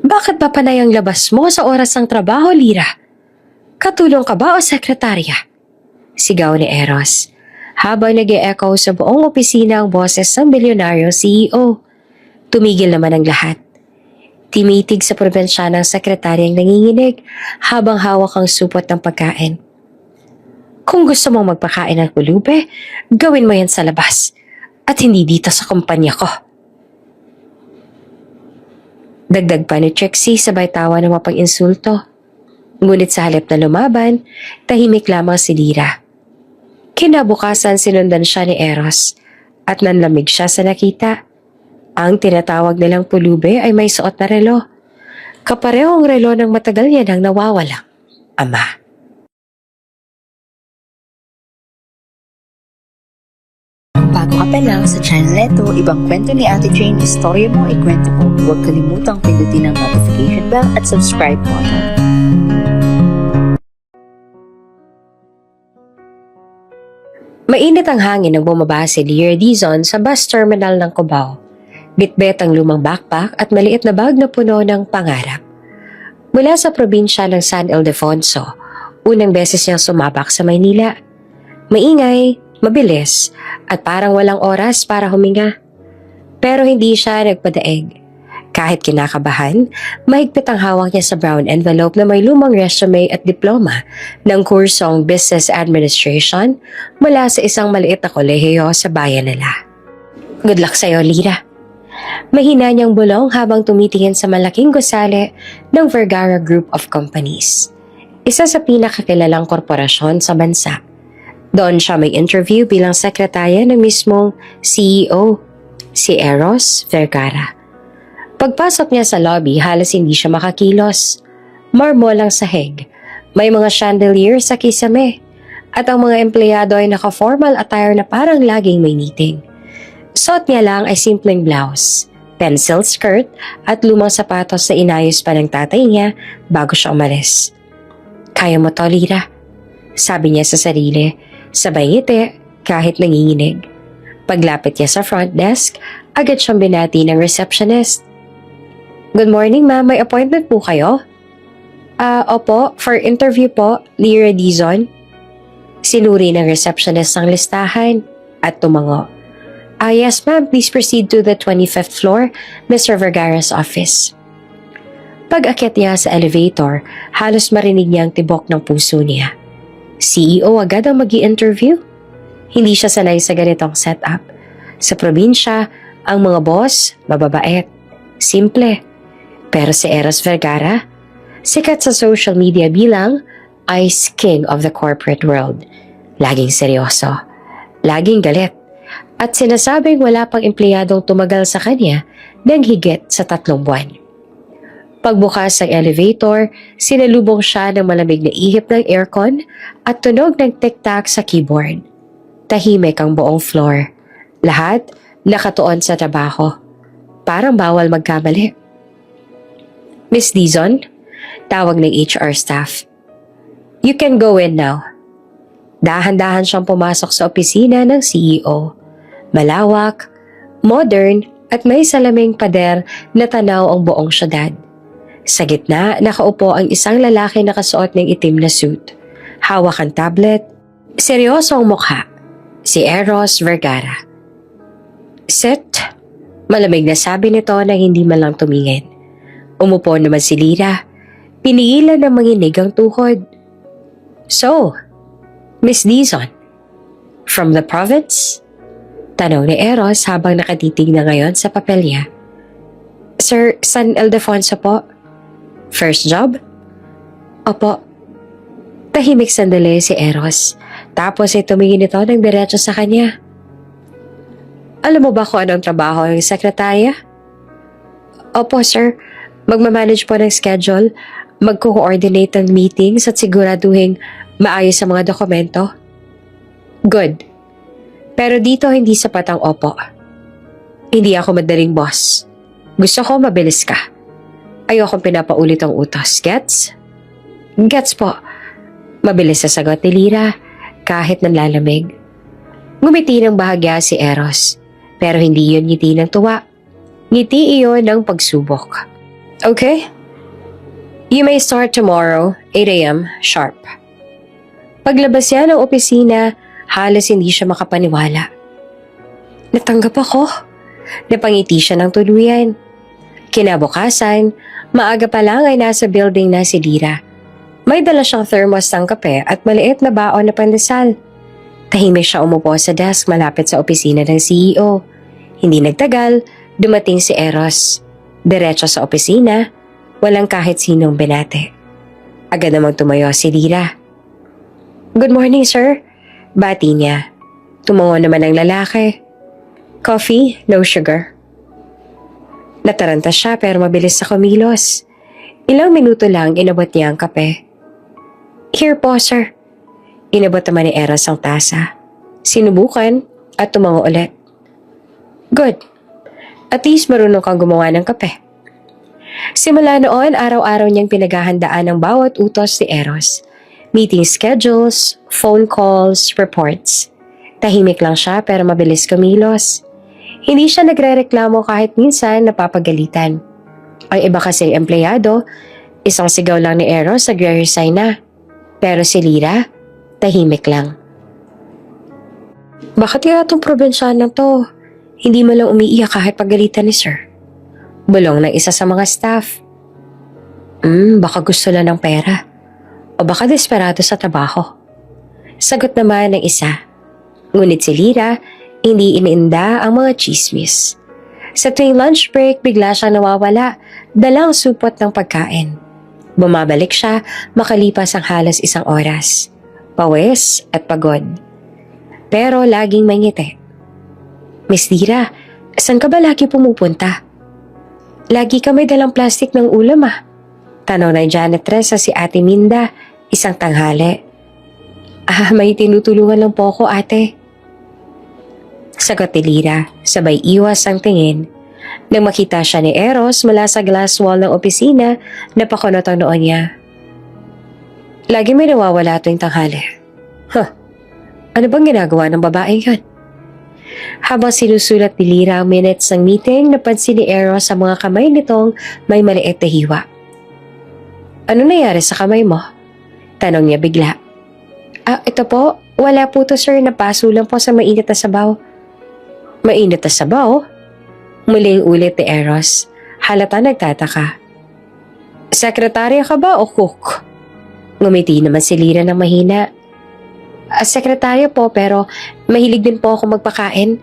Bakit ba panay ang labas mo sa oras ng trabaho, Lira? Katulong ka ba o sekretarya? Sigaw ni Eros, habang nag-e-echo sa buong opisina ang boses ng bilyonaryo CEO. Tumigil naman ang lahat. Timitig sa probensya ng sekretaryang nanginginig habang hawak ang supot ng pagkain. Kung gusto mong magpakain ng pulube, gawin mo yan sa labas at hindi dito sa kumpanya ko. Dagdag pa ni Trixie sabay tawa ng mapag-insulto. Ngunit sa halip na lumaban, tahimik lamang si Lira. Kinabukasan sinundan siya ni Eros at nanlamig siya sa nakita. Ang tinatawag nilang pulube ay may suot na relo. Kaparehong relo ng matagal niya nang nawawalang ama. Bago ka pa lang sa channel neto, ibang kwento ni Ate Jane, istorya mo, ikwento ko. Huwag kalimutang pindutin ang notification bell at subscribe button. Mainit ang hangin nang bumaba si Lear Dizon sa bus terminal ng Cubao. Bitbit ang lumang backpack at maliit na bag na puno ng pangarap. Mula sa probinsya ng San Ildefonso, unang beses niyang sumabak sa Maynila. Maingay, mabilis, at parang walang oras para huminga. Pero hindi siya nagpadaig. Kahit kinakabahan, mahigpit ang hawak niya sa brown envelope na may lumang resume at diploma ng kursong Business Administration mula sa isang maliit na kolehiyo sa bayan nila. Good luck sa'yo, Lira. Mahina niyang bulong habang tumitingin sa malaking gusali ng Vergara Group of Companies. Isa sa pinakakilalang korporasyon sa bansa. Doon siya may interview bilang sekretarya ng mismong CEO, si Eros Vergara. Pagpasok niya sa lobby, halos hindi siya makakilos. Marmol ang sahig. May mga chandelier sa kisame. At ang mga empleyado ay naka-formal attire na parang laging may meeting. Suot niya lang ay simpleng blouse, pencil skirt at lumang sapatos na inayos pa ng tatay niya bago siya umalis. Kaya mo to, Lira, sabi niya sa sarili, sabay ngiti kahit nanginginig. Paglapit niya sa front desk, agad siyang binati ng receptionist. Good morning, ma'am. May appointment po kayo? Opo. For interview po, Lira Dizon. Sinuri ng receptionist ang listahan at tumango. Yes, ma'am. Please proceed to the 25th floor, Mr. Vergara's office. Pag-akyat niya sa elevator, halos marinig niya ang tibok ng puso niya. CEO agad ang mag-i-interview? Hindi siya sanay sa ganitong setup. Sa probinsya, ang mga boss, mababait, simple. Pero si Eros Vergara, sikat sa social media bilang Ice King of the corporate world. Laging seryoso, laging galit, at sinasabing wala pang empleyadong tumagal sa kanya ng higit sa 3 buwan. Pagbukas ng elevator, sinalubong siya ng malamig na ihip ng aircon at tunog ng tic-tac sa keyboard. Tahimik ang buong floor. Lahat nakatuon sa trabaho. Parang bawal magkamali. Miss Dizon, tawag ng HR staff. You can go in now. Dahan-dahan siyang pumasok sa opisina ng CEO. Malawak, modern, at may salaming pader na tanaw ang buong syudad. Sa gitna, nakaupo ang isang lalaki na nakasuot ng itim na suit. Hawak ang tablet. Seryoso ang mukha. Si Eros Vergara. Sit. Malamig na sabi nito na hindi man lang tumingin. Umupo naman si Lira. Pinigilan na manginig ang tuhod. So, Miss Dizon, from the province? Tanong ni Eros habang nakatitig na ngayon sa papel niya. Sir, San Ildefonso po. First job? Opo. Tahimik sandali si Eros. Tapos ay tumingin ito ng diretso sa kanya. Alam mo ba kung anong trabaho ng sekretarya? Opo, sir. Magmamanage po ng schedule, magko-coordinate ng meetings at siguraduhin maayos ang mga dokumento. Good. Pero dito hindi sapat ang opo. Hindi ako madaling boss. Gusto ko mabilis ka. Ayokong pinapaulit ang utos. Gets? Gets po. Mabilis sa sagot ni Lira kahit nanlalamig. Ngumiti ng bahagya si Eros. Pero hindi yun ngiti ng tuwa. Ngiti iyon ng pagsubok. Okay? You may start tomorrow, 8 a.m. sharp. Paglabas niya ng opisina, halos hindi siya makapaniwala. Natanggap ako. Napangiti siya ng tuluyan. Kinabukasan, maaga pa lang ay nasa building na si Lira. May dala siyang thermos ng kape at maliit na baon na pandesal. Tahimik siya umupo sa desk malapit sa opisina ng CEO. Hindi nagtagal, dumating si Eros. Diretso sa opisina, walang kahit sinong binate. Agad namang tumayo si Lira. Good morning, sir. Bati niya. Tumungo naman ang lalaki. Coffee, no sugar. Nataranta siya pero mabilis sa kumilos. Ilang minuto lang inabot niya ang kape. Here po, sir. Inabot naman ni Eros ang tasa. Sinubukan at tumango ulit. Good. At least marunong kang gumawa ng kape. Simula noon, araw-araw niyang pinaghahandaan ang bawat utos ni Eros. Meeting schedules, phone calls, reports. Tahimik lang siya pero mabilis kumilos. Hindi siya nagrereklamo kahit minsan napapagalitan. Ang iba kasing empleyado, isang sigaw lang ni Eros nagre-resign na. Pero si Lira, tahimik lang. Bakit kaya itong probinsyano to? Hindi mo lang umiiyak kahit pagalitan ni sir. Bulong ng isa sa mga staff. Baka gusto lang ng pera. O baka desperado sa trabaho. Sagot naman ng isa. Ngunit si Lira, hindi iniinda ang mga chismis. Sa tuwing lunch break, bigla siyang nawawala, dalang supot ng pagkain. Bumabalik siya makalipas ang halos isang oras. Pawis at pagod. Pero laging may ngiti. Miss Lira, saan ka ba lagi pumupunta? Lagi ka may dalang plastic ng ulam Tanong ng janitress sa si Ate Minda, isang tanghali. May tinutulungan lang po ako, ate. Sagot ni Lira, sabay iwas ang tingin. Nang makita siya ni Eros mula sa glass wall ng opisina, napakunot ang noon niya. Lagi may nawawala tuwing tanghali. Ano bang ginagawa ng babaeng yan? Habang sinusulat ni Lira ang minutes ng meeting, napansin ni Eros sa mga kamay nitong may maliit na hiwa. Ano nangyari sa kamay mo? Tanong niya bigla. Ito po, wala po to sir, napaso lang po sa mainit na sabaw. Mainit na sabaw? Muling ulit ni Eros. Halata nagtataka. Sekretarya ka ba o cook? Ngumiti naman si Lira ng mahina. Sekretarya po pero mahilig din po ako magpakain.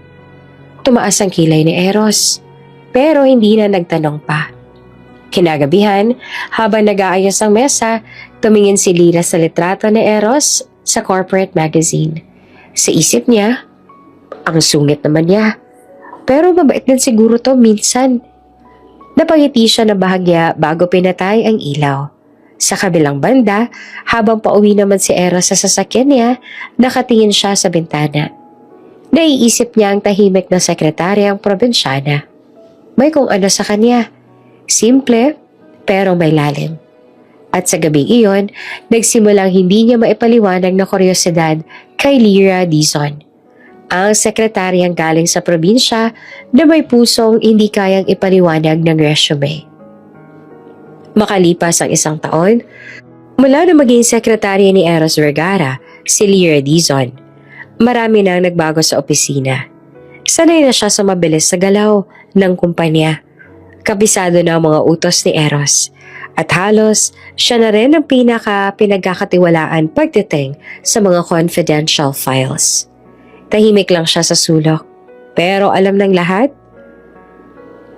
Tumaas ang kilay ni Eros. Pero hindi na nagtanong pa. Kinagabihan, habang nag-aayos ang mesa, tumingin si Lira sa litrato ni Eros sa corporate magazine. Sa isip niya, ang sungit naman niya. Pero mabait din siguro to minsan. Napangiti siya na bahagya bago pinatay ang ilaw. Sa kabilang banda, habang pauwi naman si Eros sa sasakyan niya, nakatingin siya sa bintana. Naiisip niya ang tahimik na sekretaryang probinsyana. May kung ano sa kanya. Simple, pero may lalim. At sa gabing iyon, nagsimulang hindi niya maipaliwanag na kuryosidad kay Lira Dizon. Ang sekretaryang galing sa probinsya na may pusong hindi kayang ipaliwanag ng resume. Makalipas ang isang taon, mula na maging sekretarya ni Eros Vergara, si Lira Dizon, marami nang nagbago sa opisina. Sanay na siya sa mabilis sa galaw ng kumpanya. Kabisado na ang mga utos ni Eros at halos siya na rin ang pinagkakatiwalaan pagdating sa mga confidential files. Tahimik lang siya sa sulok pero alam ng lahat,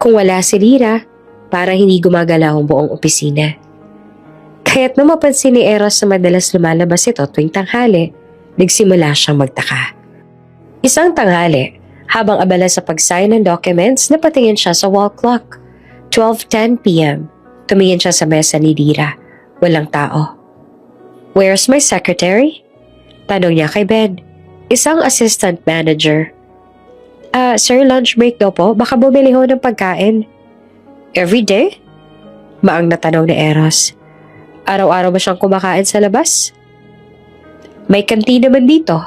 kung wala si Lira, parang hindi gumagalaw ang buong opisina. Kaya't nung mapansin ni Eros na madalas lumalabas ito tuwing tanghali, nagsimula siyang magtaka. Isang tanghali, habang abala sa pag-sign ng documents, napatingin siya sa wall clock. 12:10 p.m. Tumingin siya sa mesa ni Lira. Walang tao. Where's my secretary? Tanong niya kay Ben, isang assistant manager. Sir, lunch break daw po. Baka bumili ho ng pagkain. Every day? Maang natanong ni Eros. Araw-araw ba siyang kumakain sa labas? May kantina naman dito.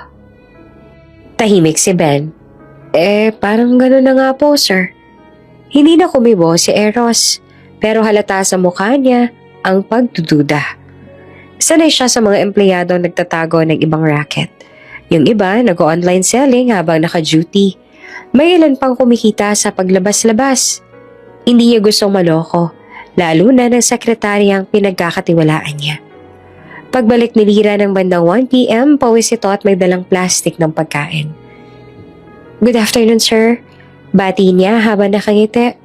Tahimik si Ben. Parang gano'n na nga po, sir. Hindi na kumibo si Eros. pero halata sa mukha niya ang pagdududa. Sanay siya sa mga empleyadong nagtatago ng ibang racket. Yung iba nag-online selling habang naka-duty. May ilan pang kumikita sa paglabas-labas. Hindi niya gustong maloko, lalo na ng sekretaryang pinagkakatiwalaan niya. Pagbalik ni Lira ng bandang 1 p.m., pawis ito at may dalang plastic ng pagkain. Good afternoon, sir. Bati niya habang nakangiti.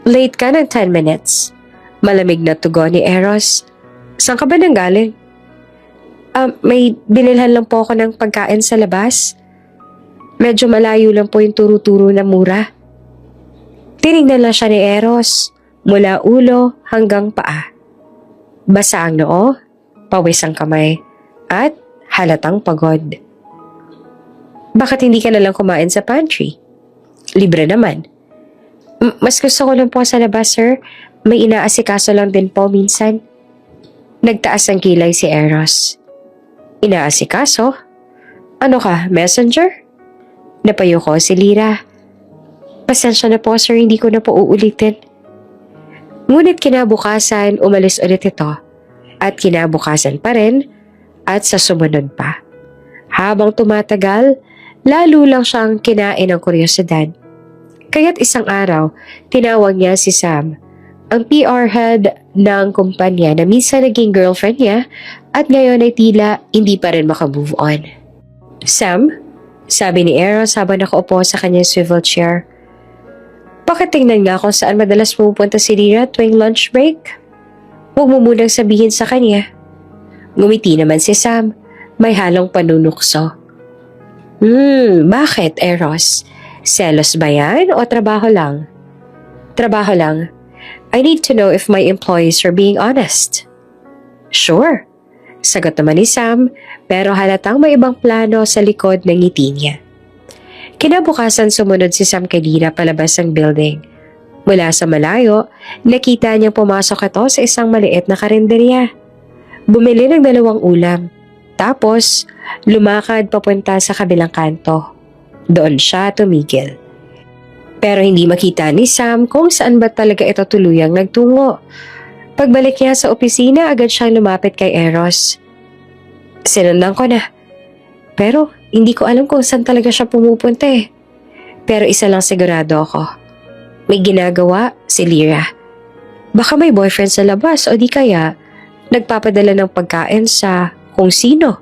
Late ka ng 10 minutes. Malamig na tugon ni Eros. Saan ka ba nanggaling? May binilhan lang po ako ng pagkain sa labas. Medyo malayo lang po yung turo-turo na mura. Tinignan lang siya ni Eros, mula ulo hanggang paa. Basa ang noo, pawis ang kamay, at halatang pagod. Bakit hindi ka na lang kumain sa pantry? Libre naman. Mas gusto ko lang po sa labas, sir. May inaasikaso lang din po minsan. Nagtaas ang kilay si Eros. Inaasikaso? Ano ka, messenger? Napayo ko si Lira. Pasensya na po, sir, hindi ko na po uulitin. Ngunit kinabukasan, umalis ulit ito. At kinabukasan pa rin, at sa sumunod pa. Habang tumatagal, lalo lang siyang kinain ng kuryosidad. Kaya't isang araw, tinawag niya si Sam, ang PR head ng kumpanya na minsan naging girlfriend niya at ngayon ay tila hindi pa rin makamove on. Sam, sabi ni Eros habang nakaupo sa kanyang swivel chair. Pakitingnan nga kung saan madalas pumupunta si Lira tuwing lunch break. Huwag mo munang sabihin sa kanya. Ngumiti naman si Sam, may halong panunukso. Bakit, Eros? Selos ba yan o trabaho lang? Trabaho lang. I need to know if my employees are being honest. Sure. Sagot naman ni Sam, pero halatang may ibang plano sa likod ng ngiti niya. Kinabukasan sumunod si Sam kay Lira palabas ng building. Mula sa malayo, nakita niyang pumasok ito sa isang maliit na karinderya. Bumili ng 2 ulam. Tapos, lumakad papunta sa kabilang kanto. Doon siya tumigil. Pero hindi makita ni Sam kung saan ba talaga ito tuluyang nagtungo. Pagbalik niya sa opisina, agad siyang lumapit kay Eros. Sinundan ko na. Pero hindi ko alam kung saan talaga siya pumupunta eh. Pero isa lang sigurado ako. May ginagawa si Lira. Baka may boyfriend sa labas o di kaya nagpapadala ng pagkain sa kung sino.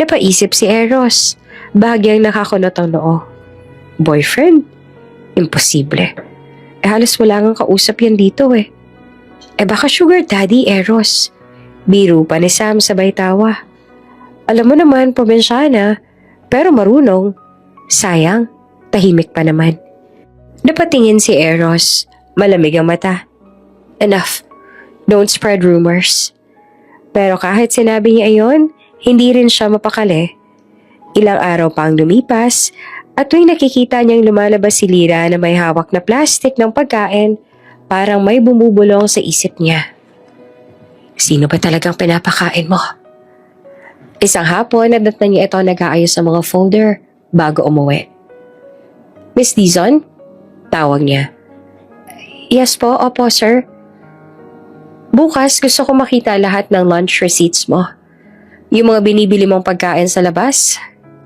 Napaisip si Eros. Bahagyang nakakunot ang noo. Boyfriend? Imposible. Halos wala ngang kausap yan dito eh. Baka sugar daddy, Eros. Biro pa ni Sam sabay tawa. Alam mo naman, probinsyana, pero marunong. Sayang, tahimik pa naman. Napatingin si Eros, malamig ang mata. Enough, don't spread rumors. Pero kahit sinabi niya ayon, hindi rin siya mapakali. Ilang araw pa ang lumipas, at tuwing nakikita niyang lumalabas si Lira na may hawak na plastic ng pagkain, parang may bumubulong sa isip niya. Sino ba talagang pinapakain mo? Isang hapon, nadatnan niya ito nag-aayos sa mga folder bago umuwi. Miss Dizon? Tawag niya. Yes po, opo sir. Bukas gusto ko makita lahat ng lunch receipts mo. Yung mga binibili mong pagkain sa labas,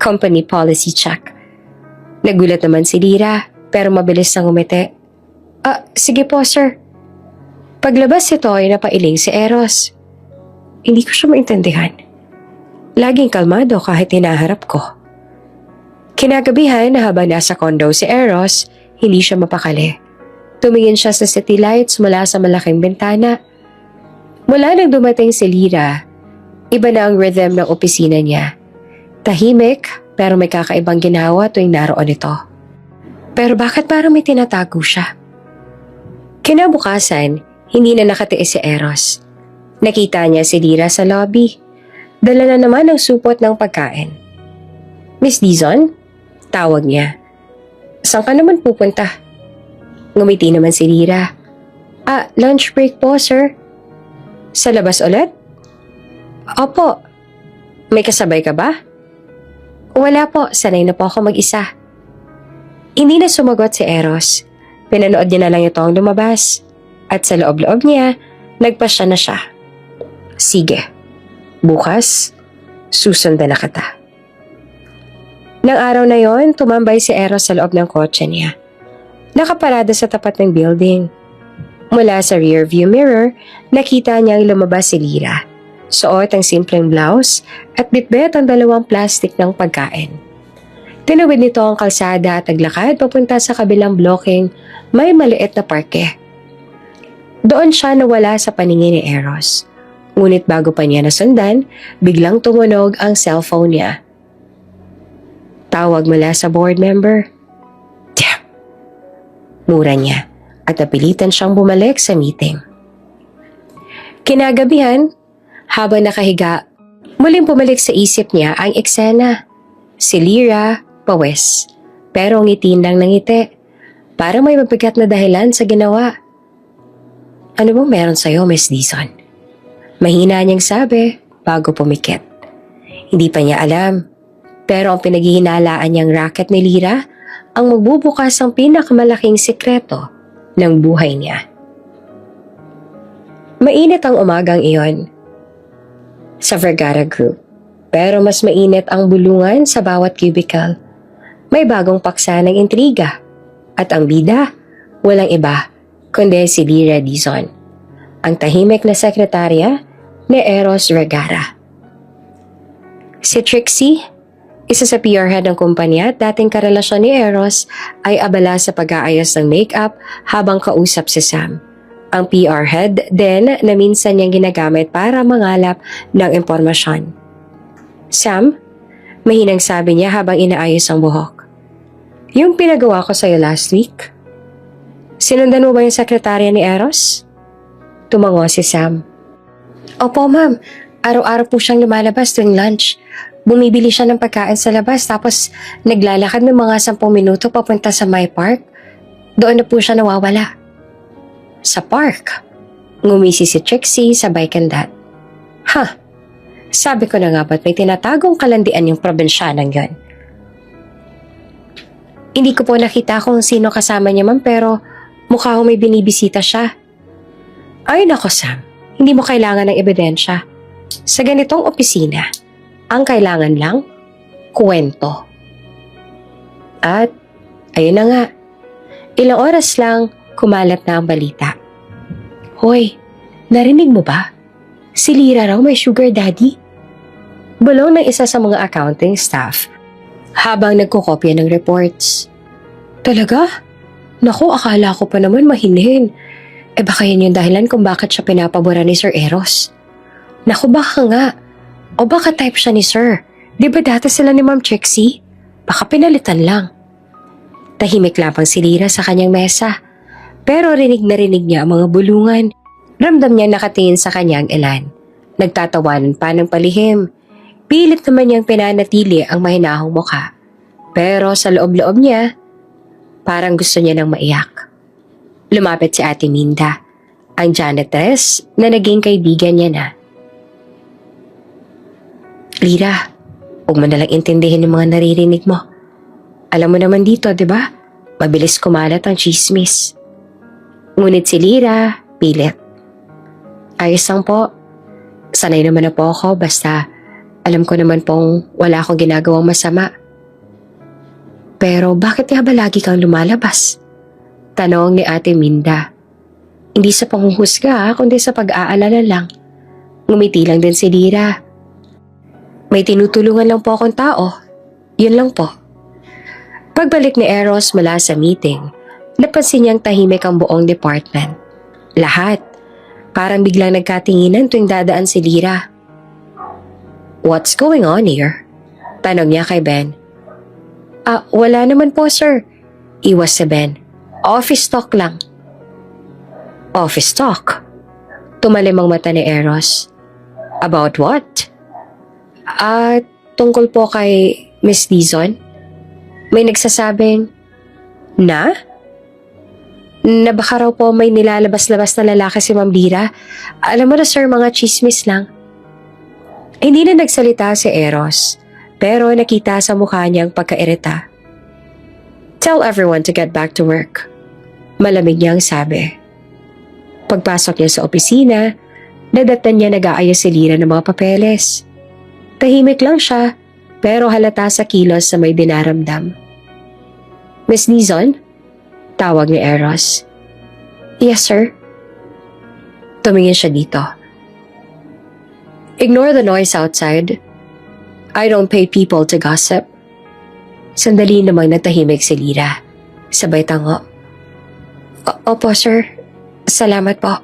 company policy check. Nagulat naman si Lira, pero mabilis nang umiti. Sige po sir. Paglabas ito ay napailing si Eros. Hindi ko siya maintindihan. Laging kalmado kahit hinaharap ko. Kinagabihan na habang nasa condo si Eros, hindi siya mapakali. Tumingin siya sa city lights mula sa malaking bintana. Mula nang dumating si Lira, iba na ang rhythm ng opisina niya. Tahimik pero may kakaibang ginawa tuwing naroon ito. Pero bakit parang may tinatago siya? Kinabukasan, hindi na nakatiis si Eros. Nakita niya si Lira sa lobby. Dala na naman ang supot ng pagkain. Miss Dizon? Tawag niya. Saan ka naman pupunta? Ngumiti naman si Lira. Lunch break po, sir. Sa labas ulit? Opo. May kasabay ka ba? Wala po, sanay na po ako mag-isa. Hindi na sumagot si Eros, Pinanood niya na lang itong lumabas. At sa loob-loob niya, nagpasya na siya. Sige, bukas, susundan na kita. Nang araw na yon, tumambay si Eros sa loob ng kotse niya. Nakaparada sa tapat ng building. Mula sa rearview mirror, nakita niyang lumabas si Lyra. Suot ang simpleng blouse at bitbit ang 2 plastic ng pagkain. Tinawid nito ang kalsada at naglakad papunta sa kabilang blocking may maliit na parke. Doon siya nawala sa paningin ni Eros. Ngunit bago pa niya nasundan, biglang tumunog ang cellphone niya. Tawag mula sa board member. Damn! Mura niya at napilitan siyang bumalik sa meeting. Kinagabihan, habang nakahiga, muling bumalik sa isip niya ang eksena. Si Lyra, pawis, pero ngitin lang ng ngiti. Parang may mabigat na dahilan sa ginawa. Ano bang meron sa'yo, Miss Dizon? Mahina niyang sabi bago pumikit. Hindi pa niya alam, pero ang pinaghihinalaan niyang racket ni Lyra ang magbubukas ang pinakamalaking sikreto ng buhay niya. Mainit ang umagang iyon sa Vergara Group, pero mas mainit ang bulungan sa bawat cubicle. May bagong paksa ng intriga at ang bida, walang iba kundi si Lyra Dizon, ang tahimik na sekretarya ni Eros Vergara. Si Trixie, isa sa PR head ng kumpanya at dating karelasyon ni Eros, ay abala sa pag-aayos ng makeup habang kausap si Sam, ang PR head din na minsan niyang ginagamit para mangalap ng impormasyon. Sam, mahinang sabi niya habang inaayos ang buhok. Yung pinagawa ko sa'yo last week? Sinundan mo ba yung sekretarya ni Eros? Tumango si Sam. Opo ma'am, araw-araw po siyang lumalabas tuwing lunch. Bumibili siya ng pagkain sa labas tapos naglalakad ng mga 10 minuto papunta sa my park. Doon na po siya nawawala. Sa park? Ngumisi si Trixie sa bike and that. Sabi ko na nga ba't may tinatagong kalandian yung probinsyanang yon. Hindi ko po nakita kung sino kasama niya ma'am pero mukha ko may binibisita siya. Ay nako Sam, hindi mo kailangan ng ebidensya. Sa ganitong opisina, ang kailangan lang, kwento. At ayun na nga, ilang oras lang kumalat na ang balita. Hoy, narinig mo ba? Si Lyra raw may sugar daddy. Bulong ng isa sa mga accounting staff habang nagkokopya ng reports. Talaga? Naku, akala ko pa naman mahinhin. Baka yun yung dahilan kung bakit siya pinapabura ni Sir Eros. Naku, baka nga. O baka type siya ni Sir. Di ba dati sila ni Ma'am Trixie? Baka pinalitan lang. Tahimik lamang si Lyra sa kanyang mesa. Pero rinig na rinig niya ang mga bulungan. Ramdam niya nakatingin sa kanyang ilan. Nagtatawanan pa ng palihim. Pilit naman niyang pinanatili ang mahinahong mukha. Pero sa loob-loob niya, parang gusto niya nang maiyak. Lumapit si Ate Minda, ang janitress na naging kaibigan niya na. Lyra, huwag mo nalang intindihin yung mga naririnig mo. Alam mo naman dito, di ba? Mabilis kumalat ang chismis. Ngunit si Lyra, pilit. Ayos lang po. Sanay naman na po ako basta alam ko naman pong wala akong ginagawang masama. Pero bakit nga ba lagi kang lumalabas? Tanong ni Ate Minda. Hindi sa panghuhusga kundi sa pag-aalala lang. Ngumiti lang din si Lyra. May tinutulungan lang po akong tao. Yun lang po. Pagbalik ni Eros mula sa meeting, napansin niyang tahimik ang buong department. Lahat. Parang biglang nagkatinginan tuwing dadaan si Lyra. What's going on here? Tanong niya kay Ben. Wala naman po sir. Iwas si Ben. Office talk lang. Office talk? Tumalim ang mata ni Eros. About what? Tungkol po kay Miss Dizon. May nagsasabing, na baka raw po may nilalabas-labas na lalaki si Ma'am Lyra. Alam mo na sir, mga chismis lang. Hindi na nagsalita si Eros, pero nakita sa mukha niya ang pagkairita. Tell everyone to get back to work. Malamig niyang sabi. Pagpasok niya sa opisina, nadatnan niya nag-aayos si Lyra ng mga papeles. Tahimik lang siya, pero halata sa kilos na may dinaramdam. Miss Dizon? Tawag ni Eros. Yes, sir. Tumingin siya dito. Ignore the noise outside. I don't pay people to gossip. Sandali namang natahimik si Lyra. Sabay tango. Opo, sir. Salamat po.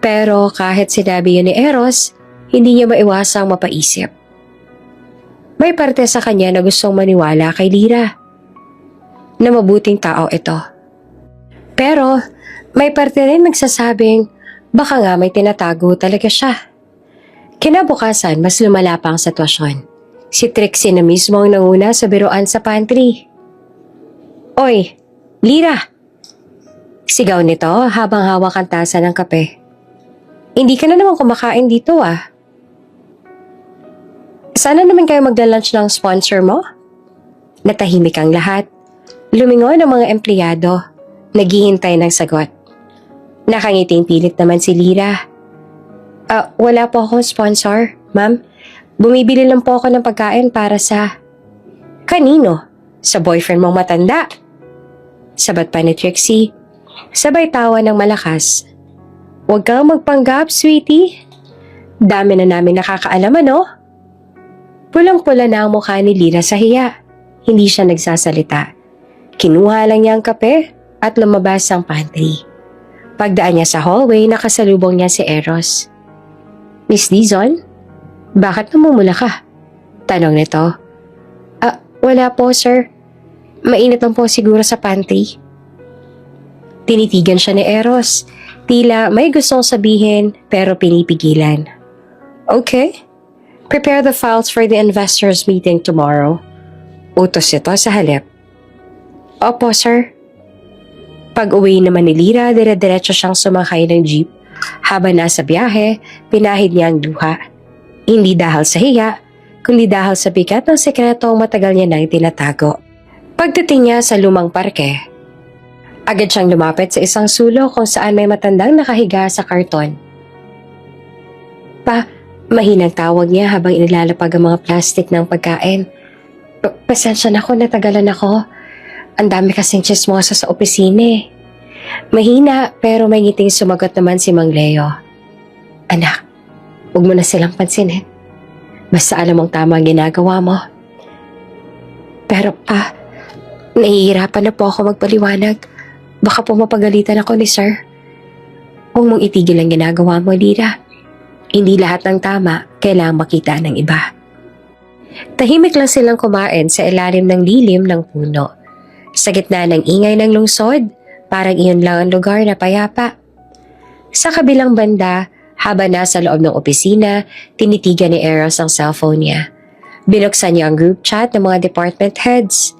Pero kahit sinabi yun ni Eros, hindi niya maiwasang mapaisip. May parte sa kanya na gustong maniwala kay Lyra. Na mabuting tao ito. Pero may parte rin nagsasabing baka nga may tinatago talaga siya. Kinabukasan, mas lumala pa ang sitwasyon. Si Trixie na mismo ang nanguna sa biruan sa pantry. Oy, Lyra! Sigaw nito habang hawak ang tasa ng kape. Hindi ka na naman kumakain dito ah. Sana naman kayo magla-lunch ng sponsor mo? Natahimik ang lahat. Lumingon ang mga empleyado. Naghihintay ng sagot. Nakangiting pilit naman si Lyra. Wala po akong sponsor, ma'am. Bumibili lang po ako ng pagkain para sa... Kanino? Sa boyfriend mong matanda? Sabat pa ni Trixie. Sabay tawa ng malakas. Huwag kang magpanggap, sweetie. Dami na namin nakakaalam, ano? Pulang-pula na ang mukha ni Lyra sa hiya. Hindi siya nagsasalita. Kinuha lang niya ang kape at lumabas ang pantry. Pagdaan niya sa hallway, nakasalubong niya si Eros. Miss Dizon? Bakit namumula ka? Tanong nito. Wala po, sir. Mainit lang po siguro sa pantry. Tinitigan siya ni Eros. Tila may gustong sabihin pero pinipigilan. Okay. Prepare the files for the investors meeting tomorrow. Utos ito sa halip. Opo, sir. Pag-uwi naman ni Lyra, dire-diretso siyang sumakay ng jeep. Habang nasa biyahe, pinahid niya ang luha. Hindi dahil sa hiya, kundi dahil sa bigat ng sekretong matagal niya nang tinatago. Pagdating niya sa lumang parke, agad siyang lumapit sa isang sulok kung saan may matandang nakahiga sa karton. Mahinang tawag niya habang inilalapag ang mga plastik ng pagkain. Pasensya na ako, natagalan ako. Ang dami kasing chismosa sa opisina eh. Mahina pero may ngiting sumagot naman si Mang Leo. Anak, huwag mo na silang pansinin. Basta alam mong tama ang ginagawa mo. Pero nahihirapan na po ako magpaliwanag. Baka po mapagalitan ako ni sir. Huwag mong itigil ang ginagawa mo, Lyra. Hindi lahat ng tama kailangang makita ng iba. Tahimik lang silang kumain sa ilalim ng lilim ng puno. Sa gitna ng ingay ng lungsod, parang iyon lang ang lugar na payapa. Sa kabilang banda, habang nasa loob ng opisina, tinitigan ni Eros ang cellphone niya. Binuksan niya ang group chat ng mga department heads.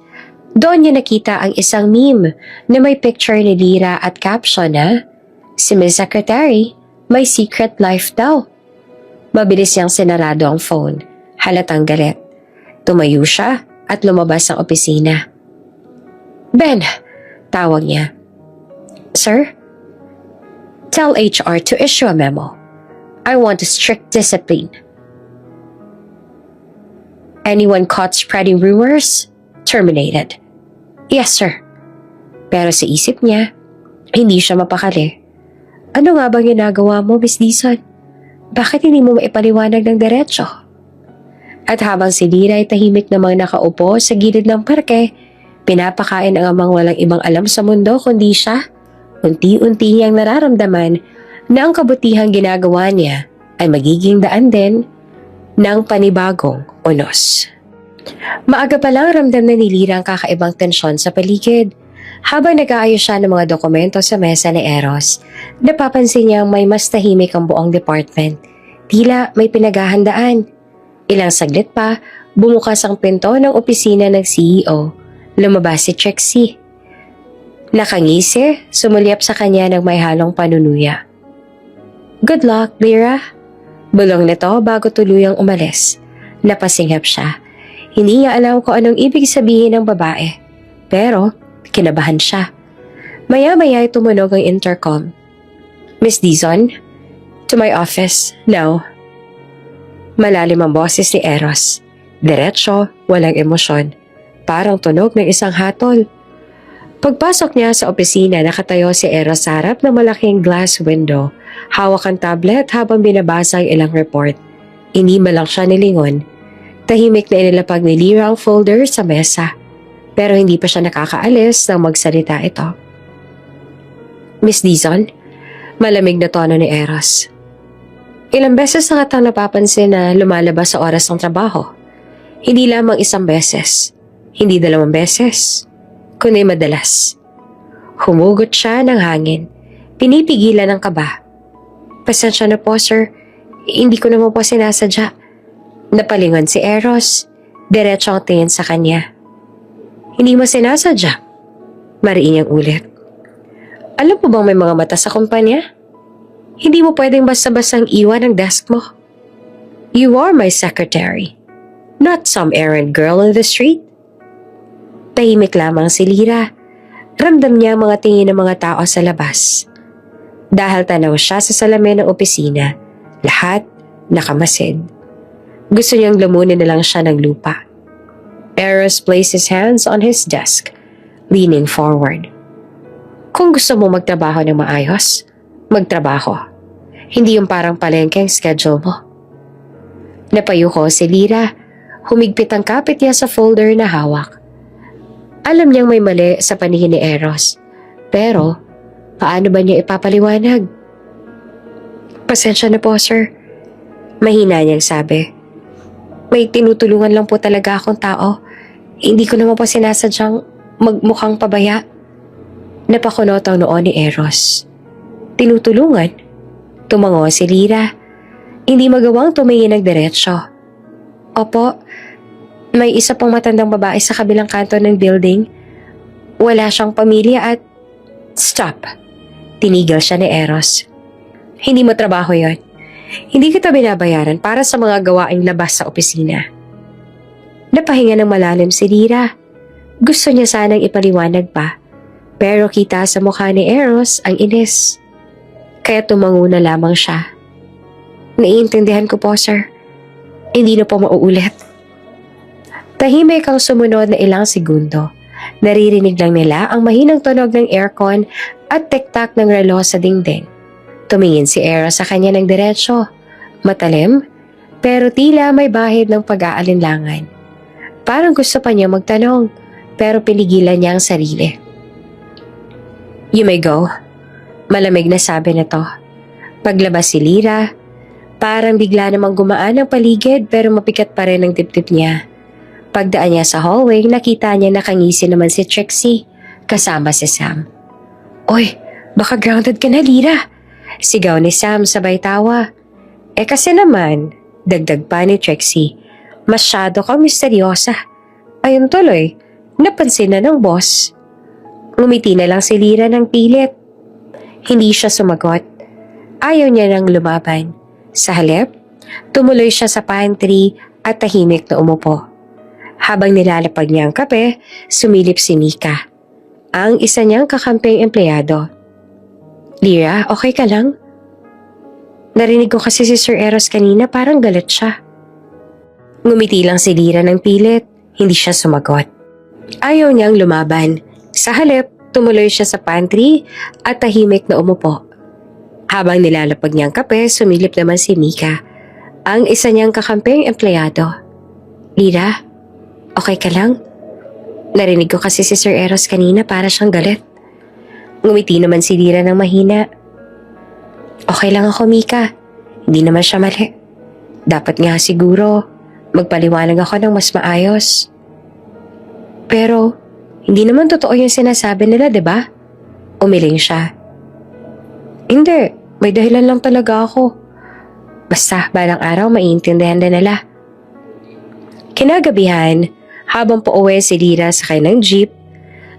Doon niya nakita ang isang meme na may picture ni Lyra at caption na, si Miss Secretary, may secret life daw. Mabilis niyang sinarado ang phone. Halatang galit. Tumayo siya at lumabas ng opisina. Ben, tawag niya. Sir? Tell HR to issue a memo. I want strict discipline. Anyone caught spreading rumors? Terminated. Yes, sir. Pero sa isip niya, hindi siya mapakali. Ano nga bang ginagawa mo, Miss Dizon? Bakit hindi mo maipaliwanag ng diretso? At habang si Lyra ay tahimik namang nakaupo sa gilid ng parke, pinapakain ang amang walang ibang alam sa mundo kundi siya. Unti-unti niyang nararamdaman na ang kabutihang ginagawa niya ay magiging daan din ng panibagong unos. Maaga pa lang ramdam na ni Lyra ang kakaibang tensyon sa paligid. Habang nag-aayos siya ng mga dokumento sa mesa ni Eros, napapansin niyang may mas tahimik ang buong department. Tila may pinaghahandaan. Ilang saglit pa, bumukas ang pinto ng opisina ng CEO. Lumabas si Trixie. Nakangisi, sumulyap sa kanya ng may halong panunuya. Good luck, Lyra. Bulong nito bago tuluyang umalis. Napasinghap siya. Hindi niya alam kung anong ibig sabihin ng babae. Pero Kinabahan siya. Maya-maya ay tumunog ang intercom. Miss Dizon? To my office, now. Malalim ang boses ni Eros. Diretso, walang emosyon. Parang tunog ng isang hatol. Pagpasok niya sa opisina, nakatayo si Eros sa harap ng malaking glass window. Hawak ang tablet habang binabasa ang ilang report. Inima lang siya nilingon. Tahimik na inilapag ni Lyra ang folder sa mesa. Pero hindi pa siya nakakaalis nang magsalita ito. Miss Dizon? Malamig na tono ni Eros. Ilang beses na katang napapansin na lumalabas sa oras ng trabaho. Hindi lamang isang beses. Hindi 2 beses. Kundi madalas. Humugot siya ng hangin. Pinipigilan ng kaba. Pasensya na po, sir. Hindi ko naman po sinasadya. Napalingon si Eros. Diretso ang tingin sa kanya. Hindi mo sinasadya? Mariin niyang ulit. Alam mo bang may mga mata sa kumpanya? Hindi mo pwedeng basta-bastang iwan ang desk mo. You are my secretary. Not some errand girl on the street. Tahimik lamang si Lyra. Ramdam niya ang mga tingin ng mga tao sa labas. Dahil tanaw siya sa salamin ng opisina, lahat nakamasid. Gusto niyang lamunin na lang siya ng lupa. Eros placed his hands on his desk, leaning forward. Kung gusto mo magtrabaho ng maayos, magtrabaho. Hindi yung parang palengke ang schedule mo. Napayuko si Lyra. Humigpit ang kapit niya sa folder na hawak. Alam niyang may mali sa paningin ni Eros. Pero, paano ba niya ipapaliwanag? Pasensya na po, sir. Mahina niyang sabi. May tinutulungan lang po talaga akong tao. Hindi ko naman po sinasadyang magmukhang pabaya. Napakunot ang noon ni Eros. Tinutulungan? Tumango si Lyra. Hindi magawang tumingin ng diretsyo. Opo, may isa pong matandang babae sa kabilang kanto ng building. Wala siyang pamilya at... Stop! Tinigil siya ni Eros. Hindi mo trabaho yon. Hindi kita binabayaran para sa mga gawaing labas sa opisina. Napahinga ng malalim si Lyra. Gusto niya sanang ipaliwanag pa. Pero kita sa mukha ni Eros ang inis. Kaya tumango na lamang siya. Naiintindihan ko po, sir. Hindi na po mauulit. Tahimik ang sumunod na ilang segundo. Naririnig lang nila ang mahinang tunog ng aircon at tiktak ng relo sa dingding. Tumingin si Eros sa kanya ng diretsyo. Matalim, pero tila may bahid ng pag-aalinlangan. Parang gusto pa niya magtanong, pero pinigilan niya ang sarili. You may go. Malamig na sabi nito. Paglabas si Lyra, parang bigla namang gumaan ang paligid pero mapikat pa rin ang dibdib niya. Pagdaan niya sa hallway, nakita niya nakangisi naman si Trixie, kasama si Sam. Oy, baka grounded ka na, Lyra. Sigaw ni Sam sabay tawa. Kasi naman, dagdag pa ni Trixie, masyado kang misteryosa. Ayun tuloy, napansin na ng boss. Ngumiti na lang si Lyra ng pilit. Hindi siya sumagot. Ayaw niya nang lumaban. Sa halip, tumuloy siya sa pantry at tahimik na umupo. Habang nilalapag niya ang kape, sumilip si Mika, ang isa niyang kakamping empleyado. Lyra, okay ka lang? Narinig ko kasi si Sir Eros kanina, parang galit siya. Ngumiti lang si Lyra ng pilit, hindi siya sumagot. Ayaw niyang lumaban. Sa halip, tumuloy siya sa pantry at tahimik na umupo. Habang nilalapag niya ang kape, sumilip naman si Mika, ang isa niyang kakamping empleyado. Lyra, okay ka lang? Narinig ko kasi si Sir Eros kanina para siyang galit. Ngumiti naman si Lyra ng mahina. Okay lang ako, Mika. Hindi naman siya mali. Dapat nga siguro magpaliwanag ako ng mas maayos. Pero hindi naman totoo yung sinasabi nila, di ba? Umiling siya. Hindi, may dahilan lang talaga ako. Basta balang araw maiintindihan din nila. Kinagabihan, habang pauwi si Lyra sakay ng jeep,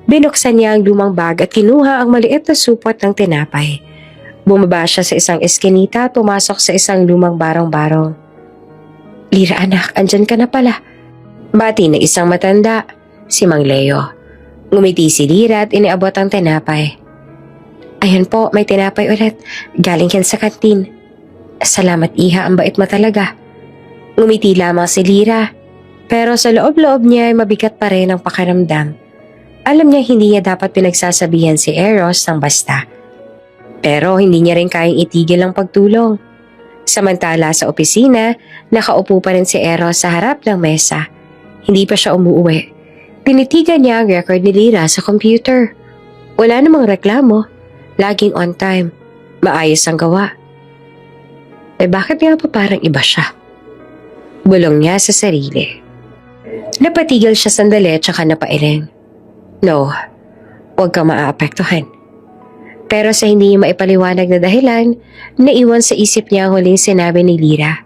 binuksan niya ang lumang bag at kinuha ang maliit na supot ng tinapay. Bumaba siya sa isang eskinita at pumasok sa isang lumang barong-barong. Lyra anak, andyan ka na pala. Bati na isang matanda, si Mang Leo. Ngumiti si Lyra at iniabot ang tinapay. Ayun po, may tinapay ulit. Galing yan sa kantin. Salamat Iha, ang bait mo talaga. Ngumiti lamang si Lyra. Pero sa loob-loob niya ay mabigat pa rin ang pakiramdam. Alam niya hindi niya dapat pinagsasabihan si Eros ng basta. Pero hindi niya rin kayang itigil ang pagtulong. Samantala sa opisina, nakaupo pa rin si Eros sa harap ng mesa. Hindi pa siya umuwi. Tinitigan niya ang record ni Lyra sa computer. Wala namang reklamo. Laging on time. Maayos ang gawa. Bakit nga pa parang iba siya? Bulong niya sa sarili. Napatigil siya sandali at saka napailing. No, huwag kang maaapektuhan. Pero sa hindi niya maipaliwanag na dahilan, naiwan sa isip niya ang huling sinabi ni Lyra.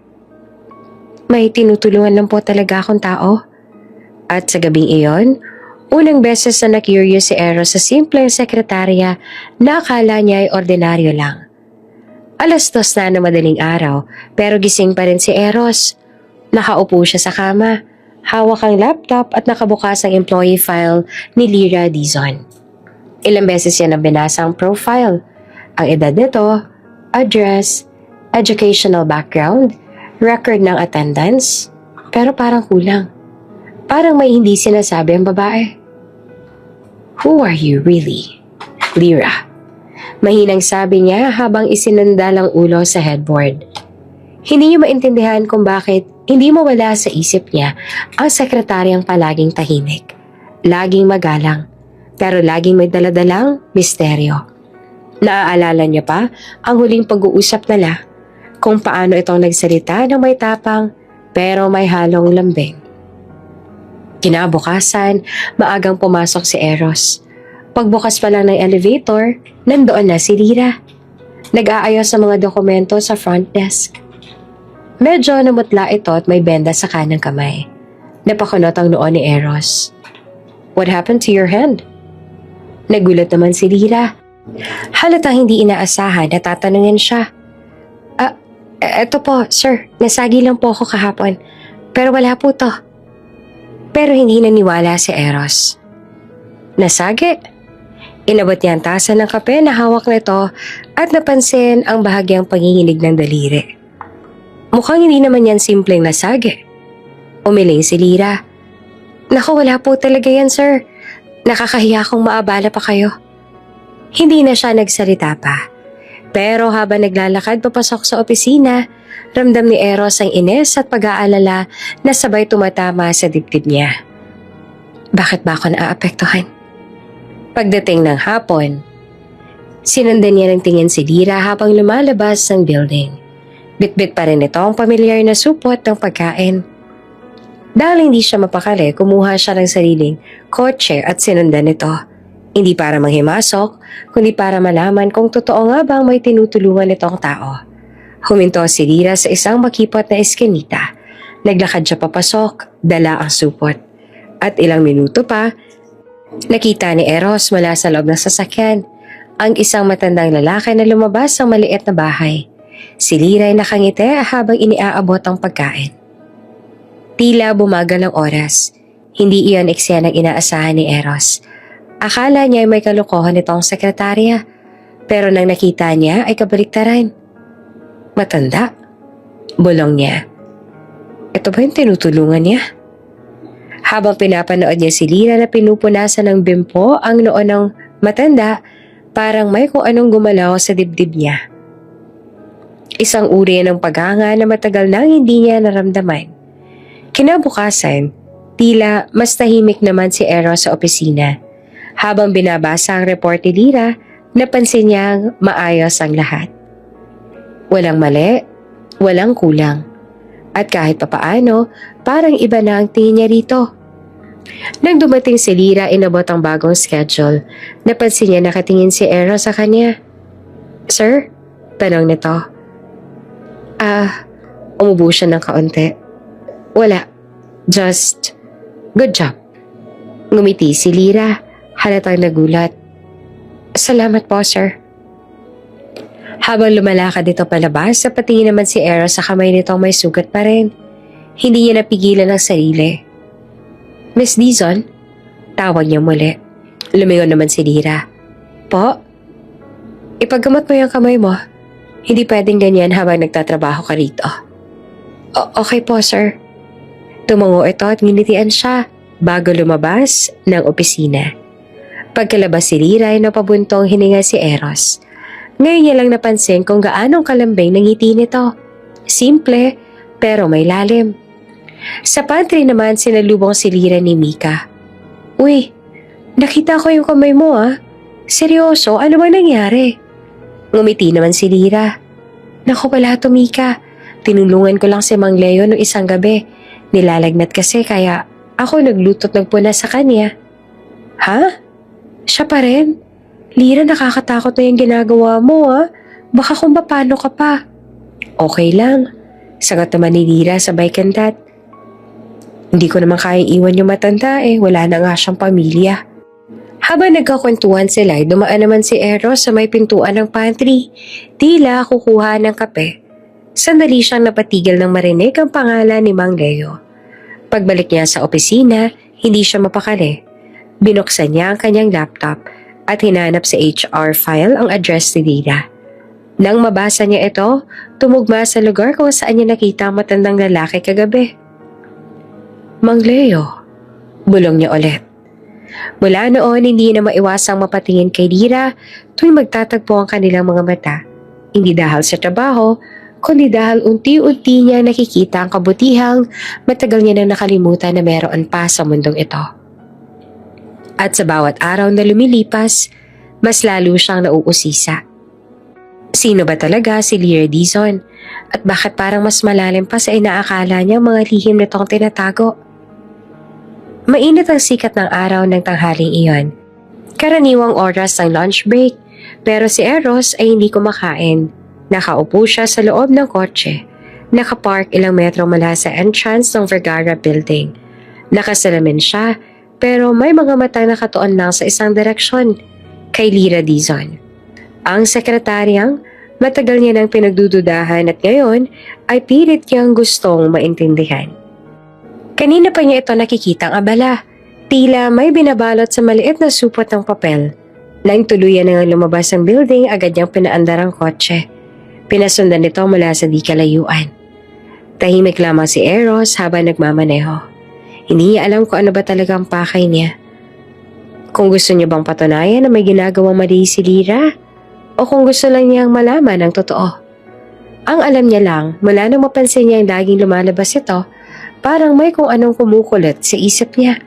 May tinutulungan lang po talaga akong tao. At sa gabing iyon, unang beses na na-curious si Eros sa simpleng sekretarya na akala niya ay ordinaryo lang. 2:00 na ng madaling araw pero gising pa rin si Eros. Nakaupo siya sa kama. Hawak ang laptop at nakabukas ang employee file ni Lyra Dizon. Ilang beses niya nang binasa ang profile. Ang edad nito, address, educational background, record ng attendance, pero parang kulang. Parang may hindi sinasabi ang babae. Who are you really, Lyra? Mahinang sabi niya habang isinandal ang ulo sa headboard. Hindi niya maintindihan kung bakit hindi mawala sa isip niya ang sekretaryang palaging tahimik, laging magalang, pero laging may daladalang misteryo. Naaalala niya pa ang huling pag-uusap nila kung paano itong nagsalita ng may tapang pero may halong lambing. Kinabukasan, maagang pumasok si Eros. Pagbukas pa lang ng elevator, nandoon na si Lyra. Nag-aayos sa mga dokumento sa front desk. Medyo namutla ito at may benda sa kanang kamay. Napakunot ang noo ni Eros. What happened to your hand? Nagulat naman si Lyra. Halatang hindi inaasahan na tatanungin siya. Eto po, sir. Nasagi lang po ako kahapon. Pero wala po to. Pero hindi naniwala si Eros. Nasagi? Inabot niya ang tasa ng kape na hawak nito at napansin ang bahagyang panginginig ng daliri. Mukhang hindi naman yan simpleng nasagi. Umiling si Lyra. Naku, wala po talaga yan, sir. Nakakahiya kung maabala pa kayo. Hindi na siya nagsalita pa. Pero habang naglalakad papasok sa opisina, ramdam ni Eros ang ines at pag-aalala na sabay tumatama sa dibdib niya. Bakit ba ako naaapektuhan? Pagdating ng hapon, sinundan niya ng tingin si Lyra habang lumalabas ng building. Bitbit pa rin ito ang pamilyar na supot ng pagkain. Dahil hindi siya mapakali, kumuha siya ng sariling kotse at sinundan ito. Hindi para manghimasok, kundi para malaman kung totoo nga bang may tinutulungan itong tao. Huminto si Lyra sa isang makipot na eskinita. Naglakad siya papasok, dala ang supot. At ilang minuto pa, nakita ni Eros mula sa loob ng sasakyan ang isang matandang lalaki na lumabas sa maliit na bahay. Si Lyra ay nakangiti habang iniaabot ang pagkain. Tila bumagal ang oras. Hindi iyon eksenang inaasahan ni Eros. Akala niya ay may kalokohan itong sekretarya. Pero nang nakita niya ay kabaliktaran. Matanda? Bulong niya. Ito ba yung tinutulungan niya? Habang pinapanood niya si Lyra na pinupunasan ng bimpo ang noo ng matanda, parang may kung anong gumalaw sa dibdib niya. Isang uri ng paghanga na matagal nang hindi niya naramdaman. Kinabukasan, tila mas tahimik naman si Eros sa opisina. Habang binabasa ang report ni Lyra, napansin niyang maayos ang lahat. Walang mali, walang kulang. At kahit papaano, parang iba na ang tingin niya rito. Nang dumating si Lyra, inabot ang bagong schedule. Napansin niya nakatingin si Eros sa kanya. Sir? Tanong nito. Umubo siya ng kaunti. Wala. Just, good job. Ngumiti si Lyra, halatang nagulat. Salamat po, sir. Habang lumalakad ito palabas, napatingin naman si Eros sa kamay nitong may sugat pa rin. Hindi niya napigilan ang sarili. Miss Dizon? Tawag niya muli. Lumingon naman si Lira. Po? Ipaggamot mo yung kamay mo. Hindi pwedeng ganyan habang nagtatrabaho ka rito. Okay po, sir. Tumango ito at nginitian siya bago lumabas ng opisina. Pagkalabas si Lira ay napabuntong hininga si Eros. Ngayon niya lang napansin kung gaanong kalambing ng ngiti nito. Simple, pero may lalim. Sa pantry naman sinalubong si Lira ni Mika. Uy, nakita ko yung kamay mo ah. Seryoso, ano ba nangyari? Ngumiti naman si Lira. Naku pala to Mika, tinulungan ko lang si Mang Leo noong isang gabi. Nilalagnat kasi kaya ako nagluto't nagpuna sa kanya. Ha? Siya pa rin? Lira, nakakatakot na yung ginagawa mo ah. Baka kung paano ka pa. Okay lang. Sagot naman ni Lira sabay kantat. Hindi ko naman kaya iwan yung matanda wala na nga siyang pamilya. Habang nagkakwentuhan sila, dumaan naman si Eros sa may pintuan ng pantry. Tila kukuha ng kape. Sandali siyang napatigil nang marinig ang pangalan ni Mang Leo. Pagbalik niya sa opisina, hindi siya mapakali. Binuksan niya ang kanyang laptop at hinanap sa HR file ang address ni Lira. Nang mabasa niya ito, tumugma sa lugar kung saan niya nakita ang matandang lalaki kagabi. Mang Leo, bulong niya ulit. Mula noon, hindi na maiwasang mapatingin kay Lira tuwing magtatagpo ang kanilang mga mata. Hindi dahil sa trabaho, kundi dahil unti-unti niya nakikita ang kabutihang matagal niya nang nakalimutan na meron pa sa mundong ito. At sa bawat araw na lumilipas, mas lalo siyang nauusisa. Sino ba talaga si Lira Dizon? At bakit parang mas malalim pa sa inaakala niya mga lihim nitong tinatago? Mainit ang sikat ng araw ng tanghaling iyon. Karaniwang oras ng lunch break, pero si Eros ay hindi kumakain. Nakaupo siya sa loob ng kotse. Nakapark ilang metro mula sa entrance ng Vergara Building. Nakasalamin siya, pero may mga mata nakatuon lang sa isang direksyon, kay Lira Dizon. Ang sekretaryang matagal niya nang pinagdududahan at ngayon ay pilit niyang gustong maintindihan. Kanina pa niya ito nakikitang abala. Tila may binabalot sa maliit na supot ng papel. Nang tuluyan na nga lumabas ang building, agad niyang pinaandar ang kotse. Pinasundan nito mula sa di kalayuan. Tahimik lamang si Eros habang nagmamaneho. Hindi niya alam kung ano ba talaga ang pakay niya. Kung gusto niya bang patunayan na may ginagawang mali si Lira? O kung gusto lang niyang malaman ang totoo? Ang alam niya lang, mula nang mapansin niya ang laging lumalabas ito, parang may kung anong kumukulit sa isip niya.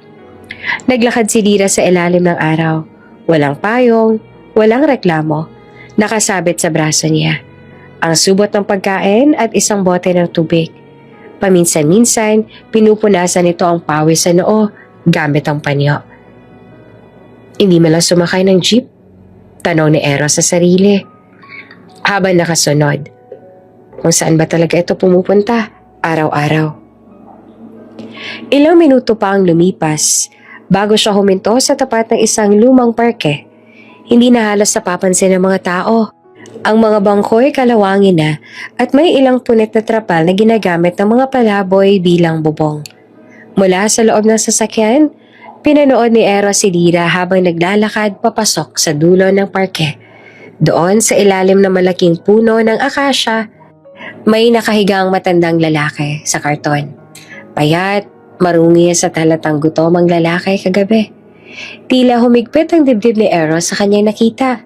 Naglakad si Lira sa ilalim ng araw. Walang payong, walang reklamo. Nakasabit sa braso niya ang subot ng pagkain at isang bote ng tubig. Paminsan-minsan, pinupunasan nito ang pawis sa noo gamit ang panyo. Hindi man lang sumakay ng jeep? Tanong ni Eros sa sarili. Habang nakasunod. Kung saan ba talaga ito pumupunta araw-araw? Ilang minuto pa ang lumipas bago siya huminto sa tapat ng isang lumang parke. Hindi na halos napapansin ng mga tao. Ang mga bangko'y kalawangin na at may ilang punit na trapal na ginagamit ng mga palaboy bilang bubong. Mula sa loob ng sasakyan, pinanood ni Eros si Lira habang naglalakad papasok sa dulo ng parke. Doon sa ilalim ng malaking puno ng akasya, may nakahigang matandang lalaki sa karton. Payat, marungi sa talatang gutom ang lalaki kagabi. Tila humigpit ang dibdib ni Eros sa kanyang nakita.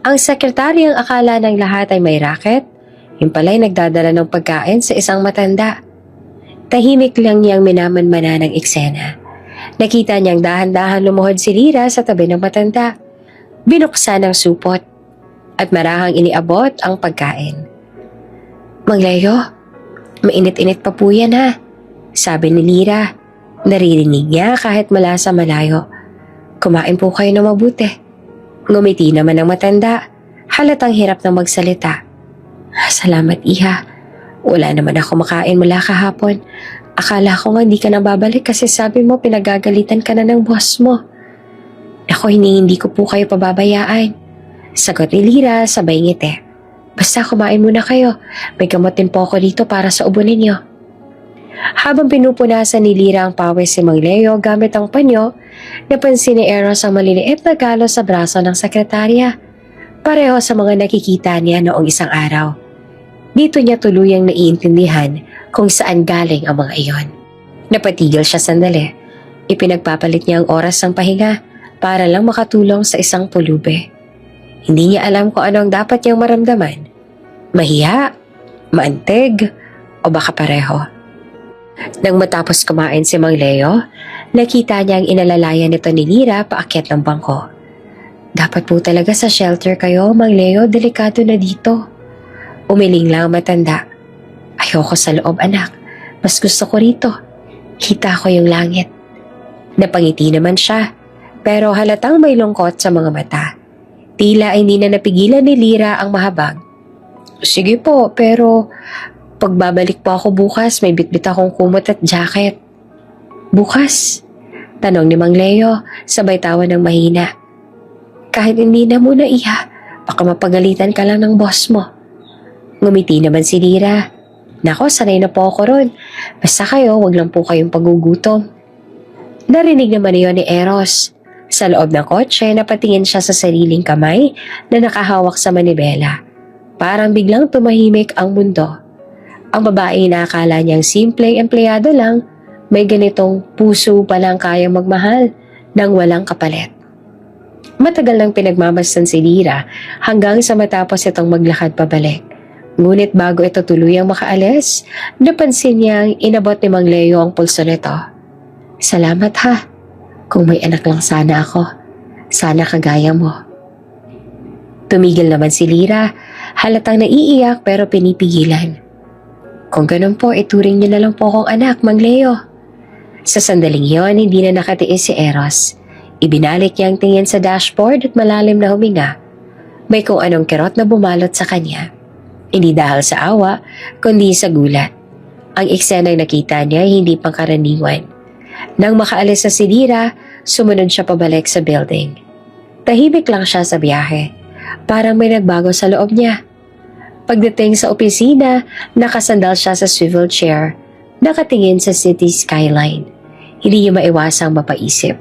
Ang sekretaryang akala ng lahat ay may racket, yung pala'y nagdadala ng pagkain sa isang matanda. Tahimik lang niyang minamanmana ng eksena. Nakita niyang dahan-dahan lumuhod si Lira sa tabi ng matanda. Binuksan ang supot at marahang iniabot ang pagkain. Mang Leo, mainit-init pa po yan ha, sabi ni Lira. Naririnig niya kahit mula sa malayo. Kumain po kayo na mabuti. Ngumiti naman ang matanda. Halatang hirap ng magsalita. Salamat iha. Wala naman ako makain mula kahapon. Akala ko nga hindi ka na babalik kasi sabi mo pinagagalitan ka na ng boss mo. Ako hindi ko po kayo pababayaan. Sagot ni Lira sabay ngiti. Basta kumain muna kayo. May gamot din po ako dito para sa ubo ninyo. Habang pinupunasan ni Lira ang pawis si Mang Leo gamit ang panyo, napansin ni Eros ang maliliit na galo sa braso ng sekretarya. Pareho sa mga nakikita niya noong isang araw. Dito niya tuluyang naiintindihan kung saan galing ang mga iyon. Napatigil siya sandali. Ipinagpapalit niya ang oras ng pahinga para lang makatulong sa isang pulube. Hindi niya alam kung ano ang dapat niyang maramdaman. Mahiya, maantig, o baka pareho. Nang matapos kumain si Mang Leo, nakita niya ang inalalayan nito ni Lira paakyat ng bangko. Dapat po talaga sa shelter kayo, Mang Leo, delikado na dito. Umiling lang ang matanda. Ayoko sa loob, anak. Mas gusto ko rito. Kita ko yung langit. Napangiti naman siya, pero halatang may lungkot sa mga mata. Tila hindi na napigilan ni Lira ang mahabag. Sige po, pero pagbabalik po ako bukas, may bitbit akong kumot at jacket. Bukas? Tanong ni Mang Leo, sabay tawa ng mahina. Kahit hindi na muna, iha. Baka mapagalitan ka lang ng boss mo. Ngumiti naman si Lira. Nako, sanay na po ako ron. Basta kayo, wag lang po kayong pagugutom. Narinig naman niyo ni Eros. Sa loob ng kotse, napatingin siya sa sariling kamay na nakahawak sa manibela. Parang biglang tumahimik ang mundo. Ang babae na akala niyang simpleng empleyado lang, may ganitong puso palang kayang magmahal nang walang kapalit. Matagal nang pinagmamasdan si Lira hanggang sa matapos itong maglakad pabalik. Ngunit bago ito tuluyang makaalis, napansin niyang inabot ni Mang Leo ang pulso nito. Salamat ha. Kung may anak lang sana ako. Sana kagaya mo. Tumigil naman si Lira, halatang naiiyak pero pinipigilan. Kung ganun po, ituring niyo na lang po akong anak, Mang Leo. Sa sandaling yon, hindi na nakatiis si Eros. Ibinalik niya ang tingin sa dashboard at malalim na huminga. May kung anong kirot na bumalot sa kanya. Hindi dahil sa awa, kundi sa gulat. Ang eksenang nakita niya ay hindi pangkaraniwan. Nang makaalis na si Lira, sumunod siya pabalik sa building. Tahimik lang siya sa biyahe. Parang may nagbago sa loob niya. Pagdating sa opisina, nakasandal siya sa swivel chair, nakatingin sa city skyline. Hindi niya maiwasang mapaisip.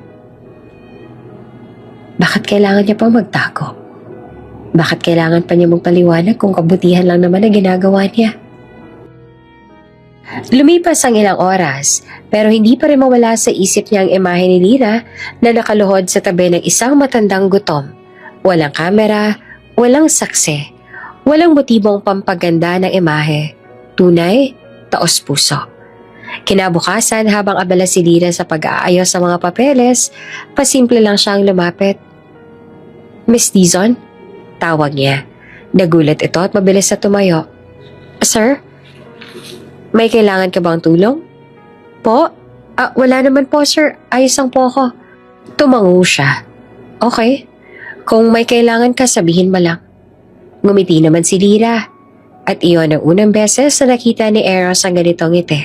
Bakit kailangan niya pang magtago? Bakit kailangan pa niya magpaliwanag kung kabutihan lang naman ang ginagawa niya? Lumipas ang ilang oras, pero hindi pa rin mawala sa isip niya ang imahe ni Lira na nakaluhod sa tabi ng isang matandang gutom. Walang kamera, walang saksi, walang motibong pampaganda ng imahe. Tunay, taos puso. Kinabukasan habang abala si Lira sa pag-aayos sa mga papeles, pasimple lang siyang lumapit. Miss Dizon? Tawag niya. Nagulat ito at mabilis na tumayo. Sir? May kailangan ka bang tulong? Po? Wala naman po sir. Ayos lang po ako. Tumango siya. Okay. Kung may kailangan ka, sabihin mo lang. Ngumiti naman si Lira. At iyon ang unang beses na nakita ni Eros ang ganitong ngiti.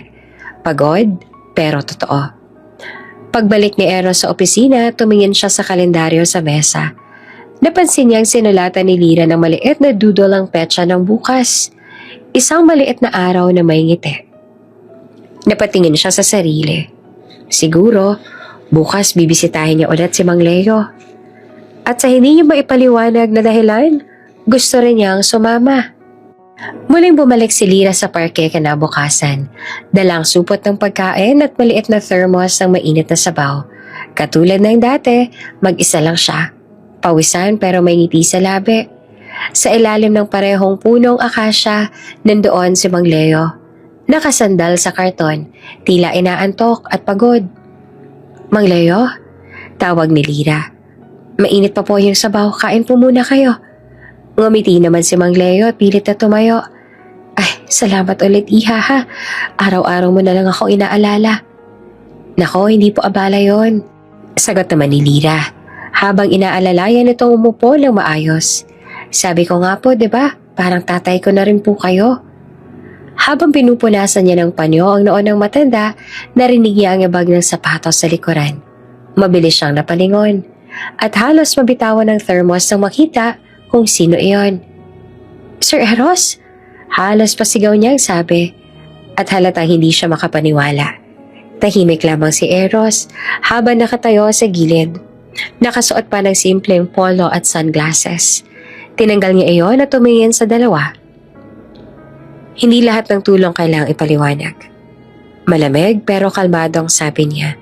Pagod, pero totoo. Pagbalik ni Eros sa opisina, tumingin siya sa kalendaryo sa mesa. Napansin niyang sinulatan ni Lira ng maliit na doodle ang petsa ng bukas. Isang maliit na araw na may ngiti. Napatingin siya sa sarili. Siguro, bukas bibisitahin niya ulit si Mang Leo. At sa hindi niya maipaliwanag na dahilan, gusto rin niyang sumama. Muling bumalik si Lira sa parke kinabukasan. Dalang supot ng pagkain at maliit na thermos ng mainit na sabaw. Katulad ng dati, mag-isa lang siya. Pawisan pero may ngiti sa labi. Sa ilalim ng parehong punong akasya, nandoon si Mang Leo. Nakasandal sa karton, tila inaantok at pagod. Mang Leo? Tawag ni Lira. Mainit pa po yung sabaw, kain po muna kayo. Ngumiti naman si Mang Leo at pilit na tumayo. Ay, salamat ulit iha ha. Araw-araw mo na lang ako inaalala. Nako, hindi po abala yon. Sagot naman ni Lira, habang inaalalayan itong umupo ng maayos. Sabi ko nga po, 'di ba? Parang tatay ko na rin po kayo. Habang pinupunasan niya ng panyo ang noon ng matanda, narinig niya ang ibag ng sapatos sa likuran. Mabilis siyang napalingon at halos mabitawan ng thermos nang makita kung sino iyon. Sir Eros? Halos pasigaw niya ang sabi. At halatang hindi siya makapaniwala. Tahimik lamang si Eros habang nakatayo sa gilid. Nakasuot pa ng simpleng polo at sunglasses. Tinanggal niya iyon at tumingin sa dalawa. Hindi lahat ng tulong kailangang ipaliwanag. Malamig pero kalmadong sabi niya.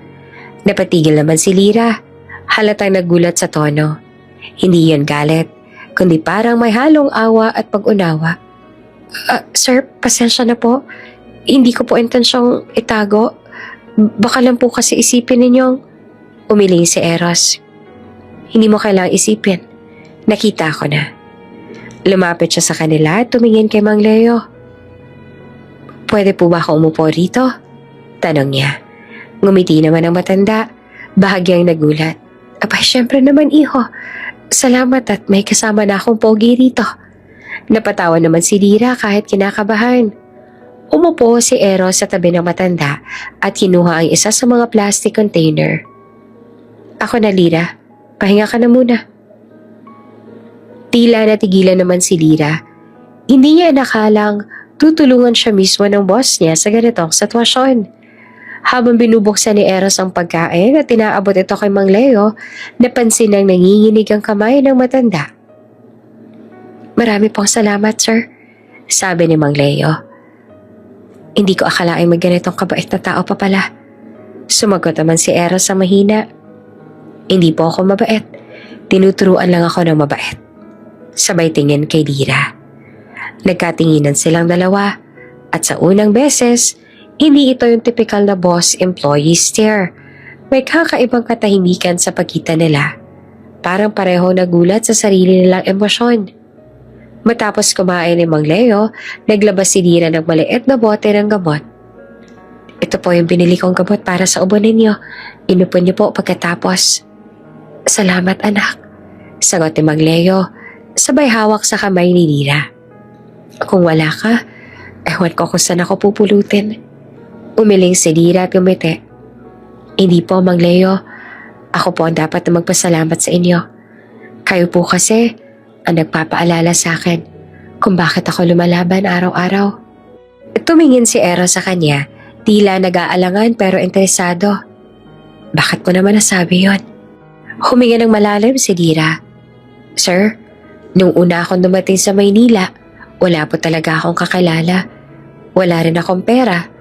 Napatigil naman si Lyra. Halatang nagulat sa tono. Hindi yan galit, kundi parang may halong awa at pag-unawa. Sir, pasensya na po. Hindi ko po intensyong itago. Baka lang po kasi isipin ninyong... Umiling si Eros. Hindi mo kailangang isipin. Nakita ko na. Lumapit siya sa kanila at tumingin kay Mang Leo. Pwede po ba ako umupo rito? Tanong niya. Ngumiti naman ang matanda. Bahagyang nagulat. Abay, syempre naman iho. Salamat at may kasama na akong pogi rito. Napatawa naman si Lyra kahit kinakabahan. Umupo si Eros sa tabi ng matanda at kinuha ang isa sa mga plastic container. Ako na, Lyra. Pahinga ka na muna. Tila natigilan naman si Lyra. Hindi niya nakalang tutulungan siya mismo ng boss niya sa ganitong sitwasyon. Habang binubuksan ni Eros ang pagkain at tinaabot ito kay Mang Leo, napansin ng nanginginig ang kamay ng matanda. Marami pong salamat, sir, sabi ni Mang Leo. Hindi ko akalaing may ganitong kabait na tao pa pala. Sumagot naman si Eros sa mahina. Hindi po ako mabait. Tinuturuan lang ako ng mabait. Sabay tingin kay Lyra. Nagkatinginan silang dalawa at sa unang beses, hindi ito yung typical na boss-employee stare. May kakaibang katahimikan sa pagitan nila. Parang pareho nagulat sa sarili nilang emosyon. Matapos kumain ni Mang Leo, naglabas si Lyra ng maliit na bote ng gamot. Ito po yung binili kong gamot para sa ubo ninyo. Inupon niyo po pagkatapos. Salamat, anak, sagot ni Mang Leo, sabay hawak sa kamay ni Lyra. Kung wala ka, ewan ko kung saan ako pupulutin. Umiling si Lyra at gumiti. Hindi po, Mang Leo. Ako po ang dapat na magpasalamat sa inyo. Kayo po kasi ang nagpapaalala sa akin kung bakit ako lumalaban araw-araw. Tumingin si Eros sa kanya, tila nag-aalangan pero interesado. Bakit mo naman nasabi yon? Huminga ng malalim si Lyra. Sir, nung una akong dumating sa Maynila, wala po talaga akong kakilala. Wala rin akong pera.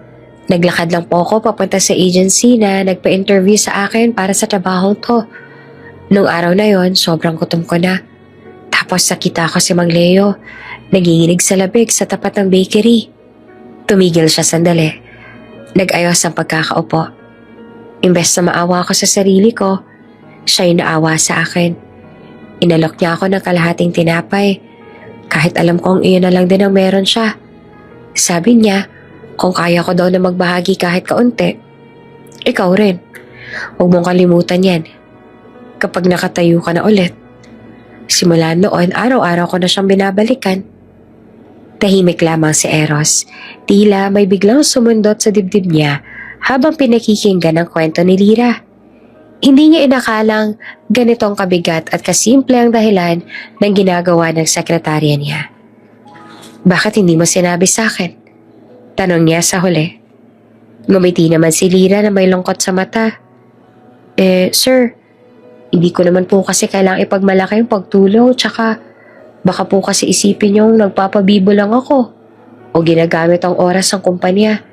Naglakad lang po ako papunta sa agency na nagpa-interview sa akin para sa trabaho to. Nung araw na yon, sobrang gutom ko na. Tapos nakita ko si Mang Leo, naginginig sa labig sa tapat ng bakery. Tumigil siya sandali. Nag-ayos ang pagkakaupo. Imbes na maawa ko sa sarili ko, siya yung naawa sa akin. Inalok niya ako ng kalahating tinapay, kahit alam kong iyon na lang din ang meron siya. Sabi niya, kung kaya ko daw na magbahagi kahit kaunti, ikaw rin. Huwag mong kalimutan yan. Kapag nakatayo ka na ulit. Simula noon, araw-araw ko na siyang binabalikan. Tahimik lamang si Eros. Tila may biglang sumundot sa dibdib niya habang pinakikinggan ang kwento ni Lyra. Hindi niya inakalang ganitong kabigat at kasimple ang dahilan ng ginagawa ng sekretarya niya. Bakit hindi mo sinabi sa akin? Tanong niya sa huli. Ngumiti naman si Lyra na may lungkot sa mata. Sir, hindi ko naman po kasi kailangang ipagmalaki yung pagtulong, tsaka baka po kasi isipin niyong nagpapabibo lang ako o ginagamit ang oras ng kumpanya.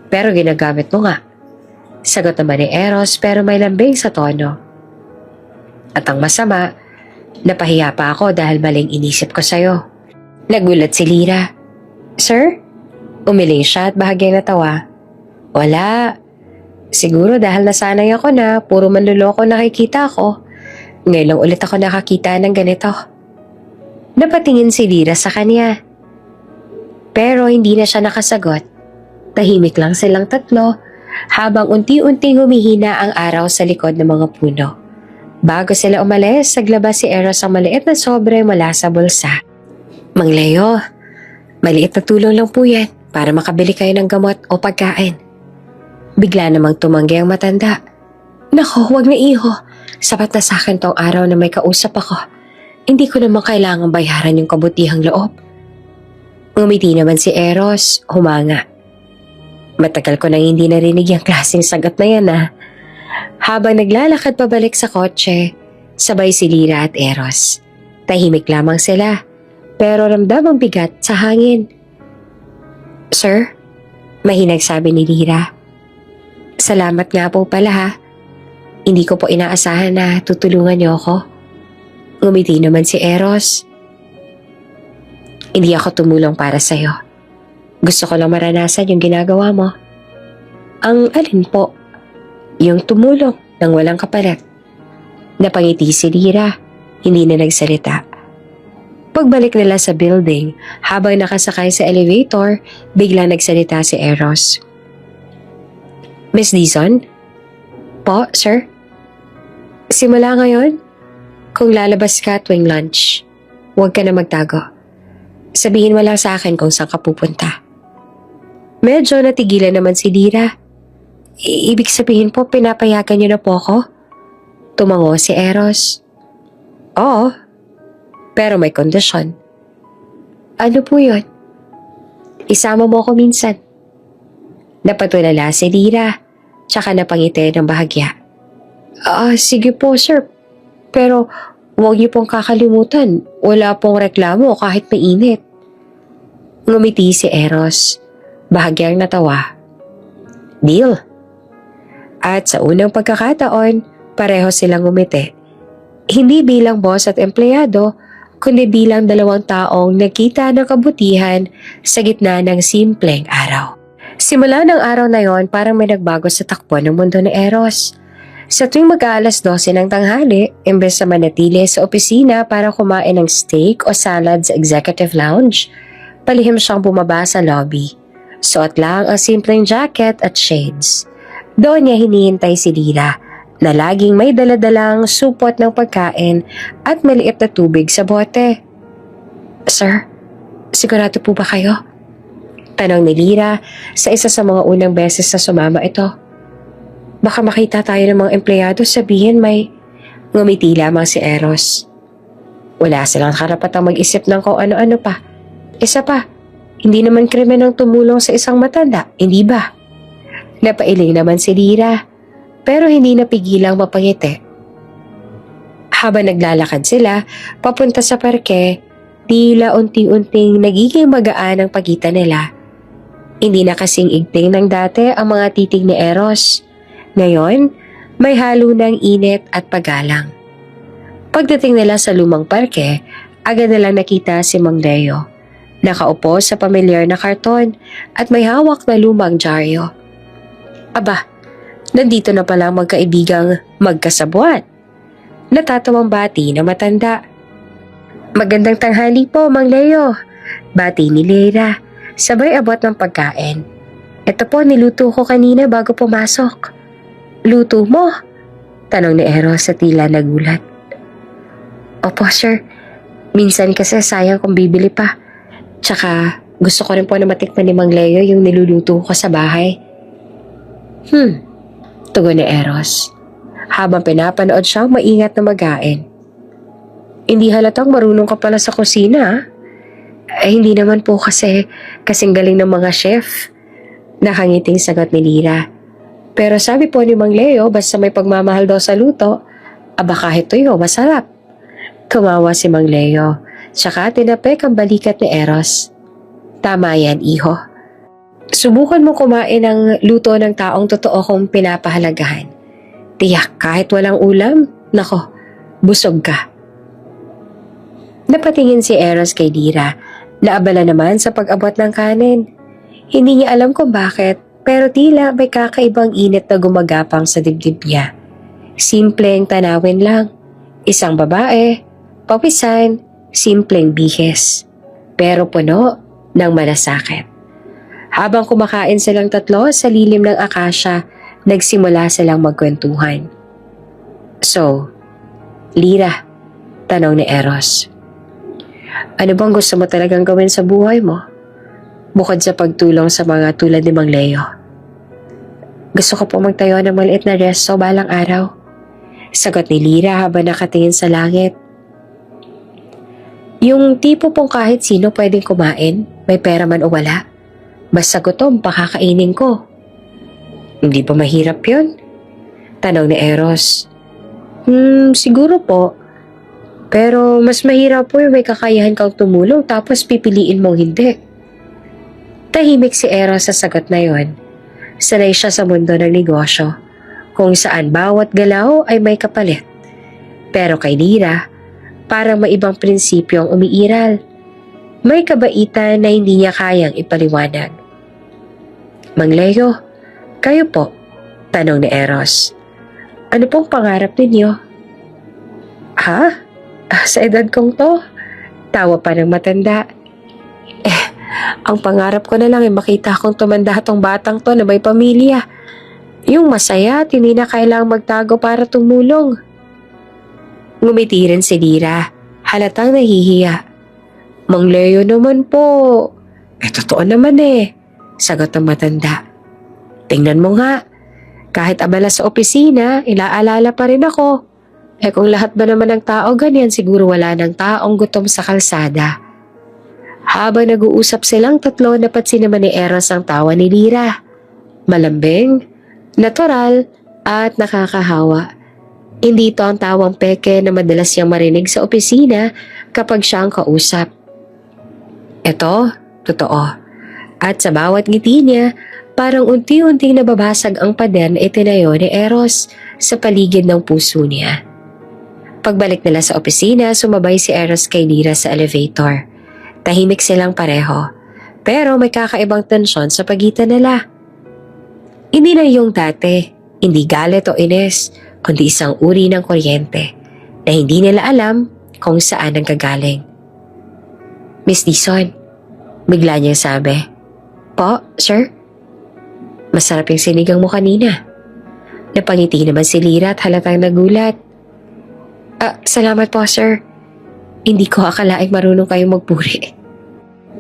Pero ginagamit mo nga. Sagot naman ni Eros pero may lambing sa tono. At ang masama, napahiya pa ako dahil maling inisip ko sa'yo. Nagulat si Lyra. Sir? Umiling siya at bahagyang natawa. Wala. Siguro dahil nasanay ako na puro manluloko nakikita ko. Ngayon lang ulit ako nakakita ng ganito. Napatingin si Lyra sa kanya. Pero hindi na siya nakasagot. Tahimik lang silang tatlo habang unti-unting humihina ang araw sa likod ng mga puno. Bago sila umalis, naglabas si Eros ang maliit na sobre mula sa bulsa. Mang Leo, maliit na tulong lang po yan para makabili kayo ng gamot o pagkain. Bigla namang tumanggi ang matanda. Nako, huwag na iho. Sapat na sa akin tong araw na may kausap ako. Hindi ko naman kailangang bayaran yung kabutihang loob. Ngumiti naman si Eros, humanga. Matagal ko nang hindi narinig yung klaseng sagot na yan Habang naglalakad pabalik sa kotse, sabay si Lira at Eros. Tahimik lamang sila, pero ramdam ang bigat sa hangin. Sir, mahinag sabi ni Lira. Salamat nga po pala Hindi ko po inaasahan na tutulungan niyo ako. Ngumiti naman si Eros. Hindi ako tumulong para sa'yo. Gusto ko lang maranasan yung ginagawa mo. Ang alin po? Yung tumulong nang walang kapalit. Napangiti si Lira, hindi na nagsalita. Pagbalik nila sa building, habang nakasakay sa elevator, bigla nagsalita si Eros. Miss Dizon? Po, sir? Simula ngayon, kung lalabas ka tuwing lunch, huwag ka na magtago. Sabihin mo lang sa akin kung saan ka pupunta. Medyo natigilan naman si Lira. Ibig sabihin po, pinapayagan niyo na po ako? Tumango si Eros. Oo, pero may kondisyon. Ano po yun? Isama mo ako minsan. Napatulala si Lira, tsaka napangiti ng bahagya. Sige po sir, pero huwag niyo pong kakalimutan, wala pong reklamo kahit mainit. Ngumiti si Eros, bahagyang natawa. Deal. At sa unang pagkakataon, pareho silang ngumiti. Hindi bilang boss at empleyado, kundi bilang dalawang taong nakita ng kabutihan sa gitna ng simpleng araw. Simula ng araw na yon, parang may nagbago sa takbo ng mundo ni Eros. Sa tuwing mag-aalas 12 ng tanghali, imbes na manatili sa opisina para kumain ng steak o salad sa executive lounge, palihim siyang bumaba sa lobby. Suot lang ang simpleng jacket at shades. Doon niya hinihintay si Lira, na laging may daladalang supot ng pagkain at maliit na tubig sa bote. Sir, sigurado po ba kayo? Tanong ni Lira sa isa sa mga unang beses na sumama ito. Baka makita tayo ng mga empleyado, sabihin may... Ngumiti lamang si Eros. Wala silang karapatang mag-isip ng kung ano-ano pa. Isa pa, hindi naman krimen ang tumulong sa isang matanda, hindi ba? Napailing naman si Lira, pero hindi napigilang mapangiti. Habang naglalakad sila, papunta sa parke, tila unti-unting nagiging magaan ang pagitan nila. Hindi na kasing igting ng dati ang mga titig ni Eros. Ngayon, may halo ng init at paggalang. Pagdating nila sa lumang parke, agad nilang nakita si Mang Leo. Nakaupo sa pamilyar na karton at may hawak na lumang dyaryo. Aba, nandito na pala magkaibigang magkasabwat. Natatawang bati na matanda. Magandang tanghali po, Mang Leo. Bati ni Lira, sabay abot ng pagkain. Ito po, niluto ko kanina bago pumasok. Luto mo? Tanong ni Eros sa tila nagulat. Opo sir, minsan kasi sayang kung bibili pa. Tsaka gusto ko rin po na matikman ni Mang Leo yung niluluto ko sa bahay. Tugon ni Eros. Habang pinapanood siyang maingat na magain. Hindi halatang marunong ka pala sa kusina hindi naman po kasi kasing galing ng mga chef. Nakangiting sagot ni Lira. Pero sabi po ni Mang Leo, basta may pagmamahal daw sa luto, aba kahit tuyo, masarap. Kumawa si Mang Leo, tsaka tinapik ang balikat ni Eros. Tama yan, iho. Subukan mo kumain ng luto ng taong totoo kong pinapahalagahan. Tiyak, kahit walang ulam, nako, busog ka. Napatingin si Eros kay Lira, naabala naman sa pag-abot ng kanin. Hindi niya alam kung bakit, pero tila may kakaibang init na gumagapang sa dibdib niya. Simpleng tanawin lang. Isang babae, pawisan, simpleng bihis. Pero puno ng malasakit. Habang kumakain silang tatlo sa lilim ng akasya, nagsimula silang magkwentuhan. So, Lira, tanong ni Eros. Ano bang gusto mo talagang gawin sa buhay mo? Bukod sa pagtulong sa mga tulad ni Mang Leo. Gusto ko po magtayo ng maliit na resto balang araw. Sagot ni Lira habang nakatingin sa langit. Yung tipo pong kahit sino pwedeng kumain, may pera man o wala. Basta gutom, pakakainin ko. Hindi ba mahirap yun? Tanong ni Eros. Siguro po. Pero mas mahirap po yung may kakayahan kang tumulong tapos pipiliin mong hindi. Tahimik si Eros sa sagot na yon. Sanay siya sa mundo ng negosyo, kung saan bawat galaw ay may kapalit. Pero kay Lira, parang may ibang prinsipyo ang umiiral. May kabaitan na hindi niya kayang ipaliwanag. Mang Leo, kayo po? Tanong ni Eros. Ano pong pangarap ninyo? Ha? Sa edad kong to? Tawa pa ng matanda. Ang pangarap ko na lang ay makita akong tumanda tong batang to na may pamilya. Yung masaya at hindi na kailangang magtago para tumulong. Ngumiti rin si Lira, halatang nahihiya. Mang Leo naman po. Totoo naman sagot ng matanda. Tingnan mo nga, kahit abala sa opisina, ilaalala pa rin ako. Kung lahat ba naman ng tao ganyan, siguro wala ng taong gutom sa kalsada. Habang nag-uusap silang tatlo, napansin naman ni Eros ang tawa ni Lira. Malambing, natural, at nakakahawa. Hindi ito ang tawang peke na madalas siyang marinig sa opisina kapag siya ang kausap. Ito, totoo. At sa bawat ngiti niya, parang unti-unting nababasag ang pader na itinayo ni Eros sa paligid ng puso niya. Pagbalik nila sa opisina, sumabay si Eros kay Lira sa elevator. Tahimik silang pareho, pero may kakaibang tensyon sa pagitan nila. Hindi na yung dati, hindi galit o inis, kundi isang uri ng kuryente na hindi nila alam kung saan ang gagaling. Miss Dizon, bigla niyang sabi. Po, sir? Masarap yung sinigang mo kanina. Napangiti naman si Lira at halatang nagulat. Salamat po, sir. Hindi ko akalaing marunong kayong magpuri.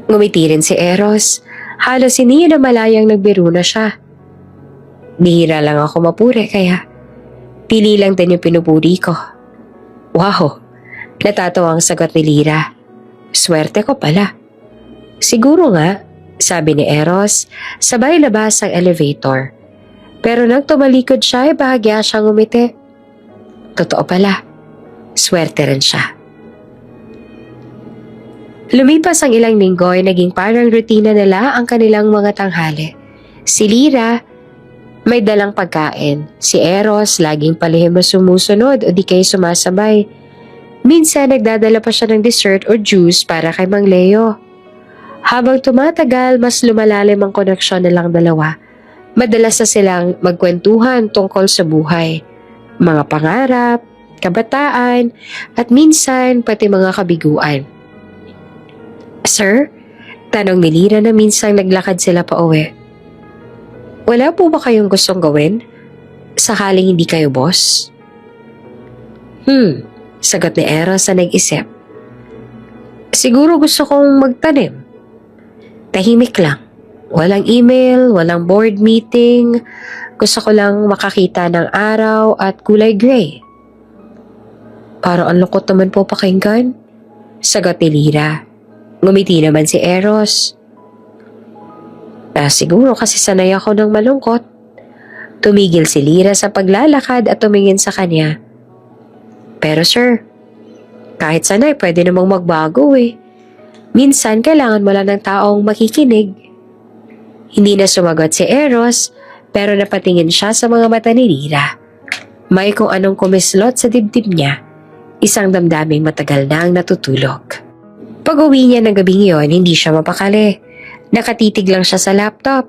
Ngumiti rin si Eros. Halos hindi na malayang nagbiro na siya. Bihira lang ako mapuri kaya pili lang din yung pinupuri ko. Wow, natatawa ang sagot ni Lira. Swerte ko pala. Siguro nga, sabi ni Eros, sabay labas ang elevator. Pero nang tumalikod siya ay bahagya siyang umiti. Totoo pala, swerte rin siya. Lumipas ang ilang linggo ay naging parang rutina nila ang kanilang mga tanghali. Si Lira, may dalang pagkain. Si Eros, laging palihim na sumusunod o di kayo sumasabay. Minsan nagdadala pa siya ng dessert or juice para kay Mang Leo. Habang tumatagal, mas lumalalim ang koneksyon nilang dalawa. Madalas na silang magkwentuhan tungkol sa buhay, mga pangarap, kabataan, at minsan pati mga kabiguan. Sir, tanong ni Lira na minsan naglakad sila pa uwi. Wala po ba kayong gustong gawin? Sakaling hindi kayo boss? Sagot ni Eros na nag-isip. Siguro gusto kong magtanim. Tahimik lang. Walang email, walang board meeting. Gusto ko lang makakita ng araw at kulay gray. Parang ang lungkot naman po pakinggan. Sagot ni Lira. Ngumiti naman si Eros. Siguro kasi sanay ako ng malungkot. Tumigil si Lira sa paglalakad at tumingin sa kanya. Pero sir, kahit sanay pwede namang magbago Minsan kailangan mo lang ng taong makikinig. Hindi na sumagot si Eros pero napatingin siya sa mga mata ni Lira. May kung anong kumislot sa dibdib niya. Isang damdaming matagal na ang natutulog. Pag-uwi niya ng gabing yon, hindi siya mapakali. Nakatitig lang siya sa laptop.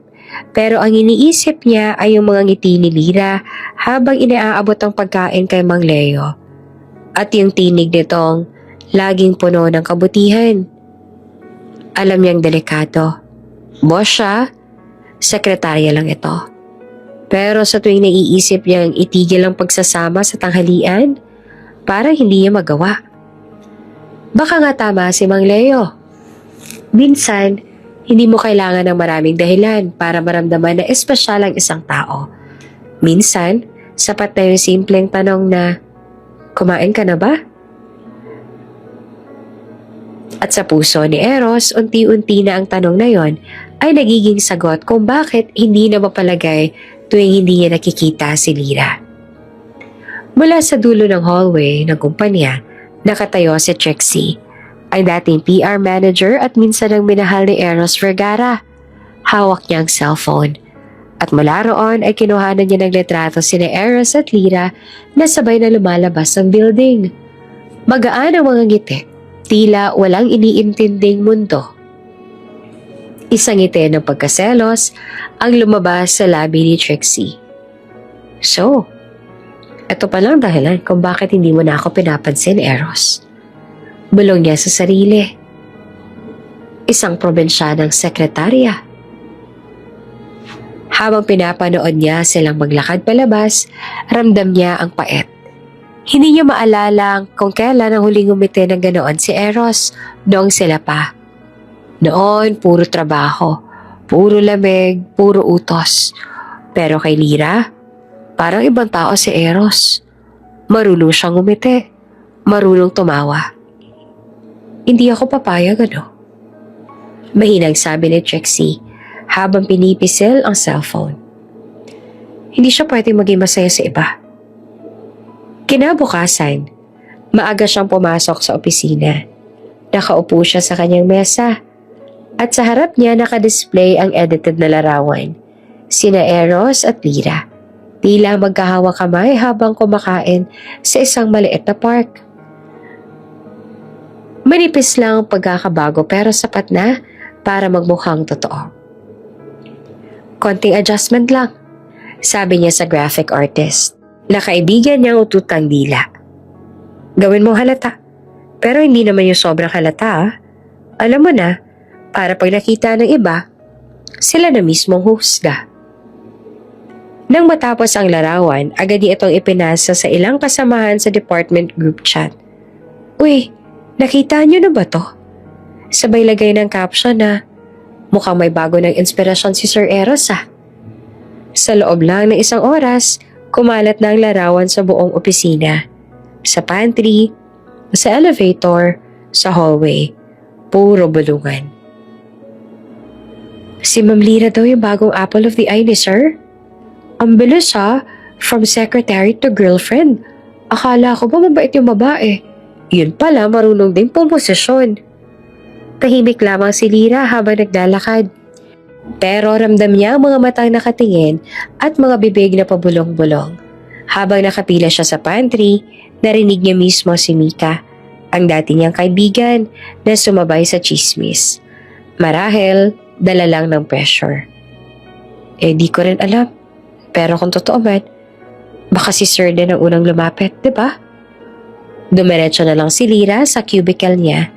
Pero ang iniisip niya ay yung mga ngiti ni Lira habang inaabot ang pagkain kay Mang Leo. At yung tinig nitong laging puno ng kabutihan. Alam niyang delikado. Boss siya, sekretarya lang ito. Pero sa tuwing naiisip niyang itigil ang pagsasama sa tanghalian, parang hindi niya magawa. Baka nga tama si Mang Leo. Minsan, hindi mo kailangan ng maraming dahilan para maramdaman na espesyal ang isang tao. Minsan, sapat na yung simpleng tanong na, kumain ka na ba? At sa puso ni Eros, unti-unti na ang tanong na yon ay nagiging sagot kung bakit hindi na mapalagay tuwing hindi niya nakikita si Lyra. Mula sa dulo ng hallway ng kumpanya, nakatayo si Trixie, ang dating PR manager at minsan ang minahal ni Eros Vergara. Hawak niya ang cellphone. At mula roon ay kinuhanan niya ng litrato sina Eros at Lyra na sabay na lumalabas ng building. Magaan ang mga ngiti, tila walang iniintinding mundo. Isang ngiti ng pagkaselos ang lumabas sa labi ni Trixie. So, ito pa lang dahilan kung bakit hindi mo na ako pinapansin, Eros. Bulong niya sa sarili. Isang probinsyanang sekretarya. Habang pinapanood niya silang maglakad palabas, ramdam niya ang pait. Hindi niya maalala kung kailan ang huling umiti ng ganoon si Eros noong sila pa. Noon, puro trabaho, puro lamig, puro utos. Pero kay Lyra, parang ibang tao si Eros. Marunong siyang umiti, marunong tumawa. Hindi ako papayag, ano? Mahinang sabi ni Trixie habang pinipisil ang cellphone. Hindi siya pwedeng maging masaya sa iba. Kinabukasan, maaga siyang pumasok sa opisina. Nakaupo siya sa kanyang mesa at sa harap niya nakadisplay ang edited na larawan. Sina Eros at Lyra, tila magkahawak kamay habang kumakain sa isang maliit na park. Manipis lang ang pagkakabago pero sapat na para magmukhang totoo. Konting adjustment lang, sabi niya sa graphic artist na kaibigan niyang ututang dila. Gawin mong halata, pero hindi naman yung sobrang halata ah. Alam mo na, para pag nakita ng iba, sila na mismong husga. Nang matapos ang larawan, agad itong ipinasa sa ilang kasamahan sa department group chat. Uy, nakita niyo na ba to? Sabay lagay ng caption na, mukhang may bago ng inspirasyon si Sir Eros ah. Sa loob lang ng isang oras, kumalat na ang larawan sa buong opisina. Sa pantry, sa elevator, sa hallway. Puro bulungan. Si Ma'am Lyra daw yung bagong apple of the eye ni Sir. Ang bilis ha, from secretary to girlfriend. Akala ko ba mabait yung babae? Yun pala marunong din pumosisyon. Tahimik lamang si Lyra habang naglalakad. Pero ramdam niya ang mga matang nakatingin at mga bibig na pabulong-bulong. Habang nakapila siya sa pantry, narinig niya mismo si Mika, ang dati niyang kaibigan na sumabay sa chismis. Marahil, dala lang ng pressure. Di ko rin alam. Pero kung totoo man, baka si Sir din ang unang lumapit, di ba? Dumiretso na lang si Lyra sa cubicle niya.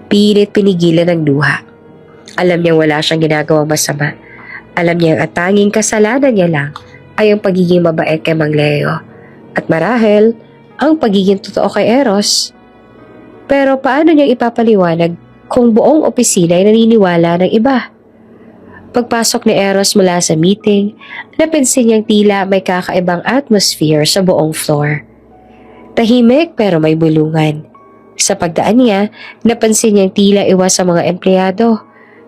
Pilit pinigilan ng luha. Alam niyang wala siyang ginagawang masama. Alam niyang ang tanging kasalanan niya lang ay ang pagiging mabait kay Mang Leo. At marahil, ang pagiging totoo kay Eros. Pero paano niyang ipapaliwanag kung buong opisina ay naniniwala ng iba? Pagpasok ni Eros mula sa meeting, napansin niyang tila may kakaibang atmosphere sa buong floor. Tahimik pero may bulungan. Sa pagdaan niya, napansin niyang tila iwas sa mga empleyado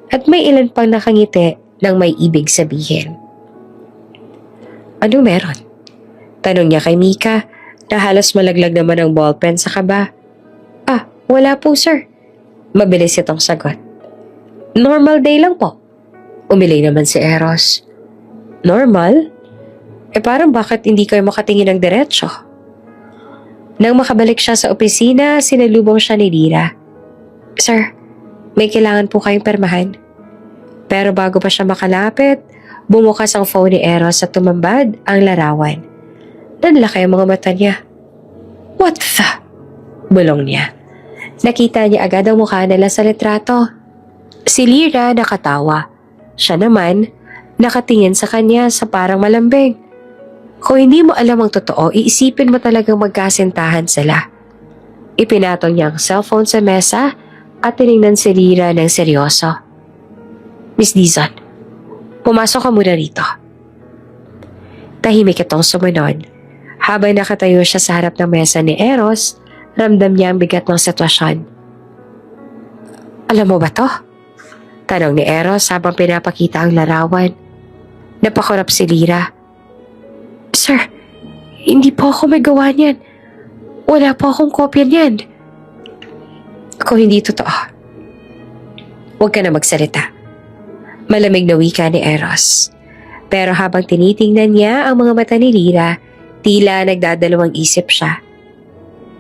at may ilan pang nakangiti ng may ibig sabihin. Anong meron? Tanong niya kay Mika na halos malaglag naman ang ballpen sa kaba. Wala po sir. Mabilis itong sagot. Normal day lang po. Umilay naman si Eros. Normal? Parang bakit hindi kayo makatingin ng diretsyo? Nang makabalik siya sa opisina, sinalubong siya ni Lyra. Sir, may kailangan po kayong permahan. Pero bago pa siya makalapit, bumukas ang phone ni Eros at tumambad ang larawan. Nanlaki ang mga mata niya. What the? Bulong niya. Nakita niya agad ang mukha nila sa litrato. Si Lyra nakatawa. Siya naman, nakatingin sa kanya sa parang malambing. Kung hindi mo alam ang totoo, iisipin mo talagang magkasintahan sila. Ipinatong niya ang cellphone sa mesa at tinignan si Lyra ng seryoso. Miss Dizon, pumasok ka muna rito. Tahimik itong sumunod. Habang nakatayo siya sa harap ng mesa ni Eros, ramdam niya ang bigat ng sitwasyon. Alam mo ba to? Tanong ni Eros habang pinapakita ang larawan. Napakurap si Lyra. Sir, hindi po ako may gawa niyan. Wala po akong kopya niyan. Kung hindi totoo, huwag ka na magsalita. Malamig na wika ni Eros. Pero habang tinitingnan niya ang mga mata ni Lyra, tila nagdadalawang isip siya.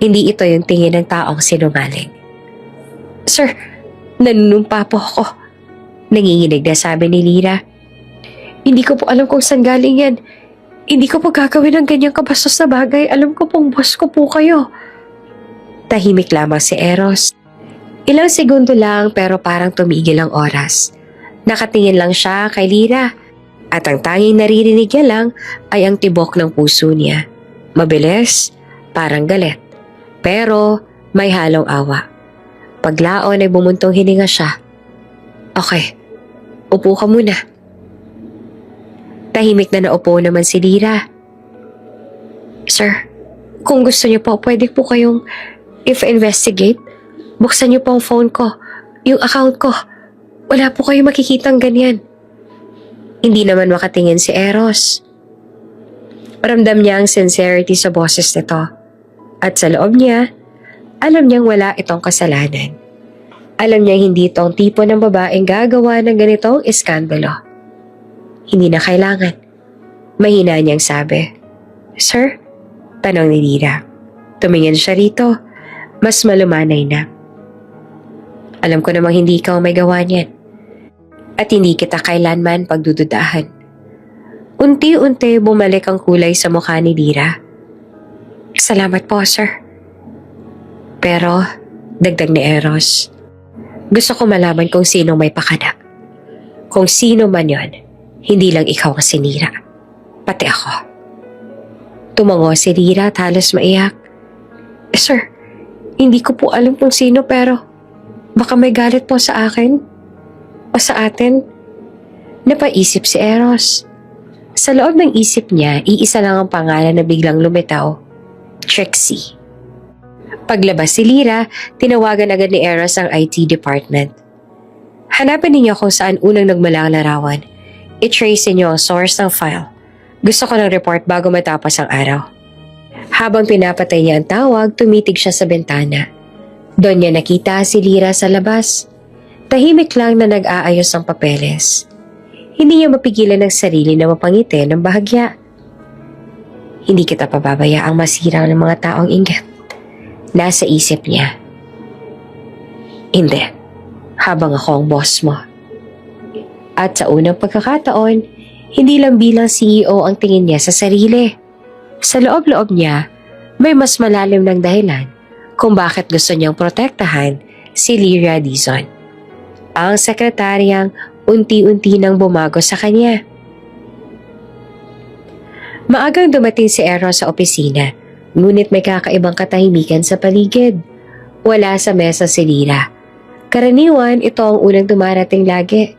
Hindi ito yung tingin ng taong sinungaling. Sir, nanunumpa po ako. Nanginginig na sabi ni Lyra. Hindi ko po alam kung saan galing yan. Hindi ko po gagawin ang ganyang kabastos na bagay. Alam ko pong boss ko po kayo. Tahimik lamang si Eros. Ilang segundo lang pero parang tumigil ang oras. Nakatingin lang siya kay Lyra. At ang tanging naririnig niya lang ay ang tibok ng puso niya. Mabilis, parang galit. Pero may halong awa. Paglaon ay bumuntong hininga siya. Okay, upo ka muna. Tahimik na naupo naman si Lyra. Sir, kung gusto niyo po, pwede po kayong if-investigate. Buksan niyo po ang phone ko, yung account ko. Wala po kayong makikitang ganyan. Hindi naman makatingin si Eros. Ramdam niya ang sincerity sa boses nito. At sa loob niya, alam niyang wala itong kasalanan. Alam niya hindi itong tipo ng babaeng gagawa ng ganitong iskandalo. Hindi na kailangan. Mahina niyang sabi. Sir? Tanong ni Lyra. Tumingin siya rito. Mas malumanay na. Alam ko namang hindi ikaw may gawa niyan. At hindi kita kailanman pagdududahan. Unti-unti bumalik ang kulay sa mukha ni Lyra. Salamat po, sir. Pero, dagdag ni Eros, gusto ko malaman kung sino may pakana. Kung sino man yon, hindi lang ikaw ang sinira. Pati ako. Tumango si Lyra at halos maiyak. Sir, hindi ko po alam kung sino pero baka may galit po sa akin o sa atin. Napaisip si Eros. Sa loob ng isip niya, iisa lang ang pangalan na biglang lumitaw. Trixie. Paglabas si Lyra, tinawagan agad ni Eros ang IT department. Hanapin ninyo kung saan unang nagmula ang larawan. I-trace ninyo ang source ng file. Gusto ko ng report bago matapos ang araw. Habang pinapatay niya ang tawag, tumitig siya sa bintana. Doon niya nakita si Lyra sa labas. Tahimik lang na nag-aayos ng papeles. Hindi niya mapigilan ang sarili na mapangiti ng bahagya. Hindi kita pababayaang masira ng mga taong inggit. Nasa isip niya. Hindi. Habang ako ang boss mo. At sa unang pagkakataon, hindi lang bilang CEO ang tingin niya sa sarili. Sa loob-loob niya, may mas malalim ng dahilan kung bakit gusto niyang protektahan si Lyra Dizon. Ang sekretaryang unti-unti nang bumago sa kanya. Maagang dumating si Eros sa opisina, ngunit may kakaibang katahimikan sa paligid. Wala sa mesa si Lyra. Karaniwan, ito ang unang dumarating lagi.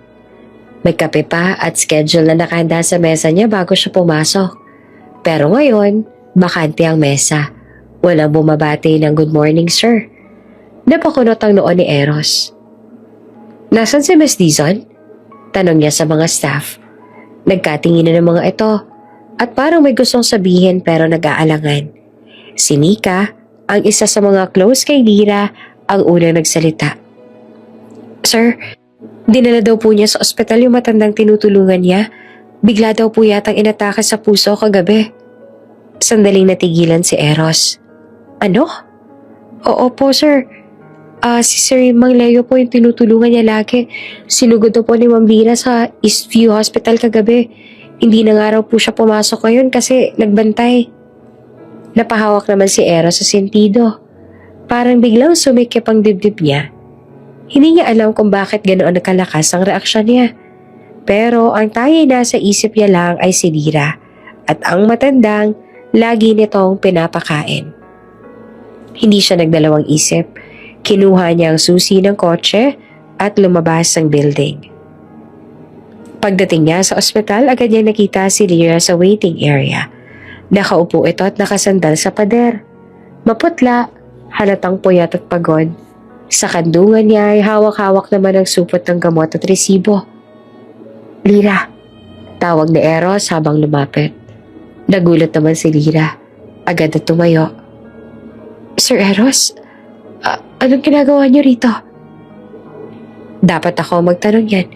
May kape pa at schedule na nakahanda sa mesa niya bago siya pumasok. Pero ngayon, bakante ang mesa. Walang bumabati ng good morning, sir. Napakunot ang noon ni Eros. Nasaan si Miss Dizon? Tanong niya sa mga staff. Nagkatingin na ng mga ito at parang may gustong sabihin pero nag-aalangan. Si Mika, ang isa sa mga close kay Lyra, ang unang nagsalita. Sir, dinala daw po niya sa ospital yung matandang tinutulungan niya. Bigla daw po yatang inatake sa puso kagabi. Sandaling natigilan si Eros. Ano? Oo po, sir. Si Sir Mang Leo po yung tinutulungan niya lagi. Sinugod daw po ni Ma'am Lyra sa Eastview Hospital kagabi. Hindi na nga raw po siya pumasok ngayon kasi nagbantay. Napahawak naman si Eros sa sentido. Parang biglang sumikip ang dibdib niya. Hindi niya alam kung bakit ganoon nakalakas ang reaksyon niya. Pero ang tanging nasa isip niya lang ay si Lyra at ang matandang lagi nitong pinapakain. Hindi siya nagdalawang isip. Kinuha niya ang susi ng kotse at lumabas ng building. Pagdating niya sa ospital, agad niya nakita si Lyra sa waiting area. Nakaupo ito at nakasandal sa pader. Maputla, halatang puyat at pagod. Sa kandungan niya ay hawak-hawak naman ang supot ng gamot at resibo. Lira, tawag ni Eros habang lumapit. Nagulat naman si Lira. Agad na tumayo. Sir Eros, anong ginagawa niyo rito? Dapat ako magtanong yan.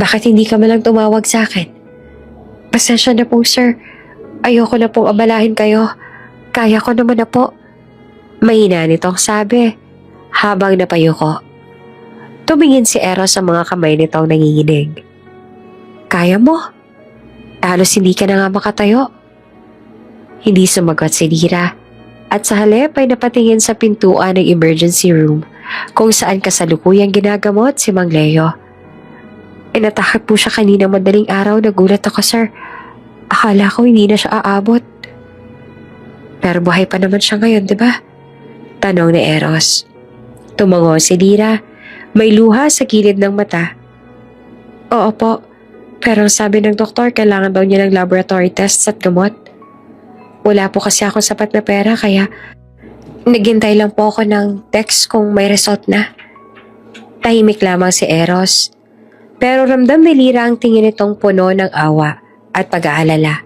Bakit hindi ka malang tumawag sa akin? Pasensya na po, sir. Ayoko na pong abalahin kayo. Kaya ko naman na po. Mahina nitong sabi habang napayuko. Tumingin si Eros sa mga kamay nitong nanginginig. Kaya mo? Halos hindi ka na nga makatayo. Hindi sumagot si Lira at sa halip ay napatingin sa pintuan ng emergency room kung saan kasalukuyang ginagamot si Mang Leo. Inatake po siya kanina madaling araw. Nagulat ako, sir. Akala ko hindi na siya aabot. Pero buhay pa naman siya ngayon, di ba? Tanong ni Eros. Tumango si Lira. May luha sa gilid ng mata. Oo po. Pero sabi ng doktor, kailangan daw niya ng laboratory tests at gamot. Wala po kasi akong sapat na pera kaya naghintay lang po ako ng text kung may result na. Tahimik lamang si Eros. Pero ramdam ni Lira ang tingin nitong puno ng awa at pag-aalala.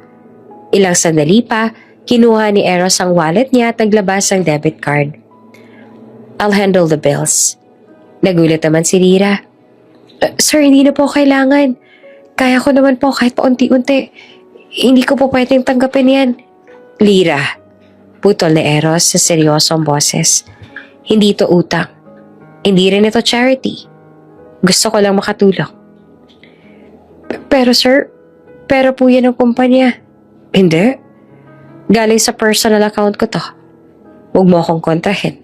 Ilang sandali pa, kinuha ni Eros ang wallet niya at naglabas ang debit card. I'll handle the bills. Nagulat naman si Lira. Sir, hindi na po kailangan. Kaya ko naman po kahit paunti-unti. Hindi ko po pwedeng tanggapin yan. Lira, putol ni Eros sa seryosong boses. Hindi ito utang. Hindi rin ito charity. Gusto ko lang makatulong. Pero sir, pera po yan ng kumpanya. Hindi. Galing sa personal account ko to. Huwag mo akong kontrahin.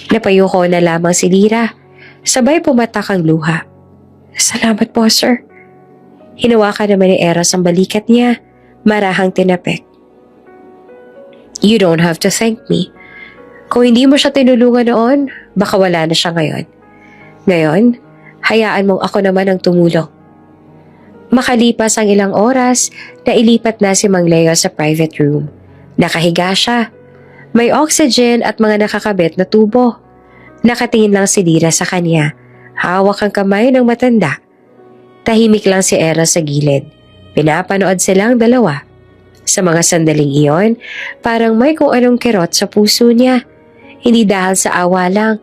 Napayuko na lamang si Lira. Sabay pumatak ang luha. Salamat po, sir. Hinawakan naman ni Eros ang balikat niya. Marahang tinapik. You don't have to thank me. Kung hindi mo siya tinulungan noon, baka wala na siya ngayon. Ngayon, hayaan mong ako naman ang tumulong. Makalipas ang ilang oras, nailipat na si Mang Leo sa private room. Nakahiga siya. May oxygen at mga nakakabit na tubo. Nakatingin lang si Lira sa kanya. Hawak ang kamay ng matanda. Tahimik lang si Eros sa gilid. Pinapanood silang dalawa. Sa mga sandaling iyon, parang may kung anong kirot sa puso niya. Hindi dahil sa awa lang,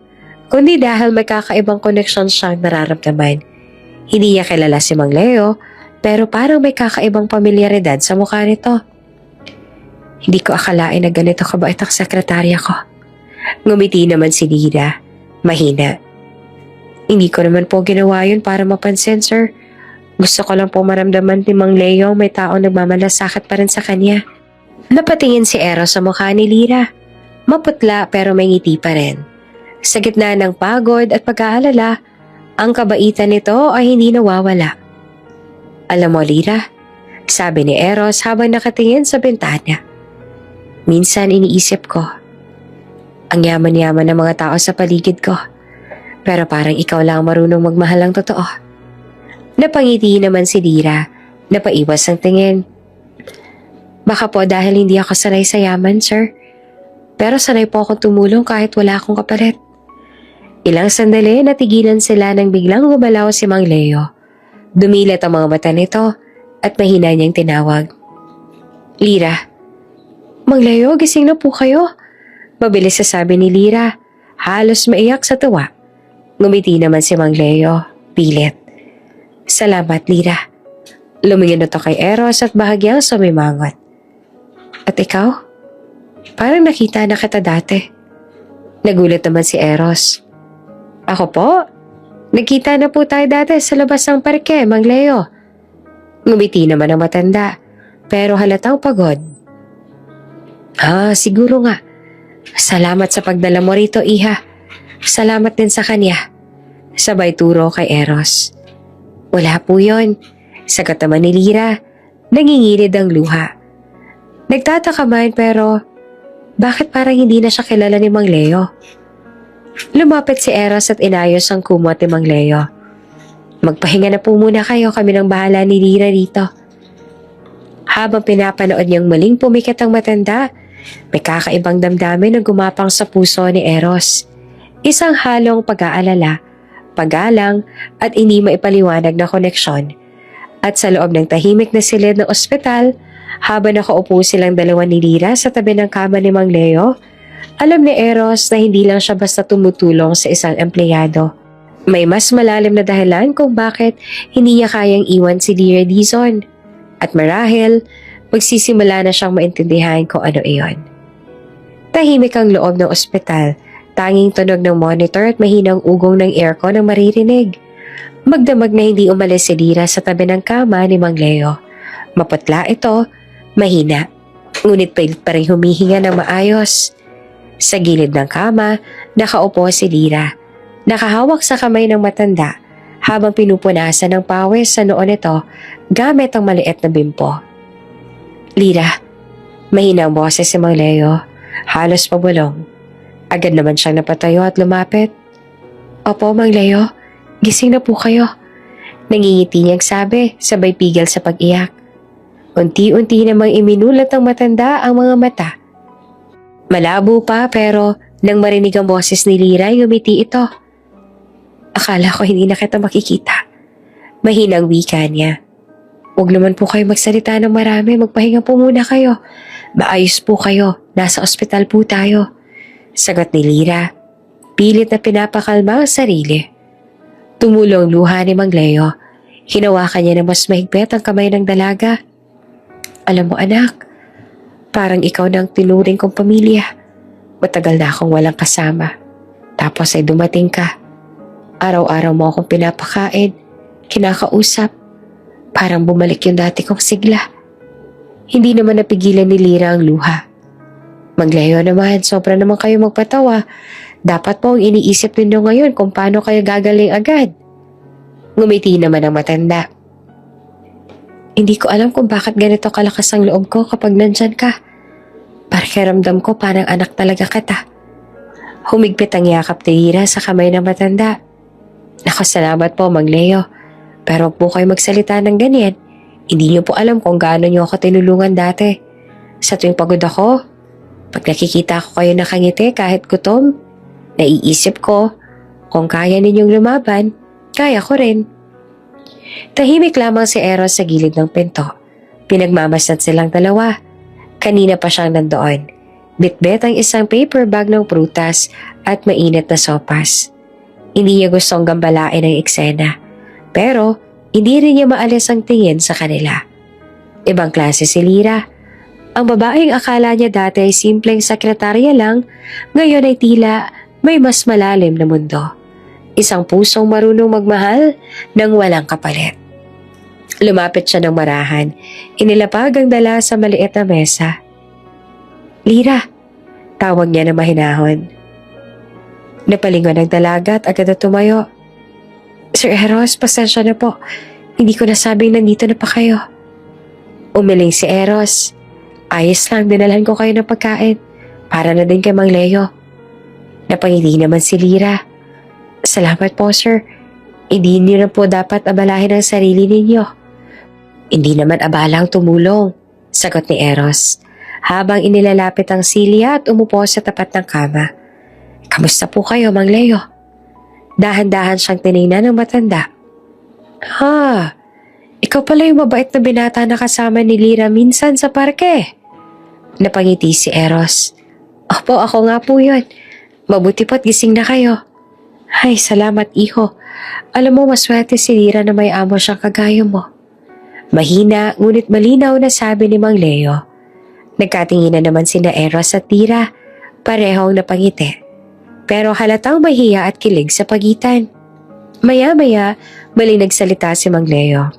kundi dahil may kakaibang koneksyon siyang nararamdaman. Hindi niya kilala si Mang Leo, pero parang may kakaibang pamilyaridad sa mukha nito. Hindi ko akalain na ganito kabait ang sekretarya ko. Ngumiti naman si Lira. Mahina. Hindi ko naman po ginawa yun para mapansin, sir. Gusto ko lang po maramdaman ni Mang Leo may taong nagmamalasakit pa rin sa kanya. Napatingin si Eros sa mukha ni Lira. Maputla pero may ngiti pa rin. Sa gitna ng pagod at pag-aalala, ang kabaitan nito ay hindi nawawala. Alam mo, Lira, sabi ni Eros habang nakatingin sa bintana. Minsan iniisip ko, ang yaman-yaman ng mga tao sa paligid ko. Pero parang ikaw lang marunong magmahal ng totoo. Napangiti naman si Lira, napaiwas ang tingin. Baka po dahil hindi ako sanay sa yaman, sir. Pero sanay po akong tumulong kahit wala akong kapalit. Ilang sandali natigilan sila nang biglang gumalaw si Mang Leo. Dumilat ang mga mata nito at mahina niyang tinawag. Lira, Mang Leo, gising na po kayo. Mabilis sasabi ni Lira, halos maiyak sa tuwa. Ngumiti naman si Mang Leo, pilit. Salamat, Lira. Lumingin na to kay Eros at bahagyang sumimangot. At ikaw? Parang nakita na kita dati. Nagulat naman si Eros. Ako po? Nagkita na po tayo dati sa labas ng parke, Mang Leo. Ngumiti naman ang matanda, pero halatang pagod. Siguro nga. Salamat sa pagdala mo rito, Iha. Salamat din sa kanya. Sabay turo kay Eros. Wala po yun. Sagot naman ni Lira. Nangingilid ang luha. Nagtataka man pero bakit parang hindi na siya kilala ni Mang Leo? Lumapit si Eros at inayos ang kumot ni Mang Leo. Magpahinga na po muna kayo, kami nang bahala ni Lira dito. Habang pinapanood niyang muling pumikit ang matanda, may kakaibang damdamin na gumapang sa puso ni Eros. Isang halong pag-aalala, paggalang at hindi maipaliwanag na koneksyon. At sa loob ng tahimik na silid ng ospital, habang nakaupo silang dalawa ni Lyra sa tabi ng kama ni Mang Leo, alam ni Eros na hindi lang siya basta tumutulong sa isang empleyado. May mas malalim na dahilan kung bakit hindi niya kayang iwan si Lyra Dizon. At marahil, magsisimula na siyang maintindihan kung ano iyon. Tahimik ang loob ng ospital. Tanging tunog ng monitor at mahinang ugong ng aircon ang maririnig. Magdamag na hindi umalis si Lyra sa tabi ng kama ni Mang Leo. Maputla ito, mahina, ngunit pilit pa rin humihinga ng maayos. Sa gilid ng kama, nakaupo si Lyra. Nakahawak sa kamay ng matanda habang pinupunasan ng pawis sa noo nito gamit ang maliit na bimpo. Lyra, mahina ang boses si Mang Leo, halos pabulong. Agad naman siyang napatayo at lumapit. Opo, Mang Leo, gising na po kayo. Nangingiti niyang sabi, sabay pigil sa pag-iyak. Unti-unti namang iminulat ng matanda ang mga mata. Malabo pa pero nang marinig ang boses ni Lyra, ngumiti ito. Akala ko hindi na kita makikita. Mahinang wika niya. Huwag naman po kayo magsalita ng marami, magpahinga po muna kayo. Maayos po kayo, nasa ospital po tayo. Sagot ni Lyra, pilit na pinapakalma ang sarili. Tumulong luha ni Mang Leo. Hinawakan niya na mas mahigpit ang kamay ng dalaga. Alam mo anak, parang ikaw na ang tinuring kong pamilya. Matagal na akong walang kasama. Tapos ay dumating ka. Araw-araw mo akong pinapakain, kinakausap. Parang bumalik yung dati kong sigla. Hindi naman napigilan ni Lyra ang luha. Mang Leo naman, sobra naman kayo magpatawa. Dapat po ang iniisip ninyo ngayon kung paano kayo gagaling agad. Ngumiti naman ang matanda. Hindi ko alam kung bakit ganito kalakas ang loob ko kapag nandyan ka. Pakiramdam ko parang anak talaga kita. Humigpit ang yakap ni Lyra sa kamay ng matanda. Naku, salamat po Mang Leo. Pero huwag po kayo magsalita ng ganyan. Hindi niyo po alam kung gaano niyo ako tinulungan dati. Sa tuwing pagod ako, pag nakikita ko kayo nakangiti kahit gutom, naiisip ko, kung kaya ninyong lumaban, kaya ko rin. Tahimik lamang si Eros sa gilid ng pinto. Pinagmamasdan silang dalawa. Kanina pa siyang nandoon. Bitbit ang isang paper bag ng prutas at mainit na sopas. Hindi niya gustong gambalain ang eksena. Pero, hindi rin niya maalis ang tingin sa kanila. Ibang klase si Lyra. Ang babaeng akala niya dati ay simpleng sekretarya lang, ngayon ay tila may mas malalim na mundo. Isang pusong marunong magmahal nang walang kapalit. Lumapit siya ng marahan, inilapag ang dala sa maliit na mesa. Lyra, tawag niya na mahinahon. Napalingon ang dalaga at agad na tumayo. Sir Eros, pasensya na po. Hindi ko nasabing nandito na pa kayo. Umiling si Eros. Ayos lang, dinalhan ko kayo ng pagkain. Para na din kay Mang Leo. Napangiti naman si Lyra. Salamat po, sir. Hindi niyo na po dapat abalahin ang sarili ninyo. Hindi naman abalang tumulong, sagot ni Eros. Habang inilalapit ang silya at umupo sa tapat ng kama. Kamusta po kayo, Mang Leo? Dahan-dahan siyang tinignan ng matanda. Ikaw pala yung mabait na binata na kasama ni Lyra minsan sa parke. Napangiti si Eros. Opo, ako nga po yun. Mabuti po't gising na kayo. Ay, salamat iho. Alam mo, maswerte si Lyra na may amo siyang kagaya mo. Mahina, ngunit malinaw na sabi ni Mang Leo. Nagkatinginan naman sina Eros at Lyra. Parehong napangiti. Pero halatang mahiya at kilig sa pagitan. Maya-maya, maling nagsalita si Mang Leo.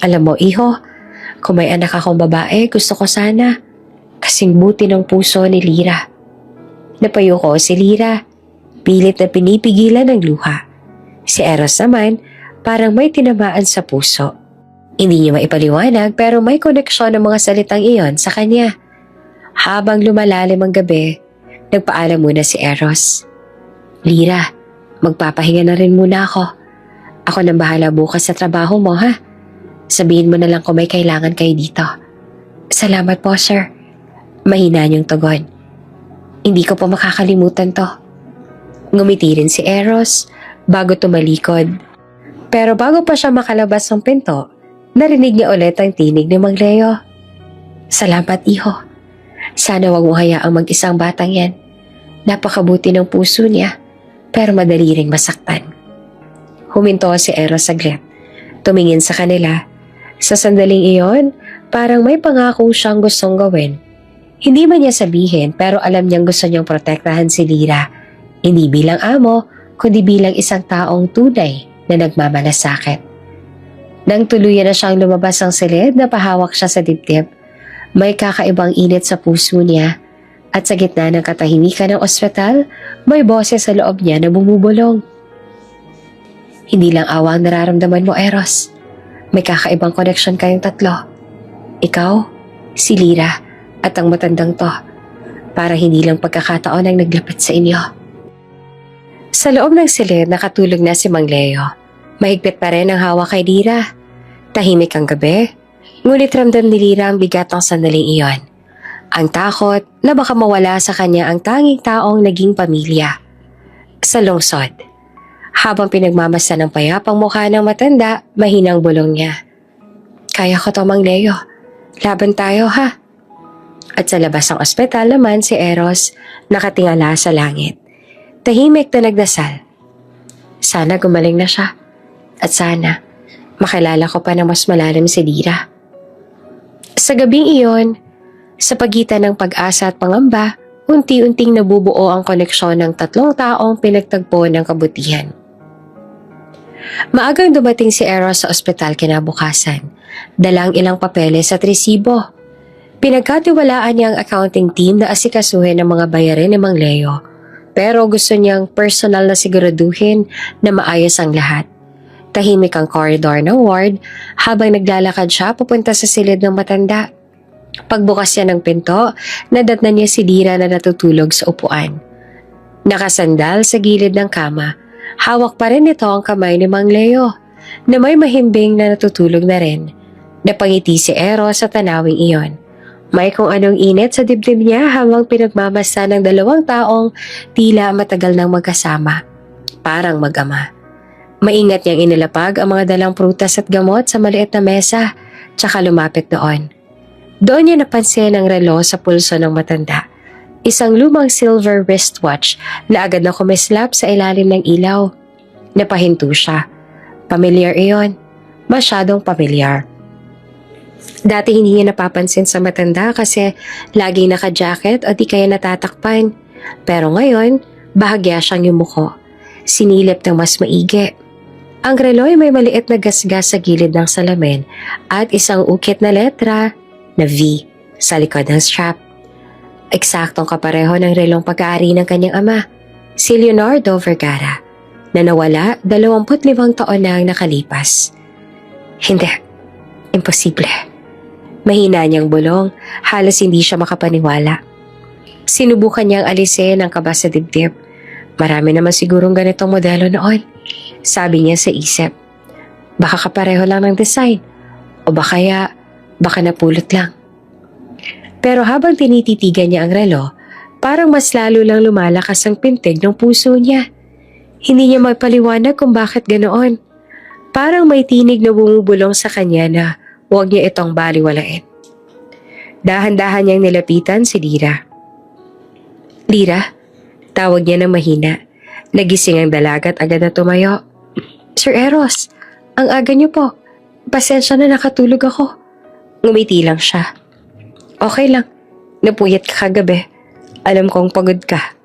Alam mo, iho, kung may anak akong babae, gusto ko sana. Kasing buti ng puso ni Lyra. Napayo ko si Lyra. Pilit na pinipigilan ng luha. Si Eros naman, parang may tinamaan sa puso. Hindi niya maipaliwanag pero may koneksyon ng mga salitang iyon sa kanya. Habang lumalalim ang gabi, nagpaalam muna si Eros. Lyra, magpapahinga na rin muna ako. Ako nang bahala bukas sa trabaho mo, ha? Sabihin mo na lang kung may kailangan kayo dito. Salamat po, sir. Mahina niyong tugon. Hindi ko po makakalimutan to. Ngumiti rin si Eros bago tumalikod. Pero bago pa siya makalabas ng pinto, narinig niya ulit ang tinig ni Mang Leo. Salamat, iho. Sana wag mo hayaang mag-isang batang yan. Napakabuti ng puso niya, pero madali ring masaktan. Huminto si Eros saglit. Tumingin sa kanila. Sa sandaling iyon, parang may pangako siyang gustong gawin. Hindi man niya sabihin, pero alam niyang gusto niyang protektahan si Lyra. Hindi bilang amo, kundi bilang isang taong tunay na nagmamalasakit. Nang tuluyan na siyang lumabas ng silid, napahawak siya sa dibdib. May kakaibang init sa puso niya at sa gitna ng katahimikan ng ospital, may boses sa loob niya na bumubulong. Hindi lang awa ang nararamdaman mo, Eros. May kakaibang koneksyon kayong tatlo. Ikaw, si Lyra, at ang matandang to. Para hindi lang pagkakataon ang naglapit sa inyo. Sa loob ng silid, nakatulog na si Mang Leo. Mahigpit pa rin ang hawak kay Lyra. Tahimik ang gabi, ngunit ramdam ni Lyra ang bigat ng sandaling iyon. Ang takot na baka mawala sa kanya ang tanging taong naging pamilya. Sa lungsod, habang pinagmamasa ng payapang mukha ng matanda, mahinang bulong niya. Kaya ko to, Mang Leo. Laban tayo, ha? At sa labas ng ospital naman si Eros nakatingala sa langit. Tahimik na nagdasal. Sana gumaling na siya. At sana makilala ko pa ng mas malalim si Lyra. Sa gabing iyon, sa pagitan ng pag-asa at pangamba, unti-unting nabubuo ang koneksyon ng tatlong taong pinagtagpo ng kabutihan. Maagang dumating si Eros sa ospital kinabukasan, dalang ilang papeles at resibo. Pinagkatiwalaan niya ang accounting team na asikasuhin ng mga bayarin ni Mang Leo. Pero gusto niyang personal na siguraduhin na maayos ang lahat. Tahimik ang koridor ng ward habang naglalakad siya papunta sa silid ng matanda. Pagbukas niya ng pinto, nadatnan niya si Lyra na natutulog sa upuan. Nakasandal sa gilid ng kama, hawak pa rin ito ang kamay ni Mang Leo na may mahimbing na natutulog na rin. Napangiti si Eros sa tanawing iyon. May kung anong init sa dibdib niya habang pinagmamasa ng dalawang taong tila matagal nang magkasama. Parang mag-ama. Maingat niyang inilapag ang mga dalang prutas at gamot sa maliit na mesa, tsaka lumapit doon. Doon niya napansin ang relo sa pulso ng matanda. Isang lumang silver wristwatch na agad na kumislap sa ilalim ng ilaw. Napahinto siya. Pamilyar iyon. Masyadong pamilyar. Dati hindi niya napapansin sa matanda kasi laging naka-jacket o di kaya natatakpan. Pero ngayon, bahagya siyang yumuko. Sinilip ng mas maigi. Ang relo ay may maliit na gasgas sa gilid ng salamin at isang ukit na letra na V sa likod ng strap. Eksaktong kapareho ng relong pag-aari ng kanyang ama, si Leonardo Vergara, na nawala 25 taon na ang nakalipas. Hindi. Imposible. Mahina niyang bulong, halos hindi siya makapaniwala. Sinubukan niyang alisin ang kaba sa dibdib. Marami naman sigurong ganitong modelo noon, sabi niya sa isip. Baka kapareho lang ng design, o baka napulot lang. Pero habang tinititigan niya ang relo, parang mas lalo lang lumalakas ang pintig ng puso niya. Hindi niya magpaliwanag kung bakit ganoon. Parang may tinig na bumubulong sa kanya na huwag niya itong baliwalain. Dahan-dahan niyang nilapitan si Lyra. Lyra, tawag niya ng mahina. Nagising ang dalaga at agad na tumayo. Sir Eros, ang aga niyo po. Pasensya na nakatulog ako. Ngumiti lang siya. Okay lang, napuyat ka kagabi. Alam kong pagod ka.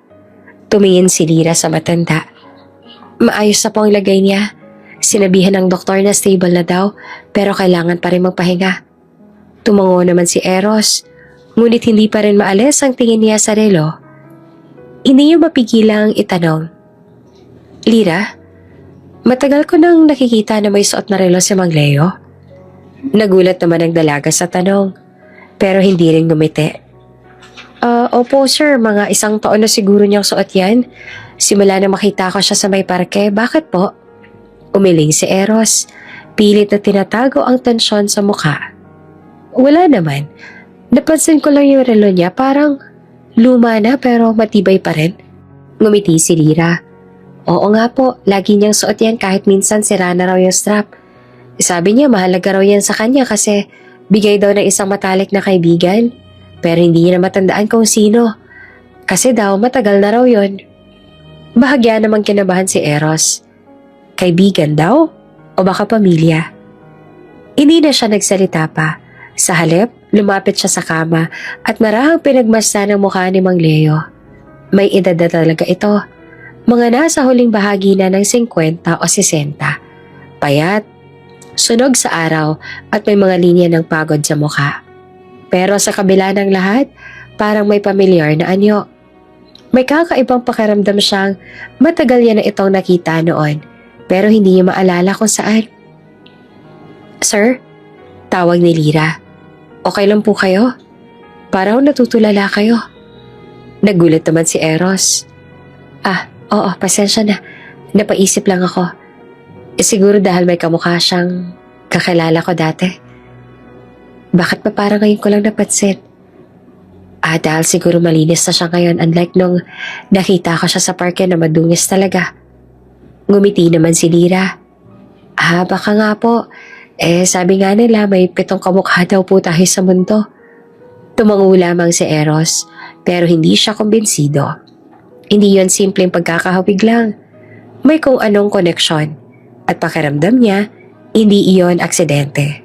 Tumingin si Lyra sa matanda. Maayos na po ang lagay niya. Sinabihan ng doktor na stable na daw, pero kailangan pa rin magpahinga. Tumango naman si Eros, ngunit hindi pa rin maalis ang tingin niya sa relo. Hindi niya mapigilang itanong. Lyra, matagal ko nang nakikita na may suot na relo si Mang Leo. Nagulat naman ang dalaga sa tanong, pero hindi rin gumiti. Opo sir, mga 1 taon na siguro niyang suot yan. Simula na makita ko siya sa may parke, bakit po? Umiling si Eros, pilit na tinatago ang tensyon sa mukha. Wala naman. Napansin ko lang yung relo niya, parang luma na pero matibay pa rin. Ngumiti si Lyra. Oo nga po, lagi niyang suot yan kahit minsan sira na raw yung strap. Sabi niya mahalaga raw yan sa kanya kasi bigay daw ng isang matalik na kaibigan. Pero hindi niya na matandaan kung sino. Kasi daw matagal na raw yun. Bahagya namang kinabahan si Eros. Kaibigan daw? O baka pamilya? Hindi na siya nagsalita pa. Sa halip, lumapit siya sa kama at marahang pinagmasdan ng mukha ni Mang Leo. May edad na talaga ito. Mga nasa huling bahagi na ng 50 o 60. Payat, sunog sa araw at may mga linya ng pagod sa mukha. Pero sa kabila ng lahat, parang may pamilyar na anyo. May kakaibang pakiramdam siyang matagal niya na itong nakita noon pero hindi niya maalala kung saan. Sir, tawag ni Lira. Okay lang po kayo? Parang natutulala kayo. Nagulat naman si Eros. Oo, pasensya na. Napaisip lang ako. Siguro dahil may kamukha siyang kakilala ko dati. Bakit pa parang ngayon ko lang napansin? Dahil siguro malinis na siya ngayon unlike nung nakita ko siya sa parke na madungis talaga. Ngumiti naman si Lira. Baka nga po. Sabi nga nila may 7 kamukha daw po tayo sa mundo. Tumango lamang si Eros pero hindi siya kumbinsido. Hindi yon simpleng pagkakahawig lang. May kung anong koneksyon at pakiramdam niya, hindi iyon aksidente.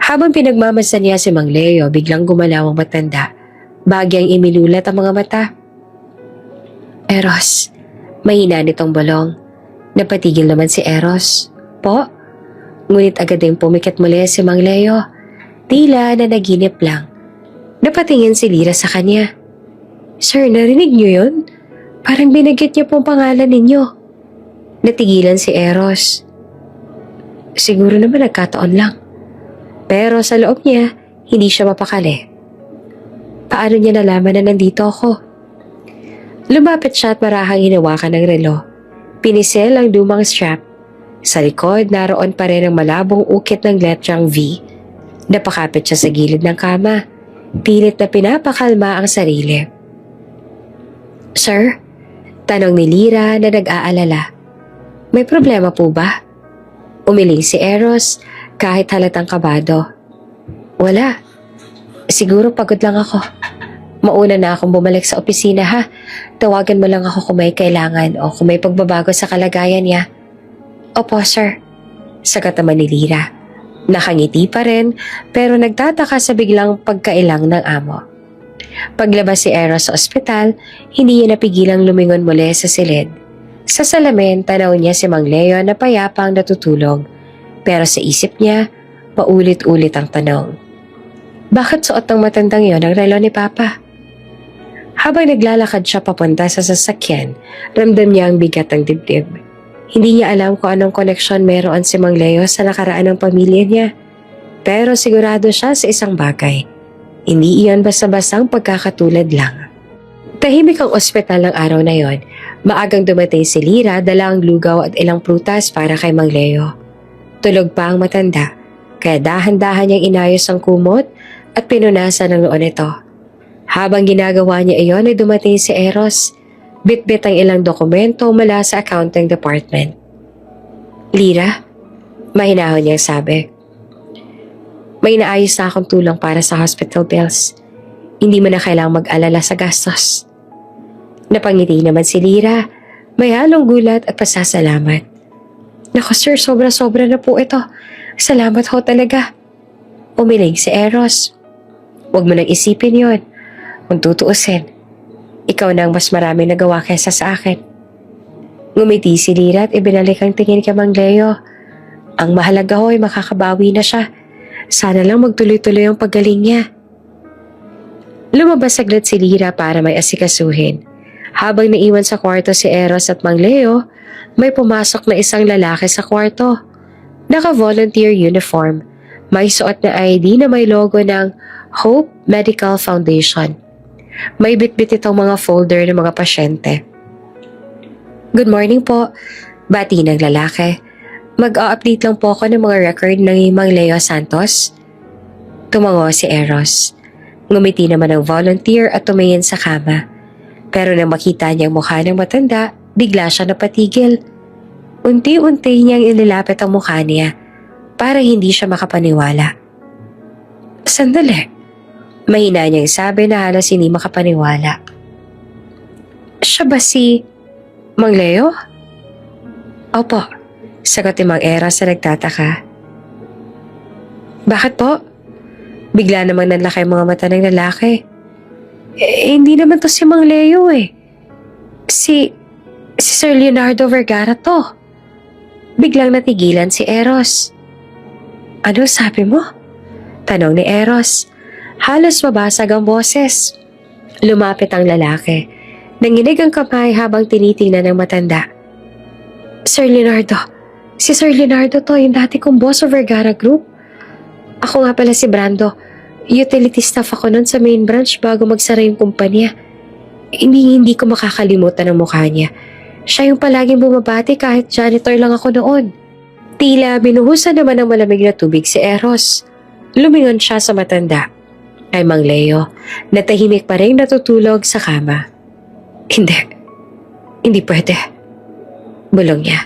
Habang pinagmamasdan niya si Mang Leo, biglang gumalaw ang matanda. Bagyang iminulat ang mga mata. Eros, mahina nitong bolong. Napatigil naman si Eros. Po? Ngunit agad din pumikit muli si Mang Leo. Tila na naginip lang. Napatingin si Lira sa kanya. Sir, narinig niyo yun? Parang binagit niyo pong pangalan ninyo. Natigilan si Eros. Siguro naman nagkataon lang. Pero sa loob niya, hindi siya mapakali. Paano niya nalaman na nandito ako? Lumapit siya at marahang hinawakan ng relo. Pinisel ang lumang strap. Sa likod, naroon pa rin ang malabong ukit ng letrang V. Napakapit siya sa gilid ng kama. Pilit na pinapakalma ang sarili. Sir? Tanong ni Lira na nag-aalala. May problema po ba? Umiling si Eros kahit halatang kabado. Wala. Siguro pagod lang ako. Mauna na akong bumalik sa opisina ha. Tawagan mo lang ako kung may kailangan o kung may pagbabago sa kalagayan niya. Opo sir. Sagot naman ni Lira. Nakangiti pa rin pero nagtataka sa biglang pagkailang ng amo. Paglabas si Eros sa ospital, hindi niya napigilang lumingon muli sa silid. Sa salamin, tanaw niya si Mang Leo na payapang natutulog. Pero sa isip niya, paulit-ulit ang tanong. Bakit suot ng matandang yon ang relo ni Papa? Habang naglalakad siya papunta sa sasakyan, ramdam niya ang bigat ng dibdib. Hindi niya alam kung anong koneksyon meron si Mang Leo sa nakaraan ng pamilya niya. Pero sigurado siya sa isang bagay. Hindi iyon basta-bastang pagkakatulad lang. Tahimik ang ospital ng araw na yon. Maagang dumating si Lira, dala ang lugaw at ilang prutas para kay Mang Leo. Tulog pa ang matanda, kaya dahan-dahan niyang inayos ang kumot at pinunasan ng noon ito. Habang ginagawa niya iyon ay dumating si Eros. Bit-bit ang ilang dokumento mula sa accounting department. Lira, mahinahon niyang sabi. May naayos na akong tulong para sa hospital bills. Hindi mo na kailangang mag-alala sa gastos. Napangiti naman si Lira. May halong gulat at pasasalamat. Naku sir, sobra-sobra na po ito. Salamat ho talaga. Umiling si Eros. Huwag mo nang isipin yon. Kung tutuusin, ikaw na ang mas marami nagawa kaysa sa akin. Ngumiti si Lira at ibinalik ang tingin kay Mang Leo. Ang mahalaga ho ay makakabawi na siya. Sana lang magtuloy-tuloy ang paggaling niya. Lumabas saglit si Lira para may asikasuhin. Habang naiwan sa kwarto si Eros at Mang Leo, may pumasok na isang lalaki sa kwarto. Naka-volunteer uniform. May suot na ID na may logo ng Hope Medical Foundation. May bitbit itong mga folder ng mga pasyente. Good morning po. Bati ng lalaki. Mag-a-update lang po ako ng mga record ng Mang Leo Santos. Tumango si Eros. Ngumiti naman ang volunteer at tumingin sa kama. Pero nang makita niyang mukha ng matanda, Bigla siya napatigil. Unti-unti niyang inilapit ang mukha niya para hindi siya makapaniwala. Sandali. Mahina niyang sabi na halos hindi makapaniwala. Siya ba si Mang Leo? Opo, sagot ni Mang Eros na nagtataka. Bakit po? Bigla namang nanlaki ang mga mata ng lalaki. Hindi naman to si Mang Leo eh. Si Sir Leonardo Vergara to. Biglang natigilan si Eros. Ano sabi mo? Tanong ni Eros. Halos mabasag ang boses. Lumapit ang lalaki. Nanginig ang kamay habang tinitingnan ng matanda. Sir Leonardo. Si Sir Leonardo to, yung dati kong boss sa Vergara Group. Ako nga pala si Brando. Utility staff ako nun sa main branch bago magsara yung kumpanya. Hindi ko makakalimutan ang mukha niya. Siya yung palaging bumabati kahit janitor lang ako noon. Tila binuhusan naman ng malamig na tubig si Eros. Lumingon siya sa matanda. Ay Mang Leo, na tahimik pa rin natutulog sa kama. Hindi pwede. Bulong niya.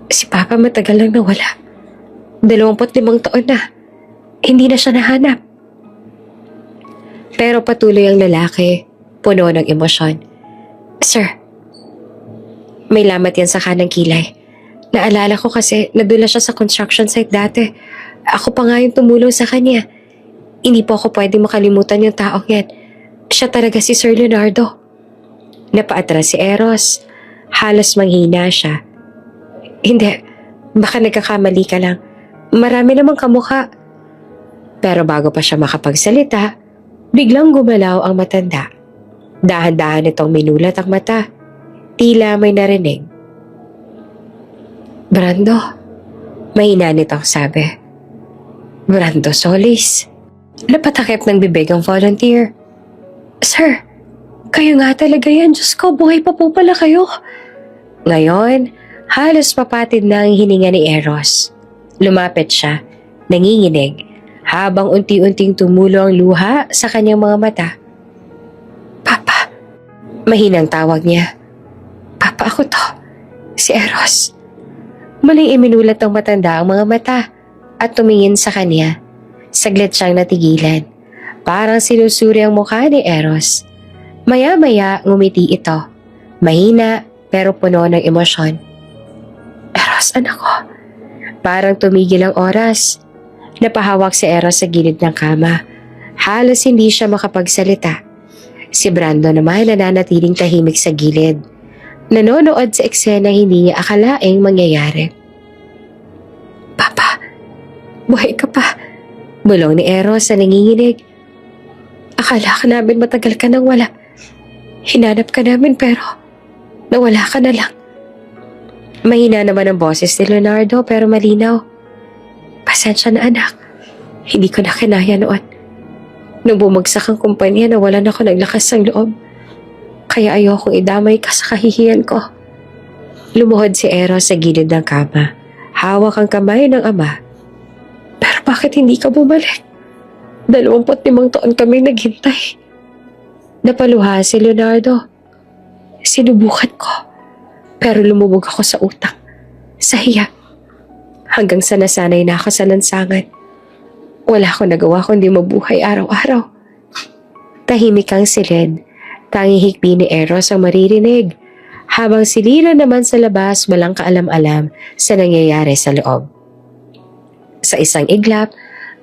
Si Papa matagal lang nawala. 25 taon na. Hindi na siya nahanap. Pero patuloy ang lalaki, puno ng emosyon. Sir, may lamat yan sa kanang kilay. Naalala ko kasi nadula siya sa construction site dati. Ako pa nga yung tumulong sa kanya. Hindi po ako pwedeng makalimutan yung taong yan. Siya talaga si Sir Leonardo. Napaatras si Eros. Halos manghina siya. Hindi, baka nagkakamali ka lang. Marami namang kamukha. Pero bago pa siya makapagsalita, biglang gumalaw ang matanda. Dahan-dahan itong minulat ang mata. Tila may narinig. Brando, mahina nitong sabi. Brando Solis. Napatakip ng bibig ang volunteer. Sir, kayo nga talaga yan. Diyos ko, buhay pa po pala kayo. Ngayon, halos papatid na ang hininga ni Eros. Lumapit siya, nanginginig, habang unti-unting tumulo ang luha sa kanyang mga mata. Papa, mahinang tawag niya. Papa, ako to. Si Eros. Muling iminulat ng matanda ang mga mata at tumingin sa kanya. Saglit siyang natigilan. Parang sinusuri ang mukha ni Eros. Maya-maya ngumiti ito. Mahina pero puno ng emosyon. Eros, anak ko. Parang tumigil ang oras. Napahawak si Eros sa gilid ng kama. Halos hindi siya makapagsalita. Si Brando naman nananatiling tahimik sa gilid. Nanonood sa eksena hindi niya akalaing mangyayari. Papa, buhay ka pa. Bulong ni Eros na nanginginig. Akala ka namin matagal ka nang wala. Hinanap ka namin pero nawala ka na lang. Mahina naman ang boses ni Leonardo pero malinaw. Pasensya na anak. Hindi ko na kinaya noon. Nung bumagsak ang kumpanya nawalan ako ng lakas ng loob. Kaya ayokong idamay ka sa kahihiyan ko. Lumuhod si Eros sa gilid ng kama. Hawak ang kamay ng ama. Pero bakit hindi ka bumalik? 25 taon kaming naghintay. Napaluha si Leonardo. Sinubukan ko. Pero lumubog ako sa utang. Sa hiya. Hanggang sa nasanay na ako sa lansangan. Wala akong nagawa kundi mabuhay araw-araw. Tahimik ang silid. Tanging hikbi ni Eros ang maririnig. Habang si Lira naman sa labas walang kaalam-alam sa nangyayari sa loob. Sa isang iglap,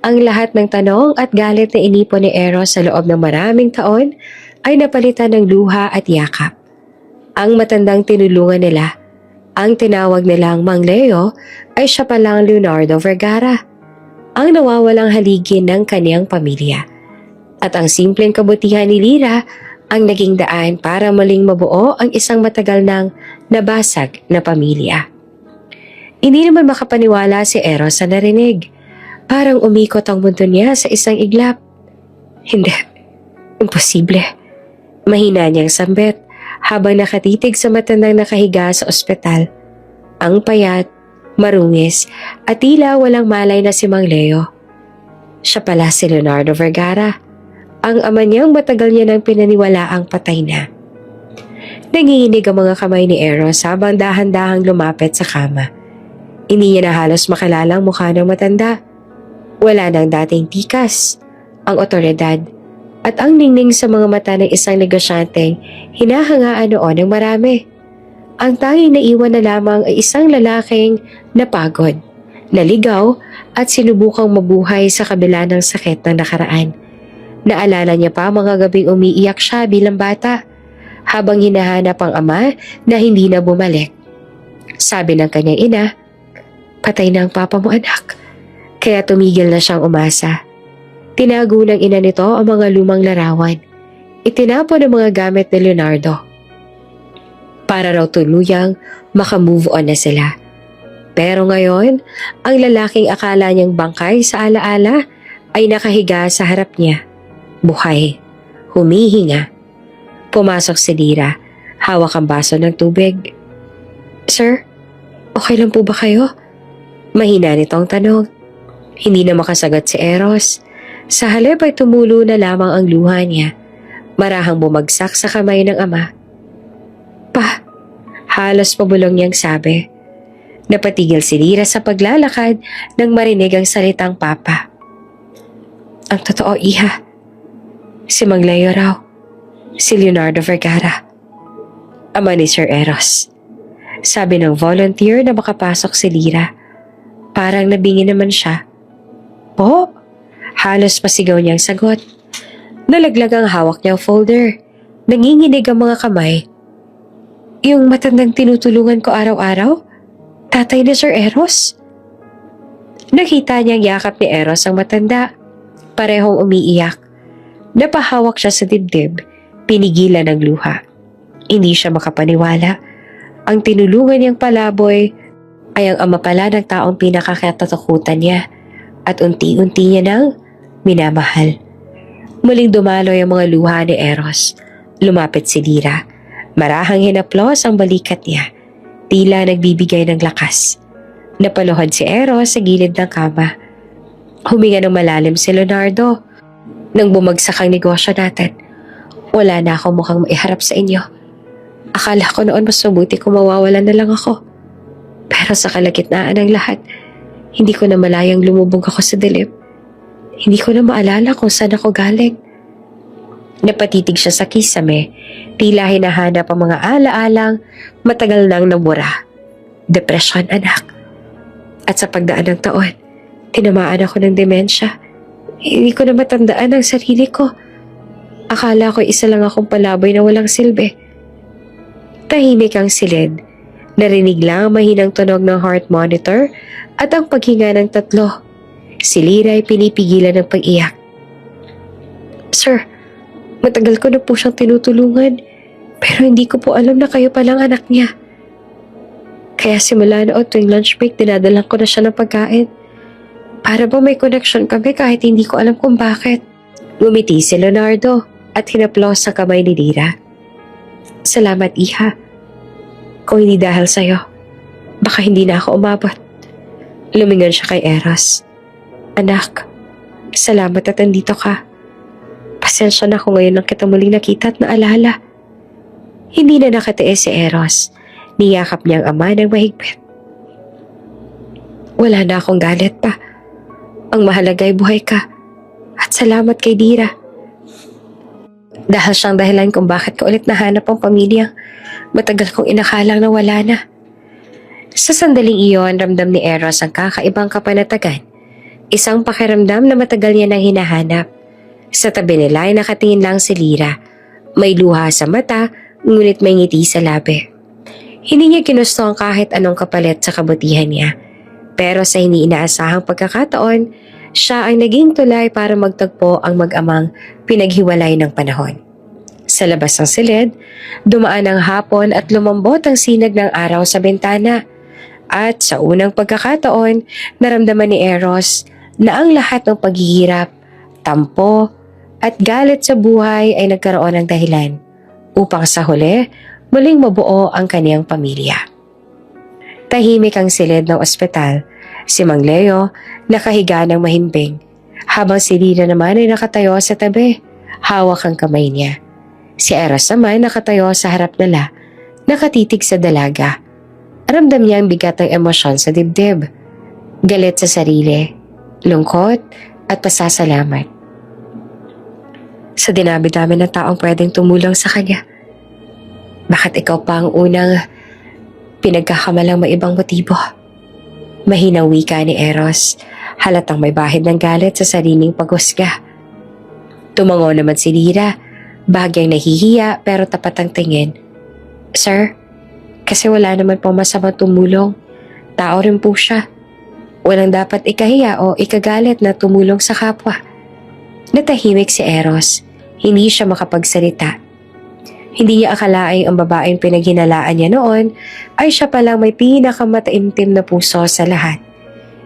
ang lahat ng tanong at galit na inipon ni Eros sa loob ng maraming taon ay napalitan ng luha at yakap. Ang matandang tinulungan nila, ang tinawag nilang Mang Leo ay siya palang Leonardo Vergara, ang nawawalang haligi ng kaniyang pamilya. At ang simpleng kabutihan ni Lira ang naging daan para muling mabuo ang isang matagal nang nabasag na pamilya. Hindi naman makapaniwala si Eros sa narinig. Parang umikot ang mundo niya sa isang iglap. Hindi. Imposible. Mahina niyang sambit habang nakatitig sa matandang nakahiga sa ospital. Ang payat, marungis at tila walang malay na si Mang Leo. Siya pala si Leonardo Vergara. Ang ama niyang matagal niya nang pinaniwalaang patay na. Nanginginig ang mga kamay ni Eros habang dahan-dahang lumapit sa kama. Hindi niya na halos makilala ang mukha ng matanda. Wala nang dating tikas, ang otoridad, at ang ningning sa mga mata ng isang negosyanteng hinahangaan noon ng marami. Ang tanging naiwan na lamang ay isang lalaking napagod, naligaw at sinubukang mabuhay sa kabila ng sakit ng nakaraan. Naalala niya pa mga gabing umiiyak siya bilang bata habang hinahanap ang ama na hindi na bumalik. Sabi ng kanyang ina, "Patay na ang papa mo, anak." Kaya tumigil na siyang umasa. Tinago ng ina nito ang mga lumang larawan. Itinapon ang mga gamit ni Leonardo. Para raw tuluyang makamove on na sila. Pero ngayon, ang lalaking akala niyang bangkay sa alaala ay nakahiga sa harap niya. Buhay. Humihinga. Pumasok si Lira. Hawak ang baso ng tubig. "Sir, okay lang po ba kayo?" Mahina nitong tanong. Hindi na makasagot si Eros. Sa halip ay tumulo na lamang ang luha niya. Marahang bumagsak sa kamay ng ama. "Pa," halos pabulong niyang sabi. Napatigil si Lira sa paglalakad nang marinig ang salitang papa. "Ang totoo, iha. Si Mang Leo raw. Si Leonardo Vergara. Ama ni Sir Eros." Sabi ng volunteer na makapasok si Lira. Parang nabingi naman siya. "Po?" Halos pasigaw niyang sagot. Nalaglag ang hawak niyang folder. Nanginginig ang mga kamay. "Yung matandang tinutulungan ko araw-araw? Tatay ni Sir Eros?" Nakita niyang yakap ni Eros ang matanda. Parehong umiiyak. Napahawak siya sa dibdib. Pinigilan ng luha. Hindi siya makapaniwala. Ang tinulungan niyang palaboy ay ang ama pala ng taong pinakakatatakutan niya at unti-unti niya nang minamahal. Muling dumaloy ang mga luha ni Eros. Lumapit si Lira. Marahang hinaplos ang balikat niya. Tila nagbibigay ng lakas. Napaluhod si Eros sa gilid ng kama. Huminga ng malalim si Leonardo. Nang bumagsak ang negosyo natin, wala na ako mukhang maiharap sa inyo. Akala ko noon mas mabuti kung mawawalan na lang ako. Pero sa kalagitnaan ng lahat, hindi ko na malayang lumubog ako sa dilim. Hindi ko na maalala kung saan ako galing. Napatitig siya sa kisame, tila hinahanap ang mga alaalang matagal nang nabura. Depresyon, anak. At sa pagdaan ng taon, tinamaan ako ng demensya. Hindi ko na matandaan ang sarili ko. Akala ko isa lang akong palaboy na walang silbi. Tahimik ang silid. Narinig lang ang mahinang tunog ng heart monitor at ang paghinga ng tatlo. Si Lira ay pinipigilan ng pag-iyak. "Sir, matagal ko na po siyang tinutulungan, pero hindi ko po alam na kayo palang anak niya. Kaya simula noon tuwing lunch break, dinadalang ko na siya ng pagkain. Para ba may connection kami kahit hindi ko alam kung bakit." Ngumiti si Leonardo at hinaplos sa kamay ni Lira. "Salamat, iha. Kung hindi dahil sa'yo, baka hindi na ako umabot." Lumingon siya kay Eros. "Anak, salamat at andito ka. Pasensya na kung ngayon lang kita muling nakita at naalala." Hindi na nakatiis si Eros. Niyakap niya ang ama ng mahigpit. "Wala na akong galit pa. Ang mahalaga ay buhay ka. At salamat kay Lira. Dahil siyang dahilan kung bakit ko ulit nahanap ang pamilyang matagal kong inakalang na wala na." Sa sandaling iyon, ramdam ni Eros ang kakaibang kapanatagan. Isang pakiramdam na matagal niya nang hinahanap. Sa tabi nila ay nakatingin lang si Lira. May luha sa mata, ngunit may ngiti sa labi. Hindi niya ginusto ang kahit anong kapalit sa kabutihan niya. Pero sa hindi inaasahang pagkakataon, siya ang naging tulay para magtagpo ang mag-amang pinaghiwalay ng panahon. Sa labas ng silid, dumaan ang hapon at lumambot ang sinag ng araw sa bintana. At sa unang pagkakataon, naramdaman ni Eros na ang lahat ng paghihirap, tampo, at galit sa buhay ay nagkaroon ng dahilan upang sa huli, muling mabuo ang kaniyang pamilya. Tahimik ang silid ng ospital. Si Mang Leo nakahiga ng mahimbing, habang si Lina naman ay nakatayo sa tabi, hawak ang kamay niya. Si Eros naman nakatayo sa harap nila, Nakatitig sa dalaga. Ramdam niya ang bigat ng emosyon sa dibdib. Galit sa sarili, lungkot at pasasalamat. Sa dinami-dami ng taong pwedeng tumulong sa kanya, bakit ikaw pa ang unang pinagkakamalang may ibang motibo? Mahinang wika ni Eros, halatang may bahid ng galit sa sariling paghusga. Tumango naman si Lyra, bahagyang nahihiya pero tapat ang tingin. Sir, kasi wala naman po masamang tumulong. Tao rin po siya. Walang dapat ikahiya o ikagalit na tumulong sa kapwa. Natahimik si Eros, hindi siya makapagsalita. Hindi niya akalaing ang babaeng pinaghinalaan niya noon ay siya palang may pinakamataimtim na puso sa lahat.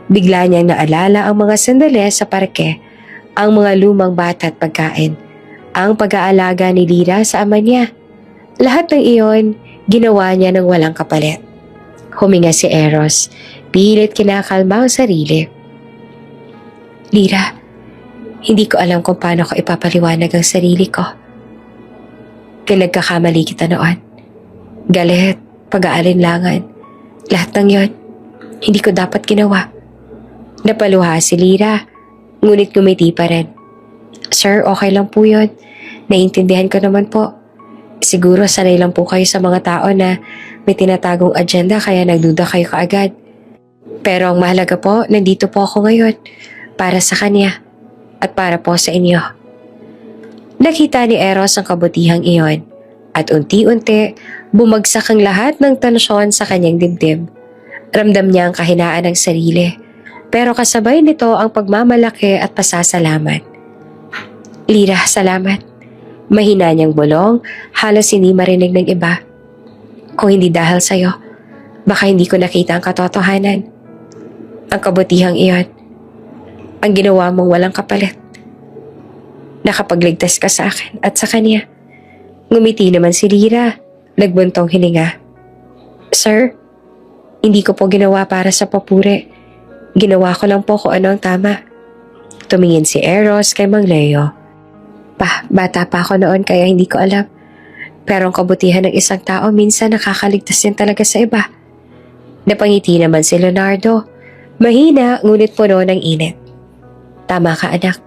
Bigla niyang naalala ang mga sandali sa parke, ang mga lumang bata at pagkain, ang pag-aalaga ni Lyra sa ama niya. Lahat ng iyon, ginawa niya ng walang kapalit. Huminga si Eros, pilit kinakalma ang sarili. Lyra, hindi ko alam kung paano ko ipapaliwanag ang sarili ko. Nagkakamali kita noon. Galit, pag-aalinlangan, lahat ng yon, hindi ko dapat ginawa. Napaluha si Lyra, ngunit ngumiti pa rin. Sir, okay lang po yun. Naiintindihan ko naman po. Siguro sanay lang po kayo sa mga tao na may tinatagong agenda kaya nagduda kayo kaagad. Pero ang mahalaga po, nandito po ako ngayon para sa kanya at para po sa inyo. Nakita ni Eros ang kabutihang iyon at unti-unti bumagsak ang lahat ng tensyon sa kanyang dibdib. Ramdam niya ang kahinaan ng sarili, pero kasabay nito ang pagmamalaki at pasasalamat. Lyra, salamat. Mahina niyang bulong, halos hindi marinig ng iba. Kung hindi dahil sa'yo, baka hindi ko nakita ang katotohanan. Ang kabutihang iyon, ang ginawa mong walang kapalit. Nakapagligtas ka sa akin at sa kanya. Ngumiti naman si Lyra, nagbuntong hininga. Sir, hindi ko po ginawa para sa papuri. Ginawa ko lang po kung ano ang tama. Tumingin si Eros kay Mang Leo. Bata pa ako noon kaya hindi ko alam. Pero ang kabutihan ng isang tao minsan nakakaligtas din talaga sa iba. Napangiti naman si Leonardo. Mahina ngunit puno ng init. Tama ka anak.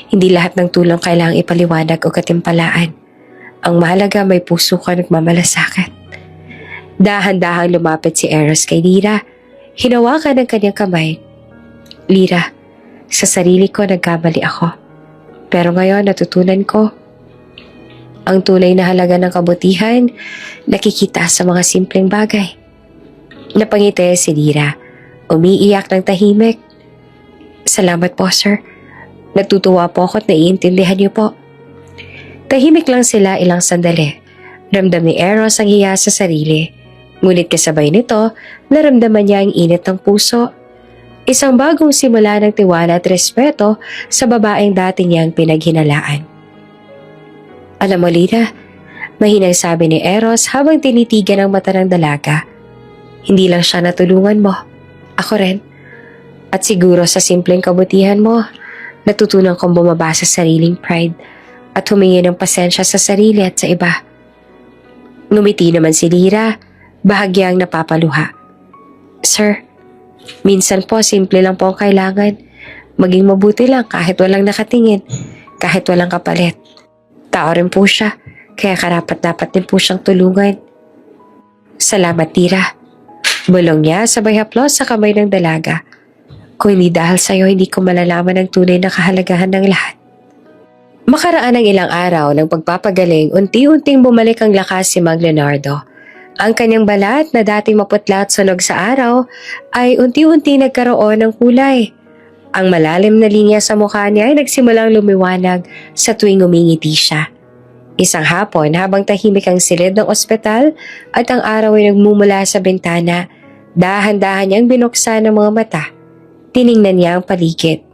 Hindi lahat ng tulong kailangang ipaliwanag o katimpalaan. Ang mahalaga may puso ka nagmamalasakit. Dahan-dahang lumapit si Eros kay Lyra. Hinawakan ang kanyang kamay. Lyra, sa sarili ko nagkamali ako. Pero ngayon natutunan ko. Ang tunay na halaga ng kabutihan, nakikita sa mga simpleng bagay. Napangiti si Lyra, umiiyak ng tahimik. Salamat po, sir. Natutuwa po ako at naiintindihan niyo po. Tahimik lang sila ilang sandali. Ramdam ni Eros ang hiya sa sarili. Ngunit kasabay nito, naramdaman niya ang init ng puso. Isang bagong simula ng tiwala at respeto sa babaeng dati niyang pinaghinalaan. Alam mo, Lyra, mahinang sabi ni Eros habang tinitigan ang mata ng dalaga. Hindi lang siya natulungan mo. Ako rin. At siguro sa simpleng kabutihan mo, natutunan kong bumaba sa sariling pride at humingi ng pasensya sa sarili at sa iba. Ngumiti naman si Lyra, bahagyang napapaluha. Sir, minsan po simple lang po ang kailangan. Maging mabuti lang kahit walang nakatingin, kahit walang kapalit. Tao rin po siya, kaya karapat-dapat din po siyang tulungan. Salamat, Lyra. Bulong niya sabay haplos sa kamay ng dalaga. Kung hindi dahil sa'yo, hindi ko malalaman ang tunay na kahalagahan ng lahat. Makaraan ng ilang araw ng pagpapagaling, unti-unting bumalik ang lakas si Mang Leonardo. Ang kanyang balat na dating maputla at sunog sa araw ay unti-unti nagkaroon ng kulay. Ang malalim na linya sa mukha niya ay nagsimulang lumiwanag sa tuwing umingiti siya. Isang hapon habang tahimik ang silid ng ospital at ang araw ay nagmumula sa bintana, dahan-dahan niyang binuksan ang mga mata. Tiningnan niya ang paligid.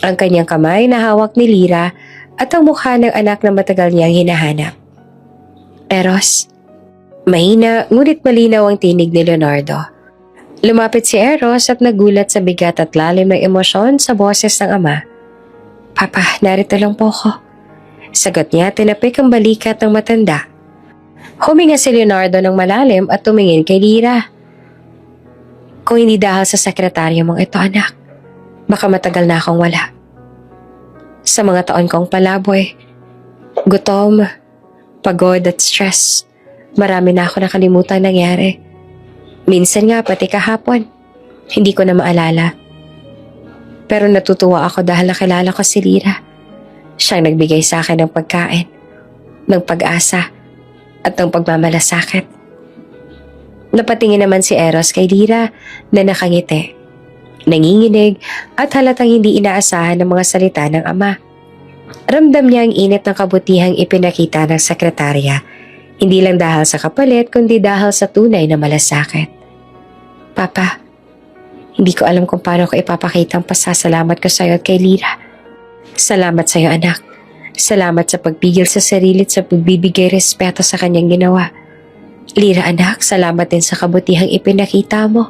Ang kanyang kamay na hawak ni Lyra at ang mukha ng anak na matagal niyang hinahanap. Eros. Mahina ngunit malinaw ang tinig ni Leonardo. Lumapit si Eros at nagulat sa bigat at lalim ng emosyon sa boses ng ama. Papa, narito lang po ako. Sagot niya, tinapik ang balikat ng matanda. Huminga si Leonardo ng malalim at tumingin kay Lyra. Kung hindi dahil sa sekretarya mong ito, anak, baka matagal na akong wala. Sa mga taon kong palaboy, gutom, pagod at stress, marami na ako nakalimutang nangyari. Minsan nga pati kahapon, hindi ko na maalala. Pero natutuwa ako dahil nakilala ko si Lyra. Siyang nagbigay sa akin ng pagkain, ng pag-asa, at ng pagmamalasakit. Napatingin naman si Eros kay Lyra na nakangiti, nanginginig at halatang hindi inaasahan ng mga salita ng ama. Ramdam niya ang init ng kabutihang ipinakita ng sekretarya, hindi lang dahil sa kapalit kundi dahil sa tunay na malasakit. Papa, hindi ko alam kung paano ko ipapakita ang pasasalamat ko sa iyo at kay Lyra. Salamat sa iyo, anak. Salamat sa pagpigil sa sarili at sa pagbibigay respeto sa kanyang ginawa. Lyra, anak, salamat din sa kabutihang ipinakita mo.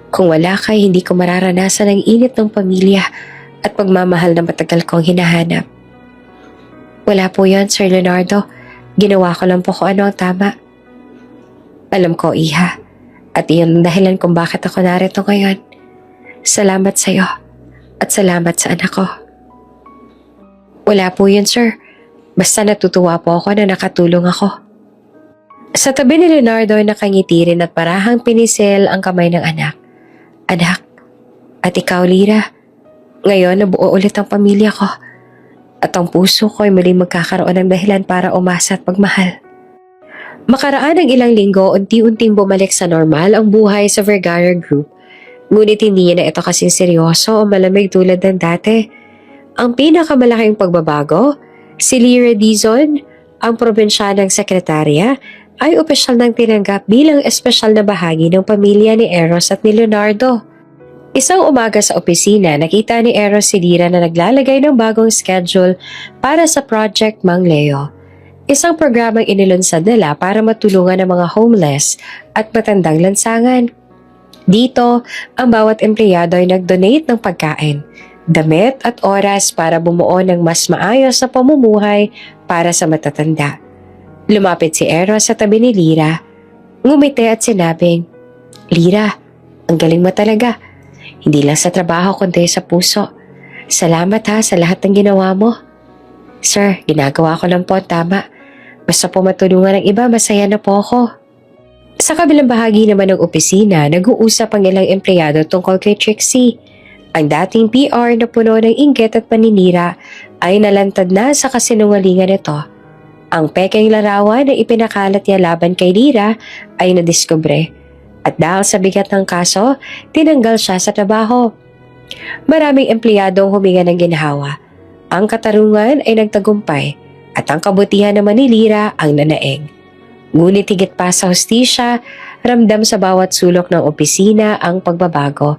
Kung wala ka, hindi ko mararanasan ang init ng pamilya at pagmamahal na matagal kong hinahanap. Wala po yan, Sir Leonardo. Ginawa ko lang po kung ano ang tama. Alam ko, Iha. At iyon ang dahilan kung bakit ako narito ngayon. Salamat sa iyo at salamat sa anak ko. Wala po yun, sir. Basta natutuwa po ako na nakatulong ako. Sa tabi ni Leonardo ay nakangiti rin at parahang pinisil ang kamay ng anak. Anak, at ikaw, Lyra, ngayon nabuo ulit ang pamilya ko. At ang puso ko ay muling magkakaroon ng dahilan para umasa at pagmahal. Makaraan ng ilang linggo, unti-unting bumalik sa normal ang buhay sa Vergara Group. Ngunit hindi niya na ito kasing seryoso o malamig tulad ng dati. Ang pinakamalaking pagbabago, si Lyra Dizon, ang probinsyanang sekretarya, ay opisyal nang tinanggap bilang espesyal na bahagi ng pamilya ni Eros at ni Leonardo. Isang umaga sa opisina, nakita ni Eros si Lyra na naglalagay ng bagong schedule para sa Project Mang Leo. Isang programang inilunsad nila para matulungan ang mga homeless at matandang lansangan. Dito, ang bawat empleyado ay nag-donate ng pagkain, damit at oras para bumuo ng mas maayos na pamumuhay para sa matatanda. Lumapit si Eros sa tabi ni Lyra, ngumiti at sinabing, Lyra, ang galing mo talaga. Hindi lang sa trabaho kundi sa puso. Salamat ha sa lahat ng ginawa mo. Sir, ginagawa ko lang po tama. Basta po matulungan ng iba, masaya na po ako. Sa kabilang bahagi naman ng opisina, nag-uusap ang ilang empleyado tungkol kay Trixie. Ang dating PR na puno ng inggit at paninira ay nalantad na sa kasinungalingan nito. Ang pekeng larawan na ipinakalat niya laban kay Lyra ay nadiskubre. At dahil sa bigat ng kaso, tinanggal siya sa trabaho. Maraming empleyadong huminga ng ginhawa. Ang katarungan ay nagtagumpay at ang kabutihan naman ni Lyra ang nanaig. Ngunit higit pa sa hustisya, ramdam sa bawat sulok ng opisina ang pagbabago.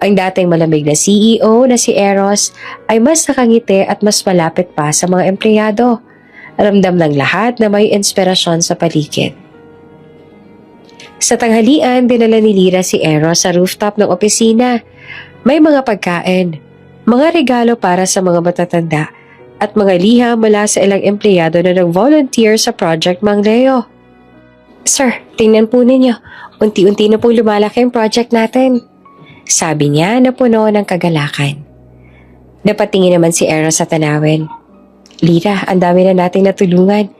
Ang dating malamig na CEO na si Eros ay mas nakangiti at mas malapit pa sa mga empleyado. Ramdam ng lahat na may inspirasyon sa paligid. Sa tanghalian, dinala ni Lyra si Eros sa rooftop ng opisina. May mga pagkain, mga regalo para sa mga matatanda, at mga liham mula sa ilang empleyado na nag-volunteer sa Project Mang Leo. Sir, tingnan po ninyo, unti-unti na pong lumalaki ang project natin. Sabi niya na puno ng kagalakan. Napatingin naman si Eros sa tanawin. Lyra, ang dami na nating natulungan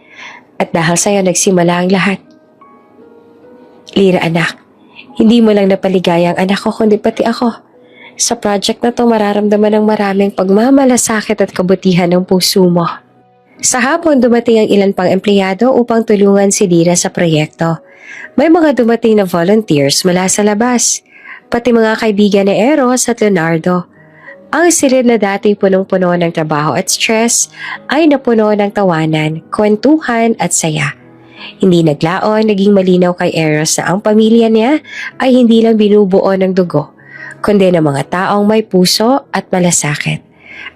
at dahil sa'yo nagsimula ang lahat. Lyra, anak, hindi mo lang napaligaya ang anak ko kundi pati ako. Sa project na to mararamdaman ng maraming pagmamalasakit at kabutihan ng puso mo. Sa hapon dumating ang ilan pang empleyado upang tulungan si Lyra sa proyekto. May mga dumating na volunteers mula sa labas, pati mga kaibigan ni Eros at Leonardo. Ang silid na dati punong-puno ng trabaho at stress ay napuno ng tawanan, kwentuhan at saya. Hindi naglaon, naging malinaw kay Eros na ang pamilya niya ay hindi lang binubuo ng dugo, kundi ng mga taong may puso at malasakit.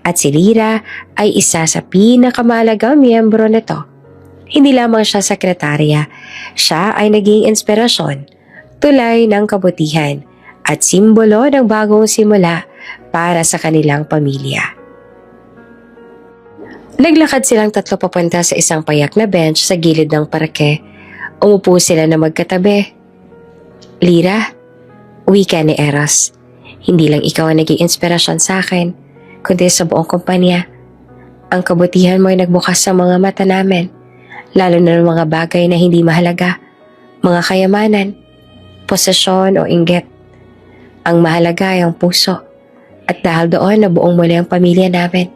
At si Lyra ay isa sa pinakamahalagang miyembro nito. Hindi lamang siya sekretarya, siya ay naging inspirasyon, tulay ng kabutihan, at simbolo ng bagong simula para sa kanilang pamilya. Naglakad silang tatlo papunta sa isang payak na bench sa gilid ng parke. Umupo sila na magkatabi. Lyra, wika ni Eros. Hindi lang ikaw ang naging inspirasyon sa akin, kundi sa buong kumpanya. Ang kabutihan mo ay nagbukas sa mga mata namin, lalo na ng mga bagay na hindi mahalaga, mga kayamanan, posesyon o inggit. Ang mahalaga ay ang puso, at dahil doon nabuong muli ang pamilya namin.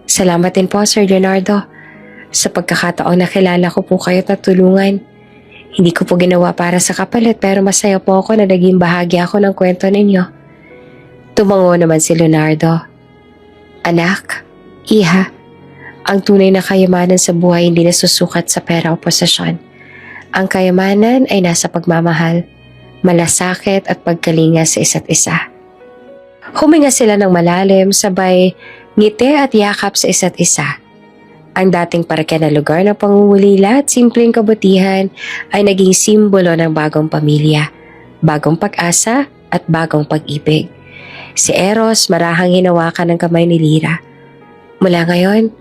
Salamat din po, Sir Leonardo, sa pagkakataong nakilala ko po kayo at tulungan. Hindi ko po ginawa para sa kapalit pero masaya po ako na naging bahagi ako ng kwento ninyo. Tumango naman si Leonardo. Anak, iha, ang tunay na kayamanan sa buhay hindi nasusukat sa pera o posesyon. Ang kayamanan ay nasa pagmamahal, malasakit at pagkalinga sa isa't isa. Huminga sila ng malalim, sabay ngiti at yakap sa isa't isa. Ang dating parke na lugar ng pangungulila at simpleng kabutihan ay naging simbolo ng bagong pamilya, bagong pag-asa at bagong pag-ibig. Si Eros marahang hinawakan ng kamay ni Lyra. Mula ngayon,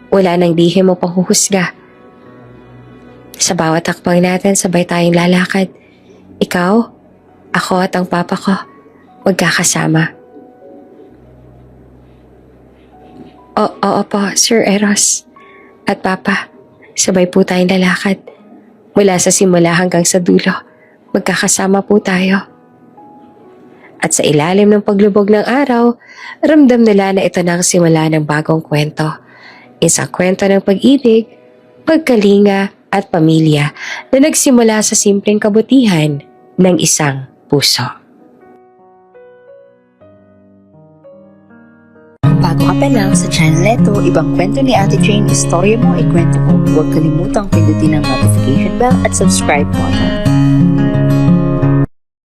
wala nang lihim o panghuhusga. Sa bawat hakbang natin, sabay tayong lalakad. Ikaw, ako at ang papa ko, magkakasama. Oo po, Sir Eros. At Papa, sabay po tayong lalakad. Mula sa simula hanggang sa dulo, magkakasama po tayo. At sa ilalim ng paglubog ng araw, ramdam nila na ito na ang simula ng bagong kwento. Isang kwento ng pag-ibig, pagkalinga at pamilya na nagsimula sa simpleng kabutihan ng isang puso. Bago ka pa lang sa channel neto, ibang kwento ni Ate Jane, istorya mo, ikwento ko. Huwag kalimutang pindutin ang notification bell at subscribe button.